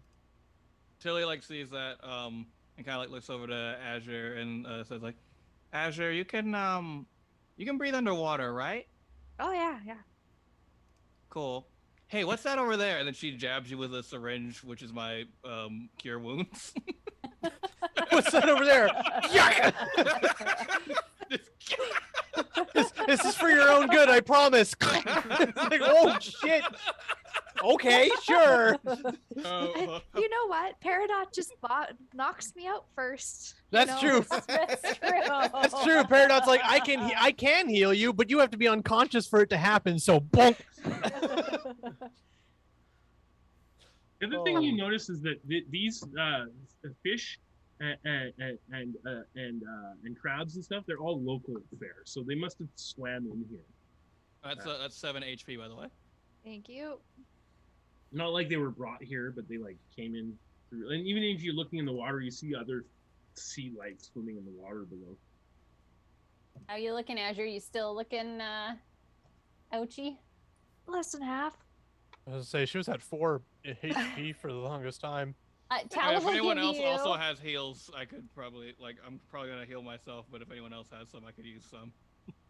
Tilly sees that and kind of looks over to Azure and says Azure, you can breathe underwater, right? Oh yeah. Cool. Hey, what's that over there? And then she jabs you with a syringe, which is my cure wounds. What's that over there? Yuck! This is for your own good, I promise. It's like, oh shit. Okay, sure. You know what? Peridot just knocks me out first. That's true. That's true. That's true. Peridot's like, I can heal you, but you have to be unconscious for it to happen. So, bonk. The other thing you notice is that these fish and crabs and stuff, they're all local fare, so they must have swam in here. That's 7 HP, by the way. Thank you. Not like they were brought here, but they like came in through. And even if you're looking in the water, you see other sea life swimming in the water below. How you looking, Azure? You still looking ouchy? Less than half. I was gonna say she was at 4 HP for the longest time. Tala if will anyone give else you. also has heals, I could probably I'm probably gonna heal myself. But if anyone else has some, I could use some.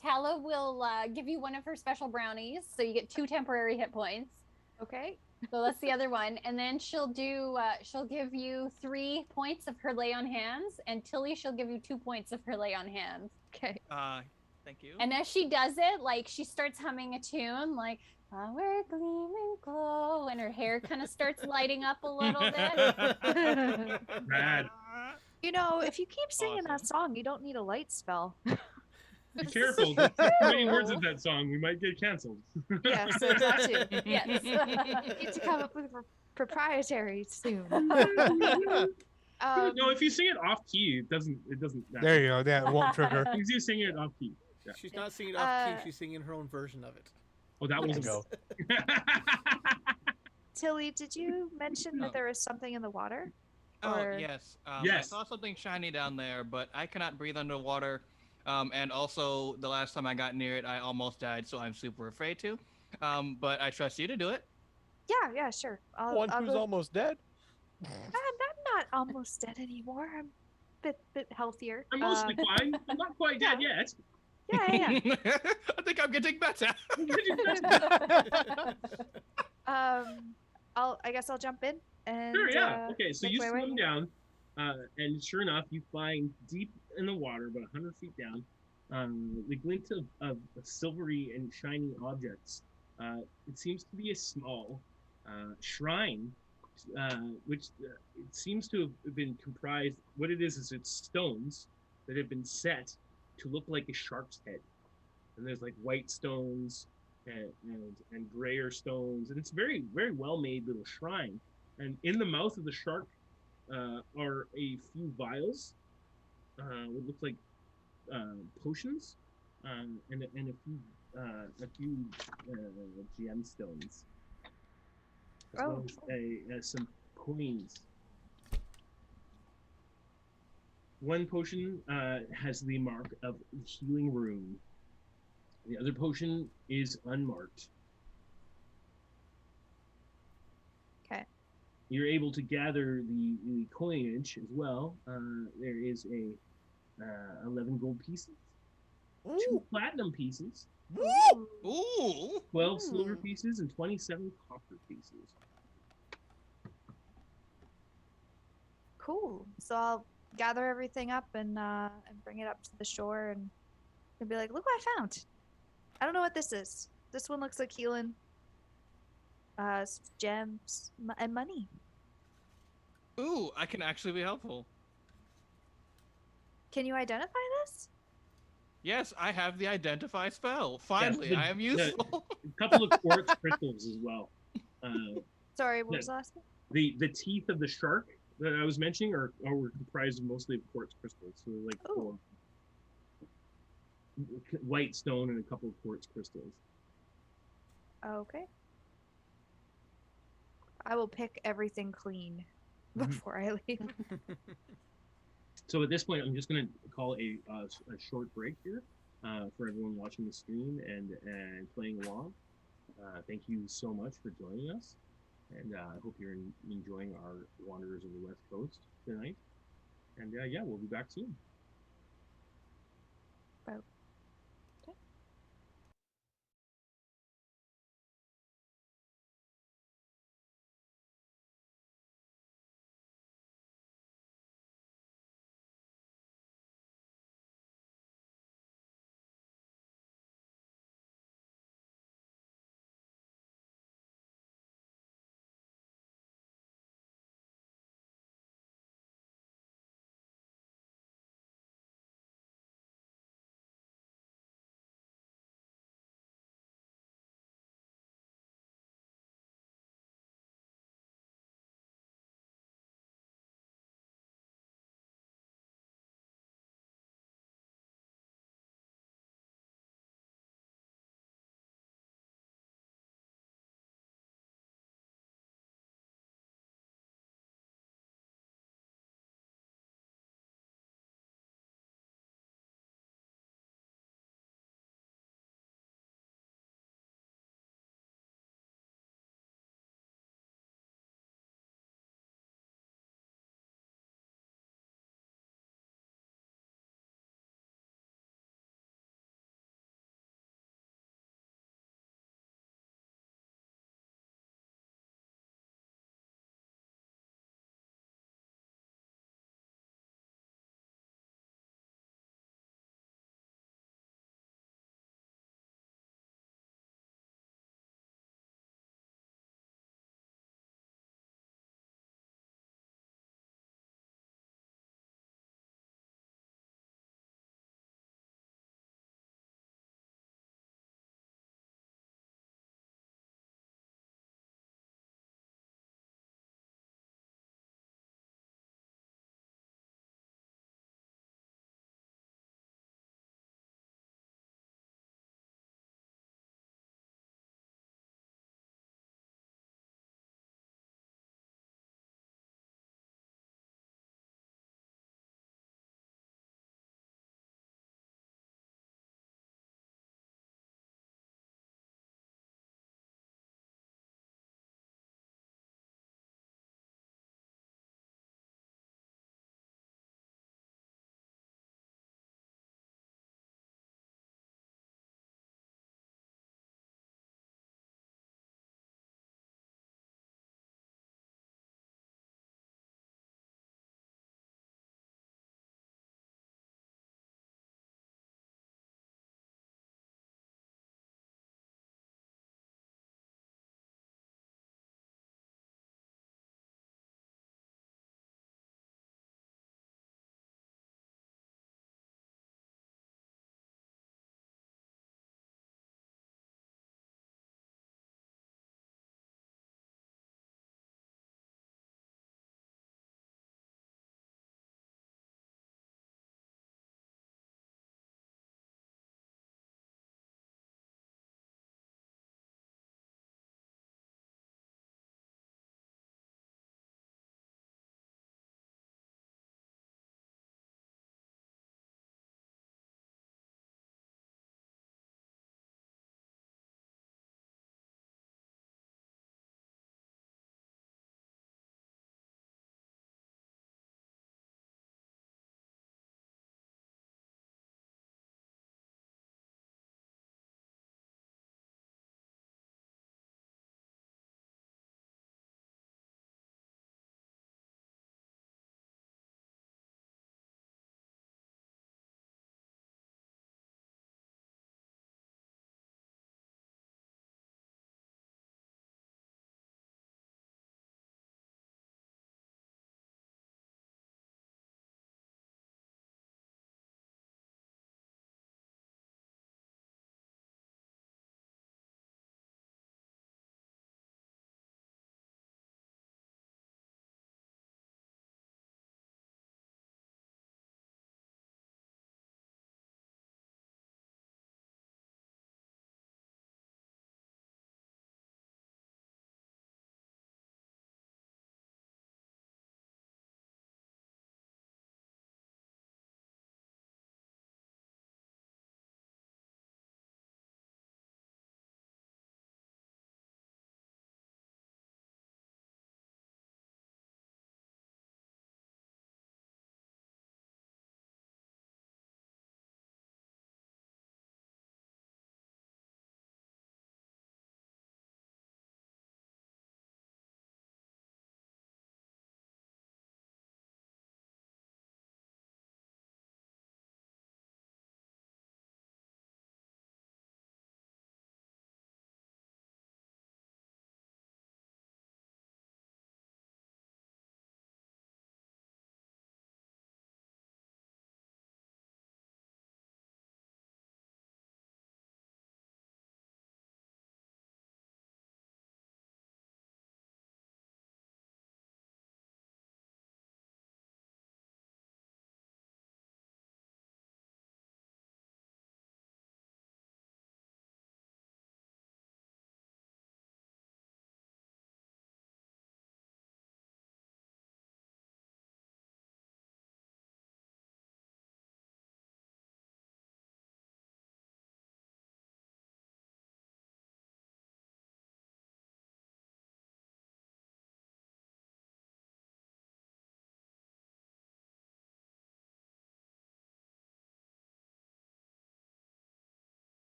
Tala will give you one of her special brownies, so you get 2 temporary hit points. Okay. So that's the other one, and then she'll give you 3 points of her lay on hands, and Tilly she'll give you 2 points of her lay on hands. Okay. Thank you. And as she does it, like she starts humming a tune, like "Flower gleam and glow," and her hair kind of starts lighting up a little bit. Rad. You know, if you keep singing that Awesome. song, you don't need a light spell. Be careful. Don't say too many words of that song. We might get canceled. Yes, that too. Yes. Need to come up with proprietary soon. No, if you sing it off key, it doesn't. There you go. That won't trigger. Because you sing it off key. Yeah. She's not singing off key. She's singing her own version of it. Oh, that was Go. Tilly, did you mention No. that there was something in the water? Oh Or- yes. Yes. I saw something shiny down there, but I cannot breathe underwater. And also the last time I got near it, I almost died, so I'm super afraid to. But I trust you to do it. Yeah, sure. One I'll who's go. almost dead. I'm not almost dead anymore. I'm a bit healthier. I'm mostly fine. I'm not quite dead yet. Yeah. I think I'm getting better. I guess I'll jump in and Sure, yeah. Okay, so make you my way. swim down, and sure enough, you find deep in the water, about 100 feet down, the glint of silvery and shiny objects. It seems to be a small shrine, which it seems to have been comprised. What it is it's stones that have been set to look like a shark's head, and there's like white stones and grayer stones, and it's very very well made little shrine. And in the mouth of the shark are a few vials, what looks like potions, and a few gemstones, as well as some coins. One potion has the mark of healing rune. The other potion is unmarked. Okay. You're able to gather the coinage as well. There is a 11 gold pieces, 2 platinum pieces, Ooh. 12 silver pieces, and 27 copper pieces. Cool. So I'll gather everything up and bring it up to the shore and be like, look what I found. I don't know what this is. This one looks like healing. Gems and money. Ooh, I can actually be helpful. Can you identify this? Yes, I have the identify spell. Finally, the- I am useful. A couple of quartz crystals as well. Sorry, what Yeah. was the last one? The teeth of the shark that I was mentioning are comprised of mostly of quartz crystals. So like Oh. white stone and a couple of quartz crystals. Okay. I will pick everything clean Mhm. before I leave. So at this point, I'm just going to call a short break here for everyone watching the stream and playing along. Thank you so much for joining us, and I hope you're enjoying our Wanderers of the West Coast tonight. And yeah, we'll be back soon. Bye.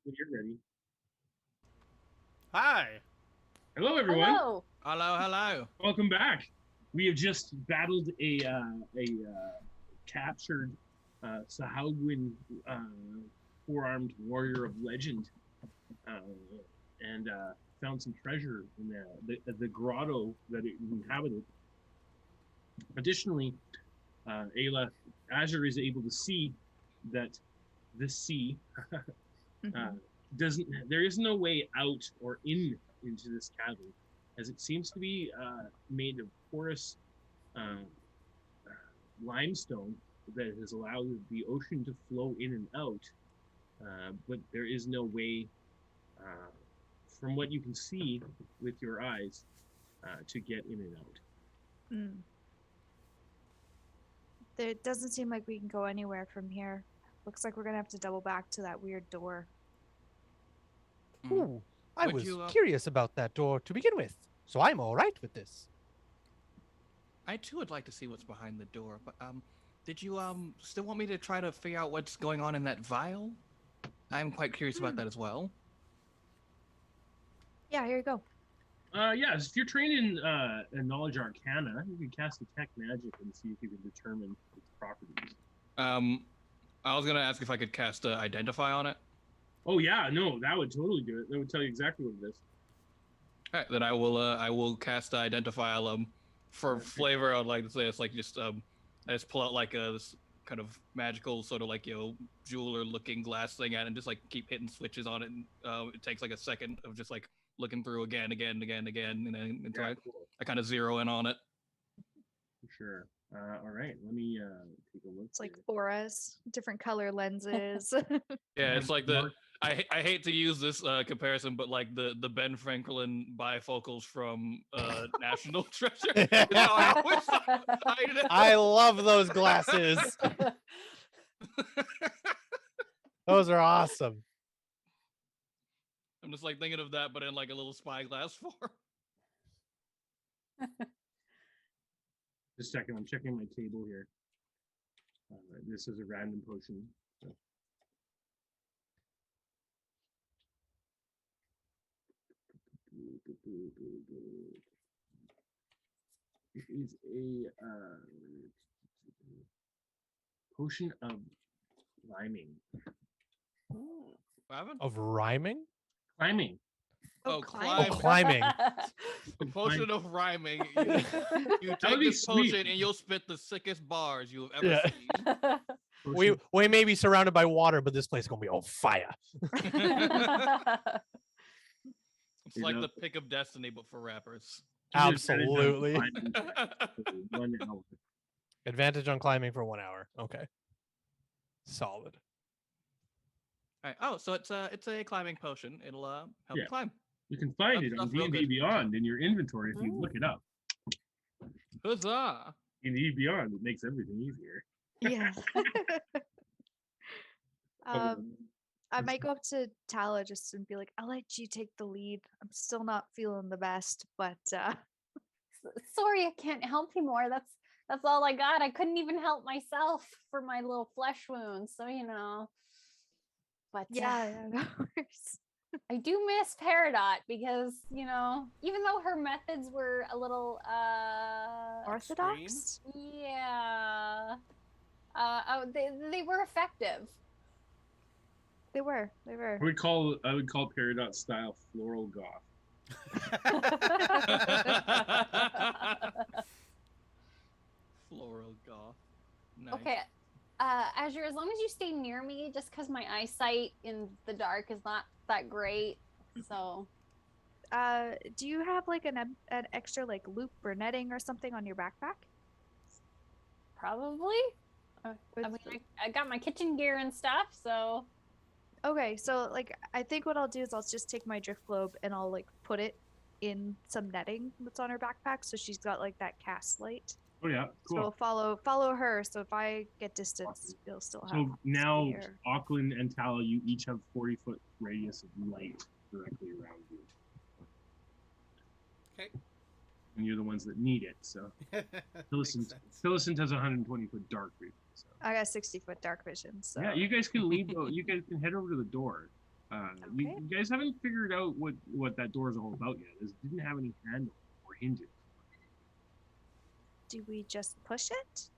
when you're ready. Hi. Hello, everyone. Hello. Hello, hello. Welcome back. We have just battled a captured Sahagwin four-armed warrior of legend, and found some treasure in the grotto that it inhabited. Additionally, Azure is able to see that the sea doesn't. There is no way out or into this cavern, as it seems to be made of porous limestone that has allowed the ocean to flow in and out. But there is no way, from what you can see with your eyes, to get in and out. Mm. There doesn't seem like we can go anywhere from here. Looks like we're gonna have to double back to that weird door. Ooh, I Would was you, curious about that door to begin with, so I'm all right with this. I too would like to see what's behind the door, but did you still want me to try to figure out what's going on in that vial? I'm quite curious about that as well. Yeah, here you go. Yes, if you're trained in knowledge arcana, you can cast detect magic and see if you can determine its properties. I was gonna ask if I could cast identify on it. Oh yeah, no, that would totally do it. That would tell you exactly what it is. All right, then I will cast identify. For Okay. flavor, I'd like to say it's like just I just pull out like this kind of magical sort of like jeweler looking glass thing at it and just like keep hitting switches on it. And it takes like a second of just like looking through again, and then until Cool. I kind of zero in on it. For sure. All right, let me take a look. It's like here. auras, different color lenses. Yeah, it's like the Mark- I hate to use this comparison, but like the Ben Franklin bifocals from National Treasure. Is how I always hide it. I love those glasses. Those are awesome. I'm just like thinking of that, but in like a little spyglass form. Just a second, I'm checking my table here. This is a random potion. So. It is a potion of climbing. What happened? Of rhyming? Climbing. Oh, Oh, climbing. A potion of rhyming. You That would take be this potion sweet. and you'll spit the sickest bars you have ever Yeah. seen. We may be surrounded by water, but this place is gonna be on fire. It's like the pick of destiny, but for rappers. Absolutely. 1 hour. Advantage on climbing for 1 hour. Okay. Solid. All right. Oh, so it's a climbing potion. It'll help Yeah. you climb. You can find That it on stuff's real D&D good. Beyond in your inventory if you look it up. Huzzah! D&D Beyond, it makes everything easier. Yeah. I I'm might go up to Tala just and be like, I'll let you take the lead. I'm still not feeling the best, but Sorry, I can't help you more. That's all I got. I couldn't even help myself for my little flesh wounds. So but yeah, no worries. I do miss Peridot because even though her methods were a little Orthodox? yeah, they were effective. They were. I would call Peridot style floral goth. Floral goth. Nice. Okay, Azure, as long as you stay near me, just because my eyesight in the dark is not that great, so. Do you have like an extra like loop or netting or something on your backpack? Probably. I mean, I got my kitchen gear and stuff, so. Okay, so like I think what I'll do is I'll just take my drift globe and I'll like put it in some netting that's on her backpack, so she's got like that cast light. Oh yeah, So cool. follow her. So if I get distance, you'll still have. So now spear. Auckland and Tala, you each have 40-foot radius of light directly around you. Okay. And you're the ones that need it. So Phyllisant has 120-foot dark vision. So. I got 60-foot dark vision. So Yeah, you guys can leave. You guys can head over to the door. You, Okay. you guys haven't figured out what that door is all about yet. It didn't have any handle or hinges. Do we just push it?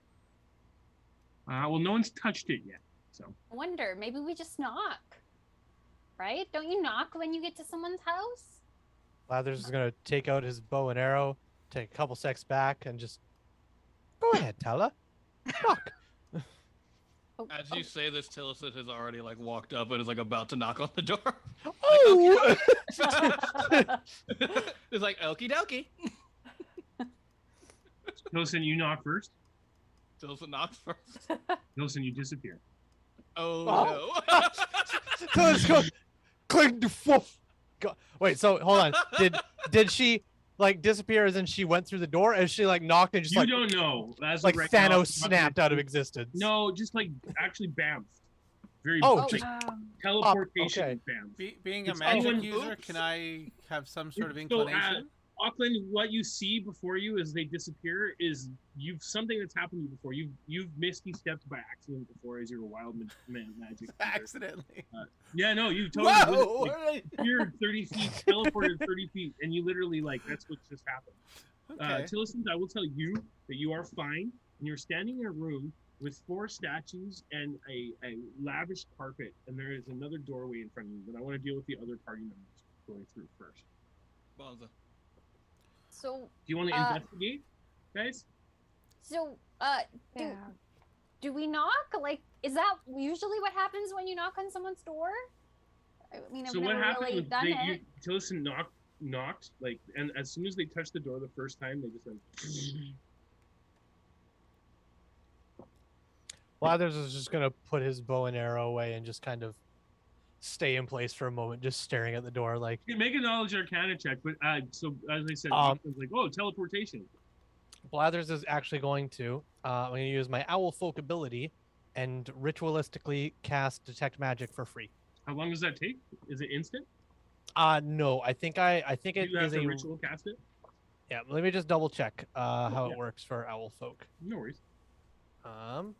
Well, no one's touched it yet. So I wonder, maybe we just knock. Right? Don't you knock when you get to someone's house? Lathers is gonna take out his bow and arrow, take a couple steps back, and just go ahead, Tala. Knock. Oh, As you say this, Tillicent has already like walked up and is like about to knock on the door. Oh! It's like okie dokie. Tilson, you knock first. Tillicent knocks first. Tilson, you disappear. Oh, Talis goes, cling to fluff. Wait, so hold on. Did she like disappear as in she went through the door? As she like knocked and just You like don't know. As of like right now, Thanos it's not snapped gonna- out of existence? No, just like actually bamf. Very Oh, like, just teleportation okay. bamf. Being a It's magic anyone- user, Oops. can I have some sort of So, inclination? Auckland, what you see before you as they disappear is you've something that's happened to you before. You've misty stepped by accident before as you're a wild magic. user. Accidentally. Yeah, no, you totally Whoa! like, appeared 30 feet, teleported 30 feet, and you literally like that's what just happened. Okay. Tillicent, I will tell you that you are fine, and you're standing in a room with 4 statues and a lavish carpet, and there is another doorway in front of you. But I want to deal with the other party members going through first. Bonza. So, Do you want to investigate, guys? so, do, Yeah. do we knock? Like, is that usually what happens when you knock on someone's door? I mean, I've So what never happened really was done it. Tillicent knocked like, and as soon as they touched the door the first time, they just went. Lathers is just gonna put his bow and arrow away and just kind of stay in place for a moment, just staring at the door like, You can make a knowledge arcana check, but so as I said, Um, it's like, oh, teleportation. Blathers is actually going to. I'm going to use my owl folk ability and ritualistically cast detect magic for free. How long does that take? Is it instant? No, I think it Do you have is to a ritual cast it? yeah. Let me just double check how Yeah. it works for owl folk. No worries. I'm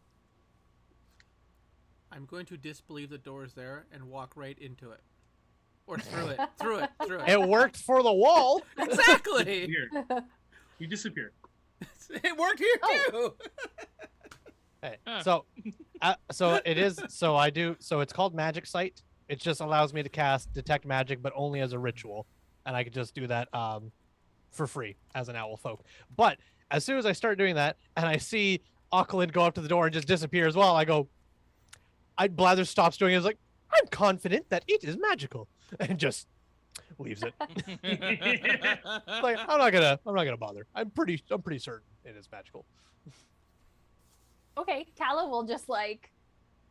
going to disbelieve the door's there and walk right into it. Or through it. Through it. Through it. It worked for the wall. Exactly! Here, you disappear. It worked here Oh. too! Hey, Huh. so it is. So I do. So it's called Magic Sight. It just allows me to cast detect magic, but only as a ritual, and I could just do that for free as an owl folk. But as soon as I start doing that, and I see Auckland go up to the door and just disappear as well, I go. Blather stops doing it. Is like, I'm confident that it is magical, and just leaves it. Like I'm not gonna bother. I'm pretty certain it is magical. Okay, Tala will just like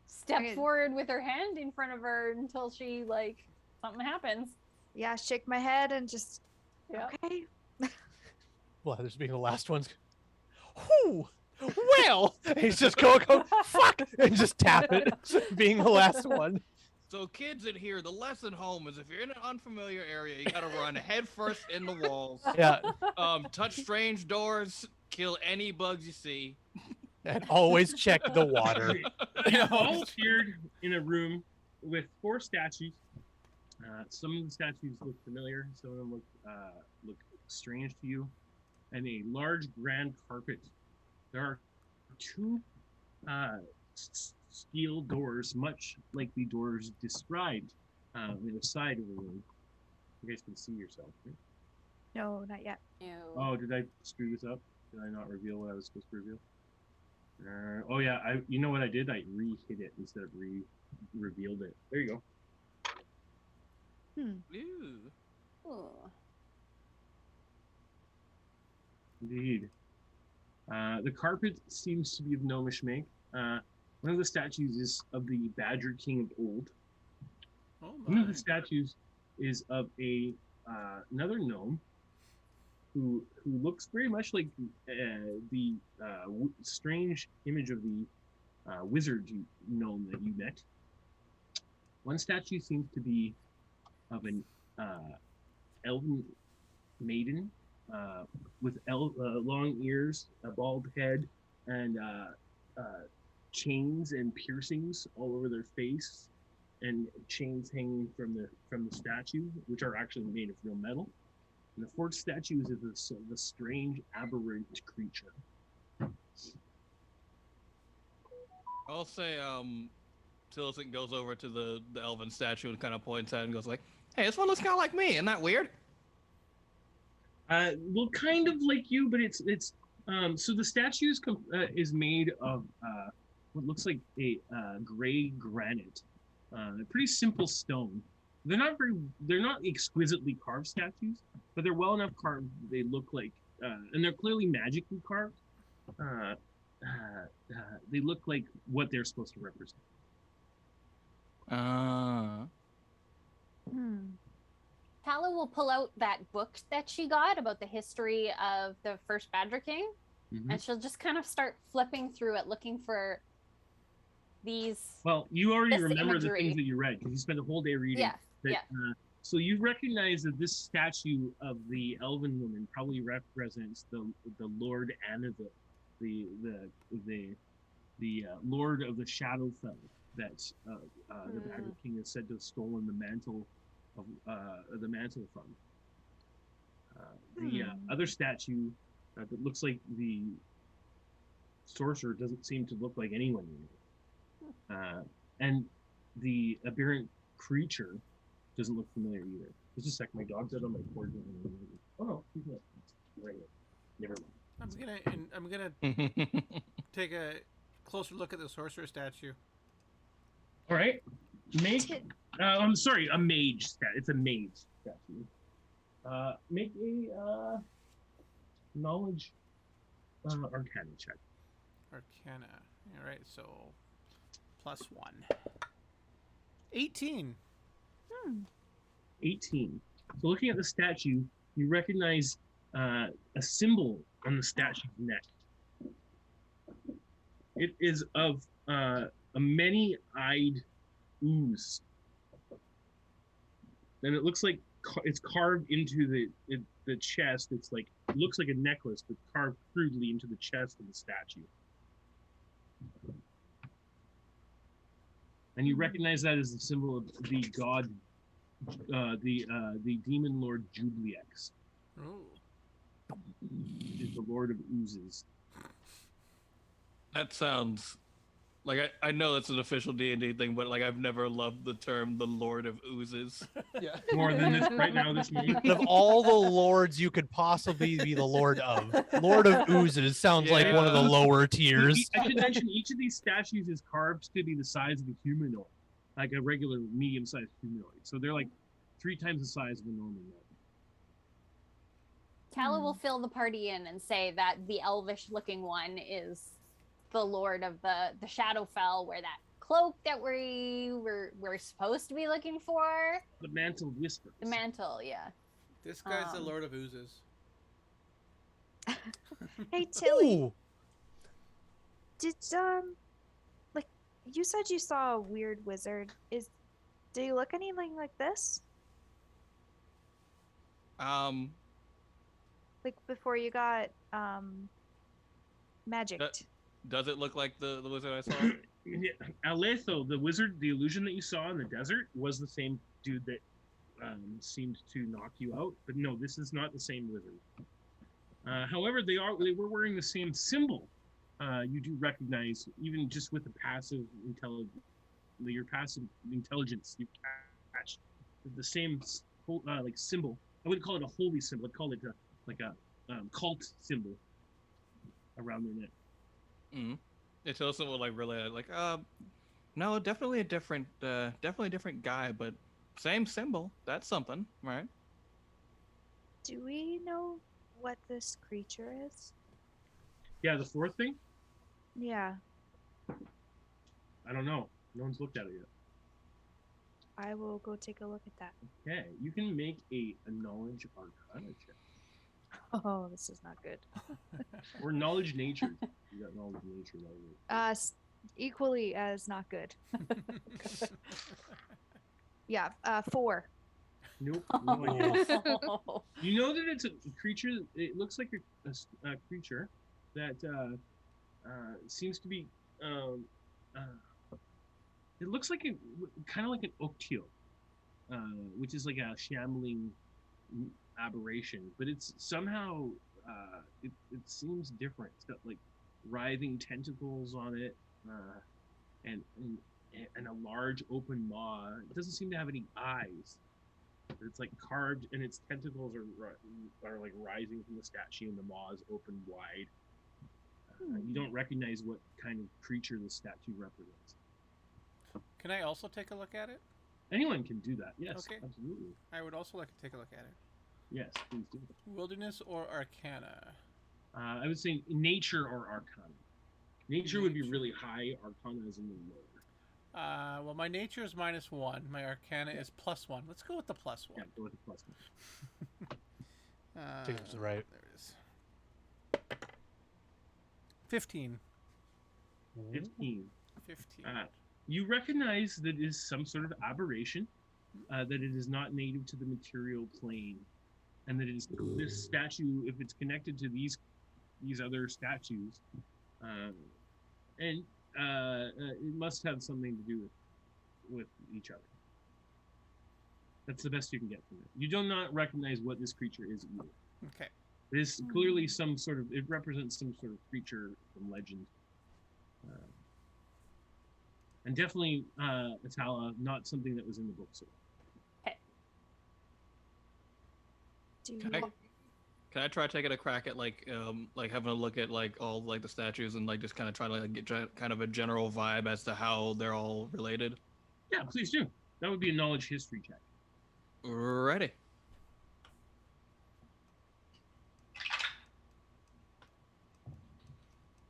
step Okay. forward with her hand in front of her until she like something happens. Yeah, shake my head and just Yeah. okay. Blather's being the last one's. Whew. Well, he's just go fuck and just tap it, being the last one. So kids in here, the lesson home is if you're in an unfamiliar area, you gotta run head first in the walls. Yeah, Touch strange doors, kill any bugs you see. and always check the water. You all appeared in a room with 4 statues. Some of the statues look familiar. Some of them look strange to you, and a large grand carpet. There are 2 steel doors, much like the doors described on the side of the room. You guys can see yourself. Right? No, not yet. Ew. Oh, did I screw this up? Did I not reveal what I was supposed to reveal? Oh yeah, you know what I did? I re-hit it instead of revealed it. There you go. Ooh. Ooh. Indeed. The carpet seems to be of gnomish make. One of the statues is of the Badger King of old. Oh One of my. the statues is of another gnome who looks very much like the strange image of the wizard gnome that you met. One statue seems to be of an elven maiden with long ears, a bald head, and chains and piercings all over their face, and chains hanging from the statue, which are actually made of real metal. And the fourth statue is the strange aberrant creature. I'll say, Tillicent goes over to the elven statue and kind of points at it and goes like, "Hey, this one looks kind of like me. Isn't that weird?" Well, kind of like you, but it's so the statue is made of what looks like a gray granite, a pretty simple stone. They're not exquisitely carved statues, but they're well enough carved. They look like, and they're clearly magically carved. They look like what they're supposed to represent. Tala will pull out that book that she got about the history of the first Badger King, and she'll just kind of start flipping through it, looking for these. Well, you already this remember the imagery. things that you read because you spent a whole day reading. Yeah, That, yeah. So you recognize that this statue of the elven woman probably represents the Lord Anavil, the Lord of the Shadowfell that the Badger King is said to have stolen the mantle from. The other statue that looks like the sorcerer doesn't seem to look like anyone really. And the aberrant creature doesn't look familiar either. Just a second, my dog's out on my cord. Oh no, he's not. Right. Never mind. I'm gonna take a closer look at the sorcerer statue. All right. I'm sorry, a mage statue. It's a mage statue. Make a knowledge arcana check. Arcana. All right, so +1. 18. 18. So looking at the statue, you recognize a symbol on the statue's neck. It is of a many-eyed ooze. And it looks like it's carved into the chest. It looks like a necklace, but carved crudely into the chest of the statue. And you recognize that as the symbol of the god, the demon lord Jubliex. Ooh. Is the lord of oozes. That sounds like I know that's an official D&D thing, but like I've never loved the term the Lord of Oozes. Yeah. More than this right now, this minute. Of all the lords you could possibly be the lord of, Lord of Oozes sounds like one of the Yeah. lower tiers. I should mention each of these statues is carved to be the size of a humanoid, like a regular medium-sized humanoid. So they're like 3 times the size of a normal man. Tala will fill the party in and say that the elvish-looking one is the lord of the Shadowfell, where that cloak that we're supposed to be looking for. The mantle whispers. The mantle, yeah. This guy's the Lord of Oozes. Hey Tilly, Ooh. did like you said you saw a weird wizard? Did he look anything like this? Like before you got magicked? Does it look like the wizard I saw? Aletho, the wizard, the illusion that you saw in the desert, was the same dude that seemed to knock you out. But no, this is not the same wizard. However, they were wearing the same symbol. You do recognize, even just with the passive intelligence, your passive intelligence, you catch the same like symbol. I wouldn't call it a holy symbol. I'd call it a cult symbol around their neck. Mm-hmm. It's also like really like no, definitely a different guy, but same symbol. That's something, right? Do we know what this creature is? Yeah, the fourth thing? Yeah, I don't know. No one's looked at it yet. I will go take a look at that. Okay, you can make a knowledge arcana check. Oh, this is not good. Or knowledge nature. You got knowledge nature. Equally as not good. Yeah, 4. Nope. No idea. You know that it's a creature. It looks like a creature that seems to be. It looks like kind of like an oktyo, which is like a shambling aberration, but it's somehow it seems different. It's got like writhing tentacles on it, and and a large open maw. It doesn't seem to have any eyes. It's like carved, and its tentacles are like rising from the statue, and the maw is open wide. You don't recognize what kind of creature the statue represents. Can I also take a look at it? Anyone can do that. Yes, Okay. absolutely. I would also like to take a look at it. Yes, please do. Wilderness or Arcana? I would say nature or arcana. Nature would be Nature. really high. Arcana is in the lower. Well, my nature is -1. My Arcana is +1. Let's go with the +1. Yeah, go with the plus one. Seems right. There it is. 15. 15. 15. You recognize that it is some sort of aberration, that it is not native to the material plane, and that it is this statue, if it's connected to these other statues, and it must have something to do with each other. That's the best you can get from it. You do not recognize what this creature is either. Okay. It is clearly some sort of, it represents some sort of creature from legend. And definitely, Atala, not something that was in the book. So. Do Can you, I try taking a crack at like having a look at like all like the statues and like just kind of try to like get kind of a general vibe as to how they're all related? Yeah, please do. That would be a knowledge history check. Ready.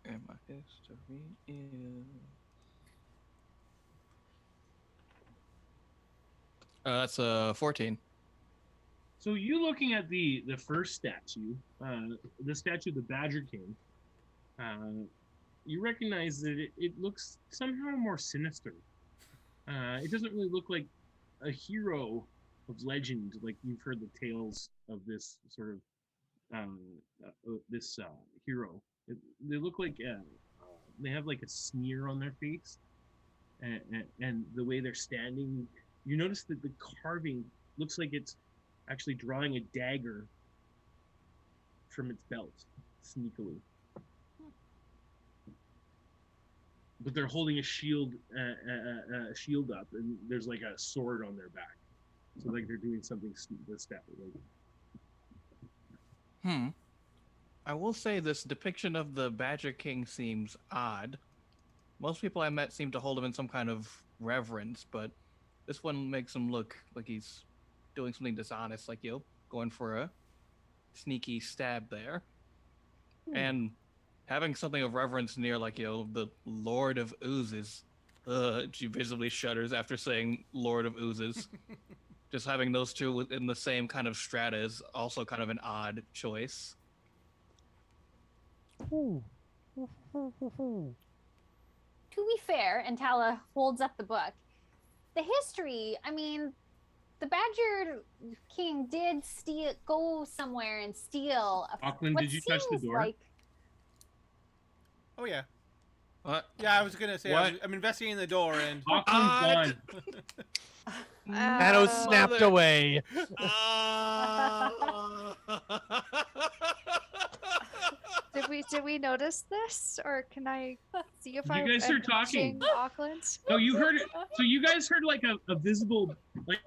And my history is. That's 14. So you looking at the first statue, the statue of the Badger King, you recognize that it looks somehow more sinister. It doesn't really look like a hero of legend, like you've heard the tales of this sort of this hero. They look like they have like a sneer on their face, and the way they're standing. You notice that the carving looks like it's actually drawing a dagger from its belt, sneakily. But they're holding a shield up, and there's like a sword on their back. So like they're doing something this that Hmm. I will say this depiction of the Badger King seems odd. Most people I met seem to hold him in some kind of reverence, but this one makes him look like he's doing something dishonest, like going for a sneaky stab there. And having something of reverence near like the Lord of Oozes. She visibly shudders after saying Lord of Oozes. Just having those two in the same kind of strata is also kind of an odd choice. To be fair, and Tala holds up the book, the history, I mean, the Badger King did go somewhere and steal. Auckland, what did you touch the seems door? Like, Oh, yeah. What? Yeah, I was going to say, What? I'm investigating the door and... Auckland's gone. Nano snapped mother. away. did we notice this, or can I see if You I guys am are talking. watching Auckland? No, you heard it. So you guys heard like a visible, like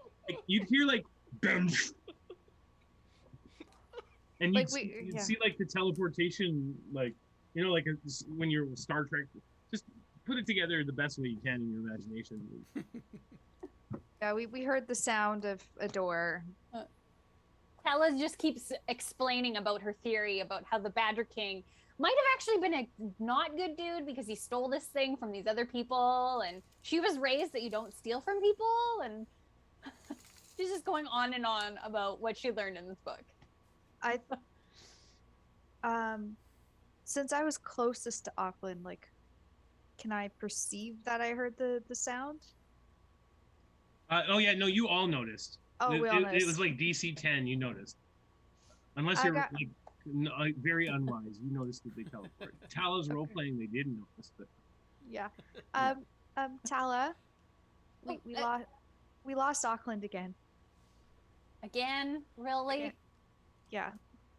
you'd hear like, bam, and Like you'd see like the teleportation, like like when you're Star Trek. Just put it together the best way you can in your imagination. Yeah, we heard the sound of a door. Tala just keeps explaining about her theory about how the Badger King might have actually been a not good dude because he stole this thing from these other people, and she was raised that you don't steal from people, and she's just going on and on about what she learned in this book. Since I was closest to Auckland, like, can I perceive that I heard the sound? Oh yeah, no, you all noticed. Oh, we all It noticed. was like DC 10. You noticed, unless I you're got- like very unwise. You noticed that they teleport. Tala's role playing, they didn't notice, but Yeah. Tala, We lost Auckland again. Again, really? Again. Yeah.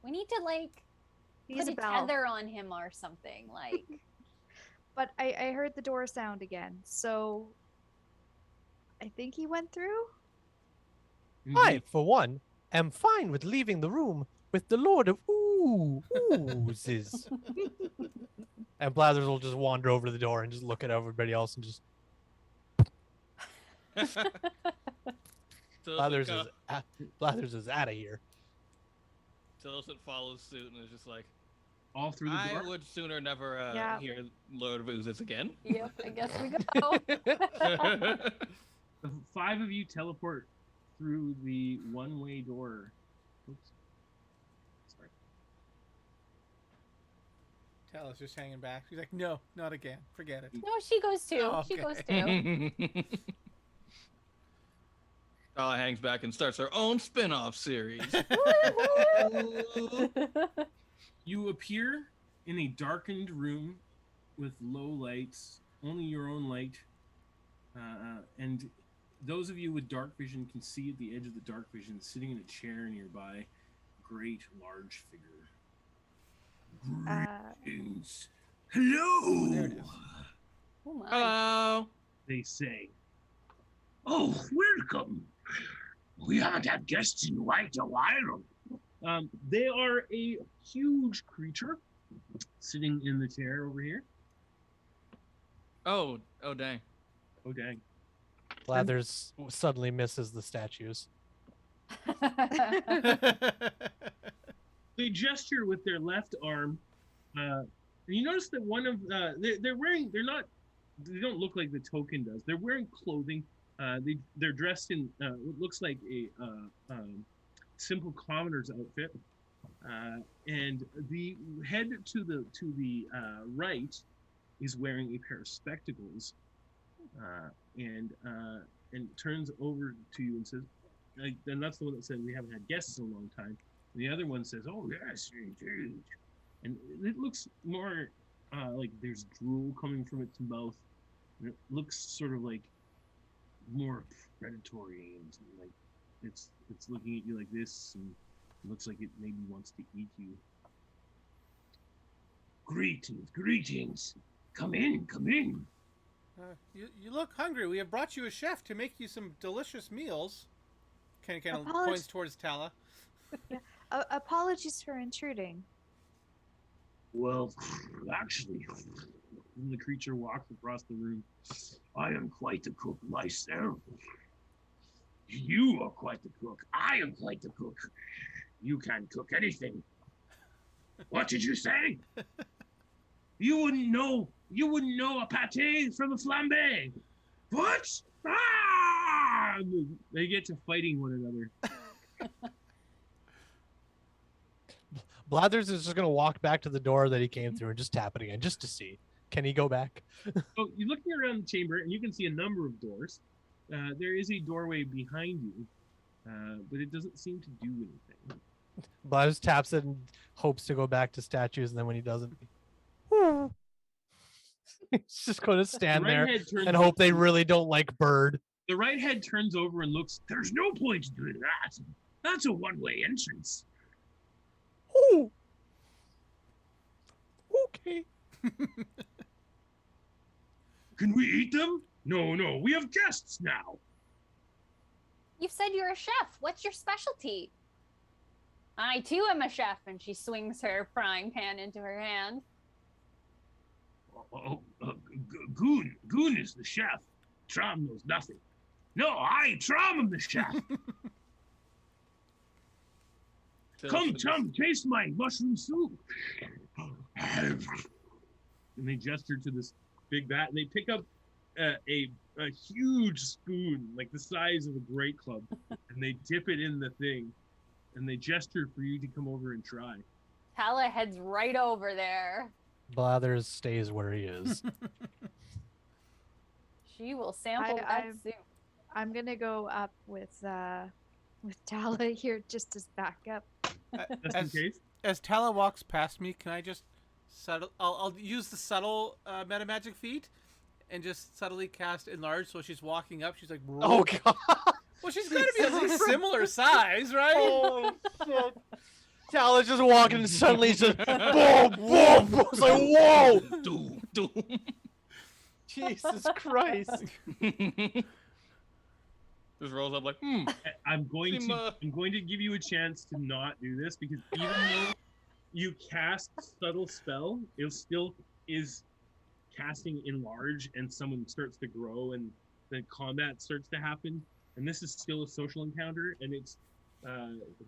We need to like He's put a a bell. tether on him or something. Like, But I heard the door sound again, so I think he went through. I, for one, am fine with leaving the room with the Lord of Oozes. And Blathers will just wander over to the door and just look at everybody else and just Blathers is out of here. Tilsit follows suit and is just like, All through the I door. would sooner never Yeah. hear Lord of Oozes again. yep, I guess we go. The 5 of you teleport through the one-way door. Oops. Sorry. Tala's just hanging back. She's like, no, not again. Forget it. No, she goes too. Oh, She okay. goes too. Tala hangs back and starts her own spin-off series. You appear in a darkened room with low lights, only your own light. And those of you with dark vision can see at the edge of the dark vision, sitting in a chair nearby, great large figure. Greetings. Hello. There it is. Oh my. Hello. They say. Oh, welcome. We haven't had guests in quite a while. They are a huge creature sitting in the chair over here. Oh dang. Oh, dang. Blathers suddenly misses the statues. They gesture with their left arm. And you notice that one of they're wearing. They don't look like the token does. They're wearing clothing. They're dressed in what looks like a simple commoner's outfit. And the head to the right is wearing a pair of spectacles. And turns over to you and says, and that's the one that said we haven't had guests in a long time. And the other one says, oh yes, indeed. And it looks more like there's drool coming from its mouth. And it looks sort of like more predatory, and like it's looking at you like this, and it looks like it maybe wants to eat you. Greetings. Come in. You look hungry. We have brought you a chef to make you some delicious meals. Kind of Apologies. points towards Tala. Apologies for intruding. Well, actually, when the creature walks across the room, I am quite a cook myself. You are quite the cook. I am quite the cook. You can't cook anything. What did you say? You wouldn't know a pate from a flambe. What? Ah! They get to fighting one another. Blathers is just gonna walk back to the door that he came through and just tap it again, just to see. Can he go back? So you're looking around the chamber, and you can see a number of doors. There is a doorway behind you, but it doesn't seem to do anything. Blathers taps it and hopes to go back to statues, and then when he doesn't, he's just going to stand The right there head turns and hope they over- really don't like Bird. The right head turns over and looks. There's no point to doing that. That's a one-way entrance. Oh, okay. Can we eat them? No, we have guests now. You've said you're a chef. What's your specialty? I too am a chef, and she swings her frying pan into her hand. Goon is the chef. Trom knows nothing. No, Trom am the chef. Come, taste my mushroom soup. And they gesture to this big vat, and they pick up a huge spoon, like the size of a great club, and they dip it in the thing, and they gesture for you to come over and try. Tala heads right over there. Blathers stays where he is. She will sample that I'm- soup. I'm gonna go up with Tala here just as backup. Just in case. As Tala walks past me, can I just subtle? I'll use the subtle meta magic feat, and just subtly cast enlarge. So she's walking up. She's like, Oh god. well, she's got to be at least similar size, right? Oh shit. Tal's just walking and suddenly it's just boom, boom, boom. It's like, whoa! Doom, doom. Jesus Christ. Just rolls up like, I'm going Seem, I'm going to give you a chance to not do this because even though you cast subtle spell, it still is casting enlarge, and someone starts to grow, and the combat starts to happen. And this is still a social encounter, and it's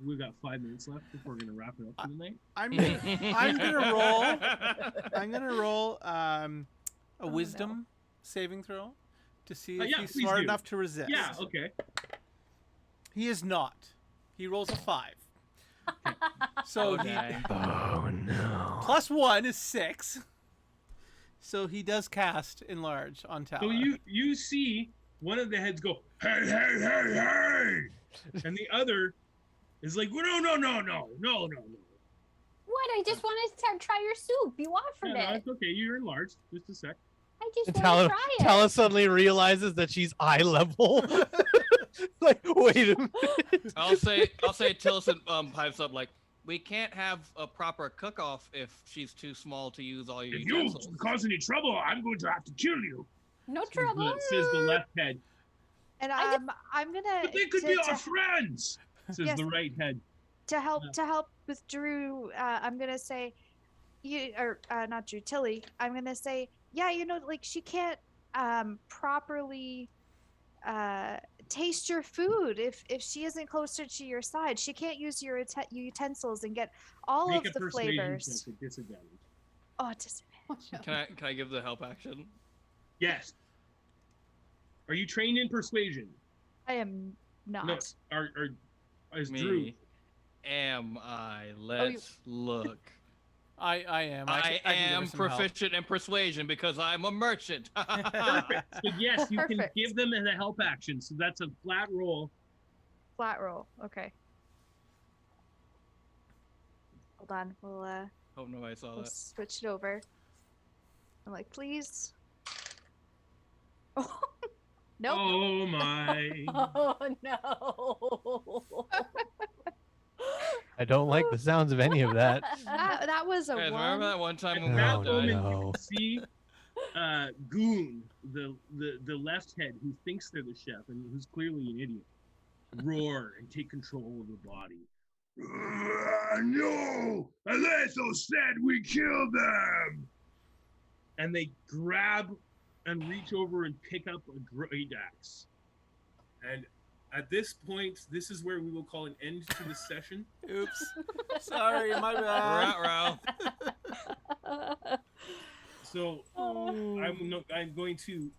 we've got 5 minutes left before we're gonna wrap it up for the night. I'm gonna roll. I'm gonna roll a wisdom saving throw to see if yeah, he's please smart do. enough to resist. Yeah, okay. He is not. He rolls a 5. So he Oh no. plus 1 is 6. So he does cast enlarge on Tala. So you see one of the heads go, hey, hey, hey, hey, and the other is like, no. What? I just wanted to try your soup. You offered Yeah, no, it. it's okay. You're enlarged. Just a sec. I just want Tala, to try it. Tala suddenly realizes that she's eye level. Like, wait a minute. I'll say Tilson pipes up like, we can't have a proper cook-off if she's too small to use all your If you utensils. cause any trouble, I'm going to have to kill you. No trouble. Says the left head. And I I'm gonna But they could to, be to, our friends. Says Yes. the right head. to help with Drew. I'm gonna say, not Drew, Tilly. I'm gonna say, yeah, like she can't properly taste your food if she isn't closer to your side. She can't use your utensils and get all Make of a the persuasion flavors. check at disadvantage. Oh, disadvantage. Can I give the help action? Yes. Are you trained in persuasion? I am not. No. Is Me. Drew? Am I? Let's look. I am. I can give her am some help. proficient in persuasion because I'm a merchant. Perfect. So yes, you can Perfect. give them a help action. So that's a flat roll. Flat roll. Okay. Hold on. We'll Oh no, I saw we'll that. switch it over. I'm like, please. Nope. Oh my. Oh no. I don't like the sounds of any of that. That was a Guys, one. remember that one time when At we that all no, died? moment, no. you see Goon, the left head, who thinks they're the chef and who's clearly an idiot, roar and take control of the body. No! Aletho said we killed them! And they grab and reach over and pick up a great axe. And at this point, this is where we will call an end to the session. Oops. Sorry, my We're bad. out, Ralph. So I'm going to.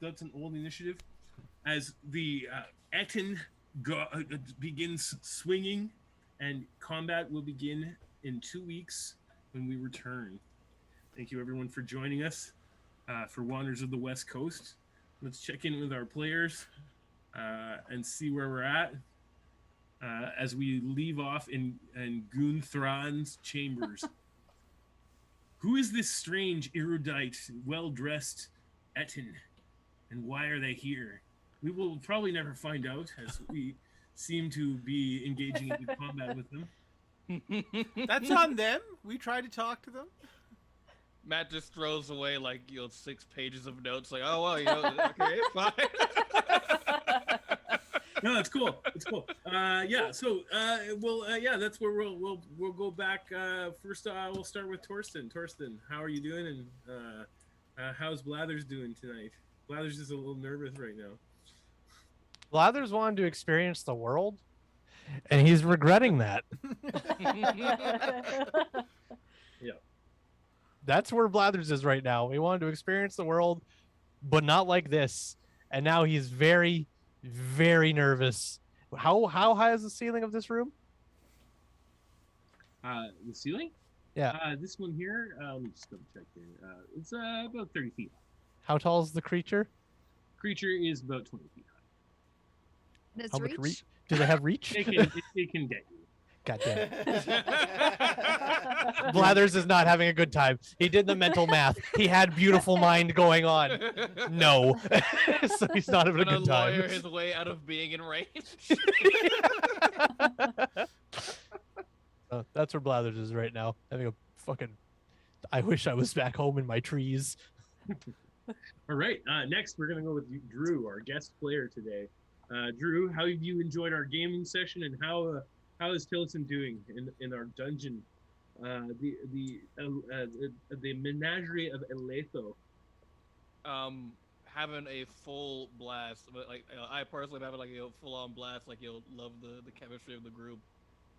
That's an old initiative. As the Etten begins swinging, and combat will begin in 2 weeks when we return. Thank you everyone for joining us for Wanderers of the West Coast. Let's check in with our players and see where we're at as we leave off in Gunthran's chambers. Who is this strange, erudite, well-dressed Etten, and why are they here? We will probably never find out, as we seem to be engaging in combat with them. That's on them. We tried to talk to them. Matt just throws away like 6 pages of notes, like, oh well, okay, fine. No, it's cool. It's cool. Yeah. So, yeah, that's where we'll go back. First, we'll start with Torsten. Torsten, how are you doing? And how's Blathers doing tonight? Blathers is a little nervous right now. Blathers wanted to experience the world, and he's regretting that. Yeah. That's where Blathers is right now. He wanted to experience the world, but not like this. And now he's very, very nervous. How high is the ceiling of this room? The ceiling? Yeah. This one here, just double check here. It's about 30 feet high. How tall is the creature? Creature is about 20 feet high. And it's How much reach. Do they have reach? It can get you. God damn it. Blathers is not having a good time. He did the mental math. He had beautiful mind going on. No. So he's not having a Gonna good time. lawyer his way out of being enraged. That's where Blathers is right now. Having a fucking. I wish I was back home in my trees. All right. Next, we're gonna go with Drew, our guest player today. Drew, how have you enjoyed our gaming session, and how is Tilson doing in our dungeon? The menagerie of Eletho. Having a full blast, but like I personally am having like a full on blast. Like you'll love the chemistry of the group.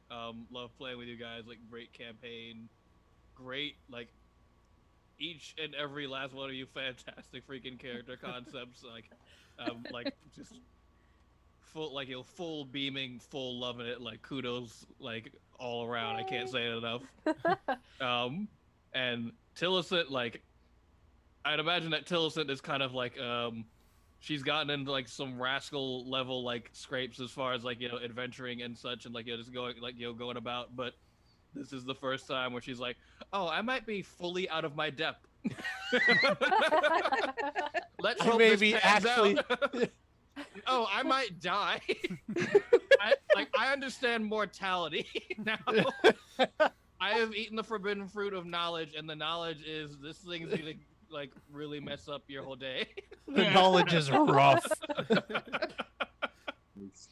Love playing with you guys. Like great campaign, great like each and every last one of you fantastic freaking character concepts. Like just full beaming, full loving it. Like kudos like all around. I can't say it enough. And Tillicent, like I'd imagine that Tillicent is kind of like she's gotten into like some rascal level like scrapes as far as like adventuring and such, and like just going like going about, but this is the first time where she's like, oh, I might be fully out of my depth. Let's hope Maybe this pans actually out. Oh, I might die. I understand mortality now. I have eaten the forbidden fruit of knowledge, and the knowledge is this thing's gonna like really mess up your whole day. the knowledge is rough. Nice.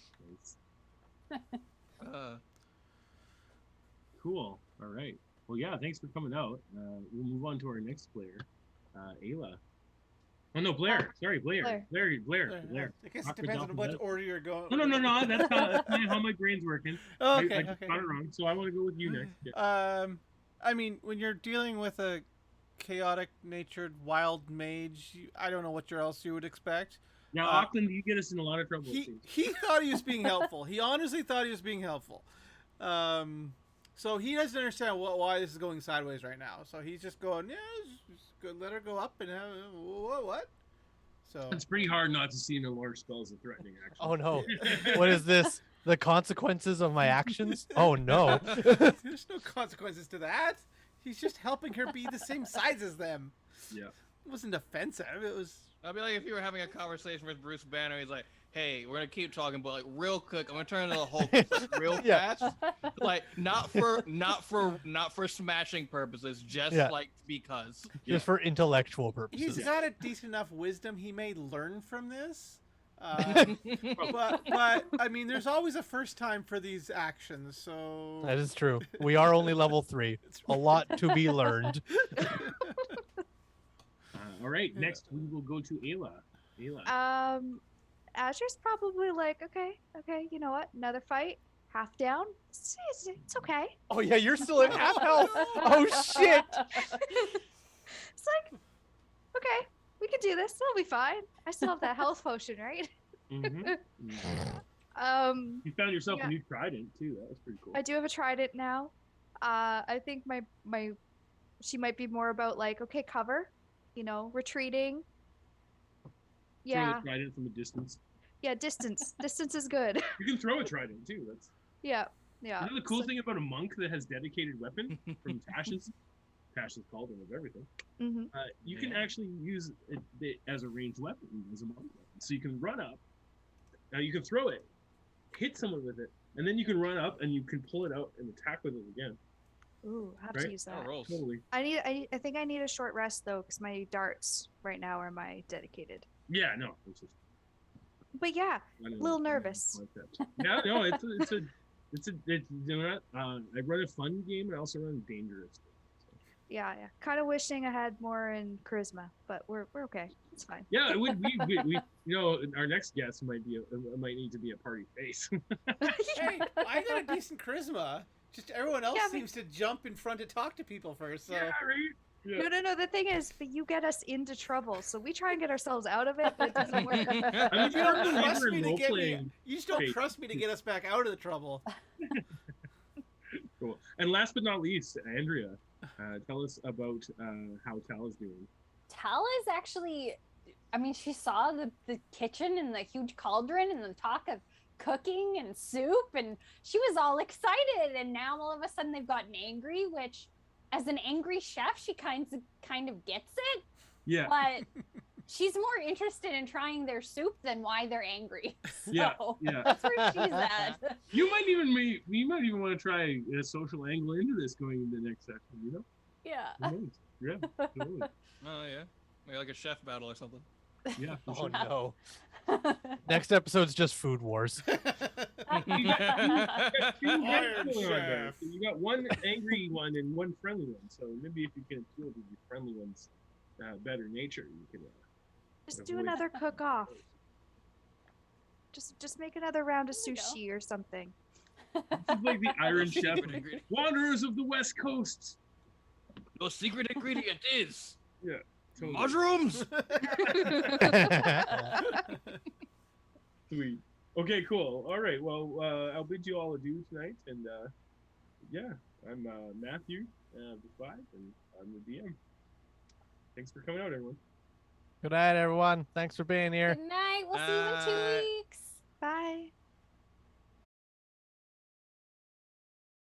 Cool. All right. Well, yeah. Thanks for coming out. We'll move on to our next player, Ayla. Oh no, Blair. Sorry, Blair. Blair. I guess Knock it me depends off on the what bed. order you're going. No. That's how my brain's working. Oh, I okay. just got it wrong, so I want to go with you next. Yeah. I mean, when you're dealing with a chaotic natured wild mage, I don't know what else you would expect. Now, Auckland, you get us in a lot of trouble. He thought he was being helpful. He honestly thought he was being helpful. So he doesn't understand why this is going sideways right now. So he's just going, yeah, just go, let her go up and have what? So It's pretty hard not to see no large spells as threatening, actually. Oh no. What is this? The consequences of my actions? Oh no. there's no consequences to that. He's just helping her be the same size as them. Yeah. It wasn't offensive. It was. I'd be like if you were having a conversation with Bruce Banner, he's like, hey, we're gonna keep talking, but like real quick, I'm gonna turn into the Hulk like, real Yeah. fast. Like not for smashing purposes, just Yeah. like because. Just for intellectual purposes. He's got a decent enough wisdom. He may learn from this. But I mean, there's always a first time for these actions. So That is true. We are only level 3. A lot to be learned. All right. Next, we will go to Ayla. Ayla. Azure's probably like, okay, you know what? Another fight, half down. It's okay. Oh yeah, you're still at half health. Oh shit. It's like, okay, we can do this. It'll be fine. I still have that health potion, right? Mm-hmm. Um, You found yourself yeah. a new trident too. That was pretty cool. I do have a trident now. I think she might be more about like, okay, cover, retreating. Throw Yeah, the trident from a distance. yeah, distance. Distance is good. You can throw a trident too. That's Yeah. you know the cool thing about a monk that has dedicated weapon from Tash's cauldron of everything. Mm-hmm. You can actually use it as a ranged weapon, as a monk weapon. So you can run up. Now you can throw it, hit someone with it, and then you can run up and you can pull it out and attack with it again. Ooh, I have Right? to use that. rolls. Totally. I think I need a short rest though, because my darts right now are my dedicated. Yeah, no. It's just, But yeah, I don't little know, nervous. concept. Yeah, no, it's you know what? I run a fun game and I also run dangerous. Yeah. Kind of wishing I had more in charisma, but we're okay. It's fine. Yeah, we our next guest might need to be a party face. Hey, I got a decent charisma. Just everyone else Yeah, but- seems to jump in front to talk to people first. So Yeah, right. Yeah. No. The thing is, but you get us into trouble, so we try and get ourselves out of it, but it doesn't work. I mean, you don't you're trust me to get me. role-playing. You just don't Hey. trust me to get us back out of the trouble. Cool. And last but not least, Andrea, tell us about how Tal is doing. Tala is actually, I mean, she saw the kitchen and the huge cauldron and the talk of cooking and soup, and she was all excited. And now all of a sudden they've gotten angry, which, as an angry chef, she kind of gets it. Yeah. But she's more interested in trying their soup than why they're angry. So Yeah, yeah. that's where she's at. You might even want to try a social angle into this going into the next session. You know? Yeah. Who knows? Yeah. Totally. Oh yeah, maybe like a chef battle or something. Yeah. For Oh sure. no. Next episode's just food wars. You got two Iron heads going on there. Chef. So you got one angry one and one friendly one. So maybe if you can appeal to the friendly one's better nature, you can. Just do avoid- another cook off. Just make another round of There you go. sushi or something. This is like the Iron Chef. Secret ingredient. Wanderers of the West Coast. Your secret ingredient is Totally. mushrooms. Sweet. Okay, cool. All right. Well, I'll bid you all adieu tonight. And yeah, I'm Matthew, the 5, and I'm the DM. Thanks for coming out, everyone. Good night, everyone. Thanks for being here. Good night. We'll see you in 2 weeks. Bye.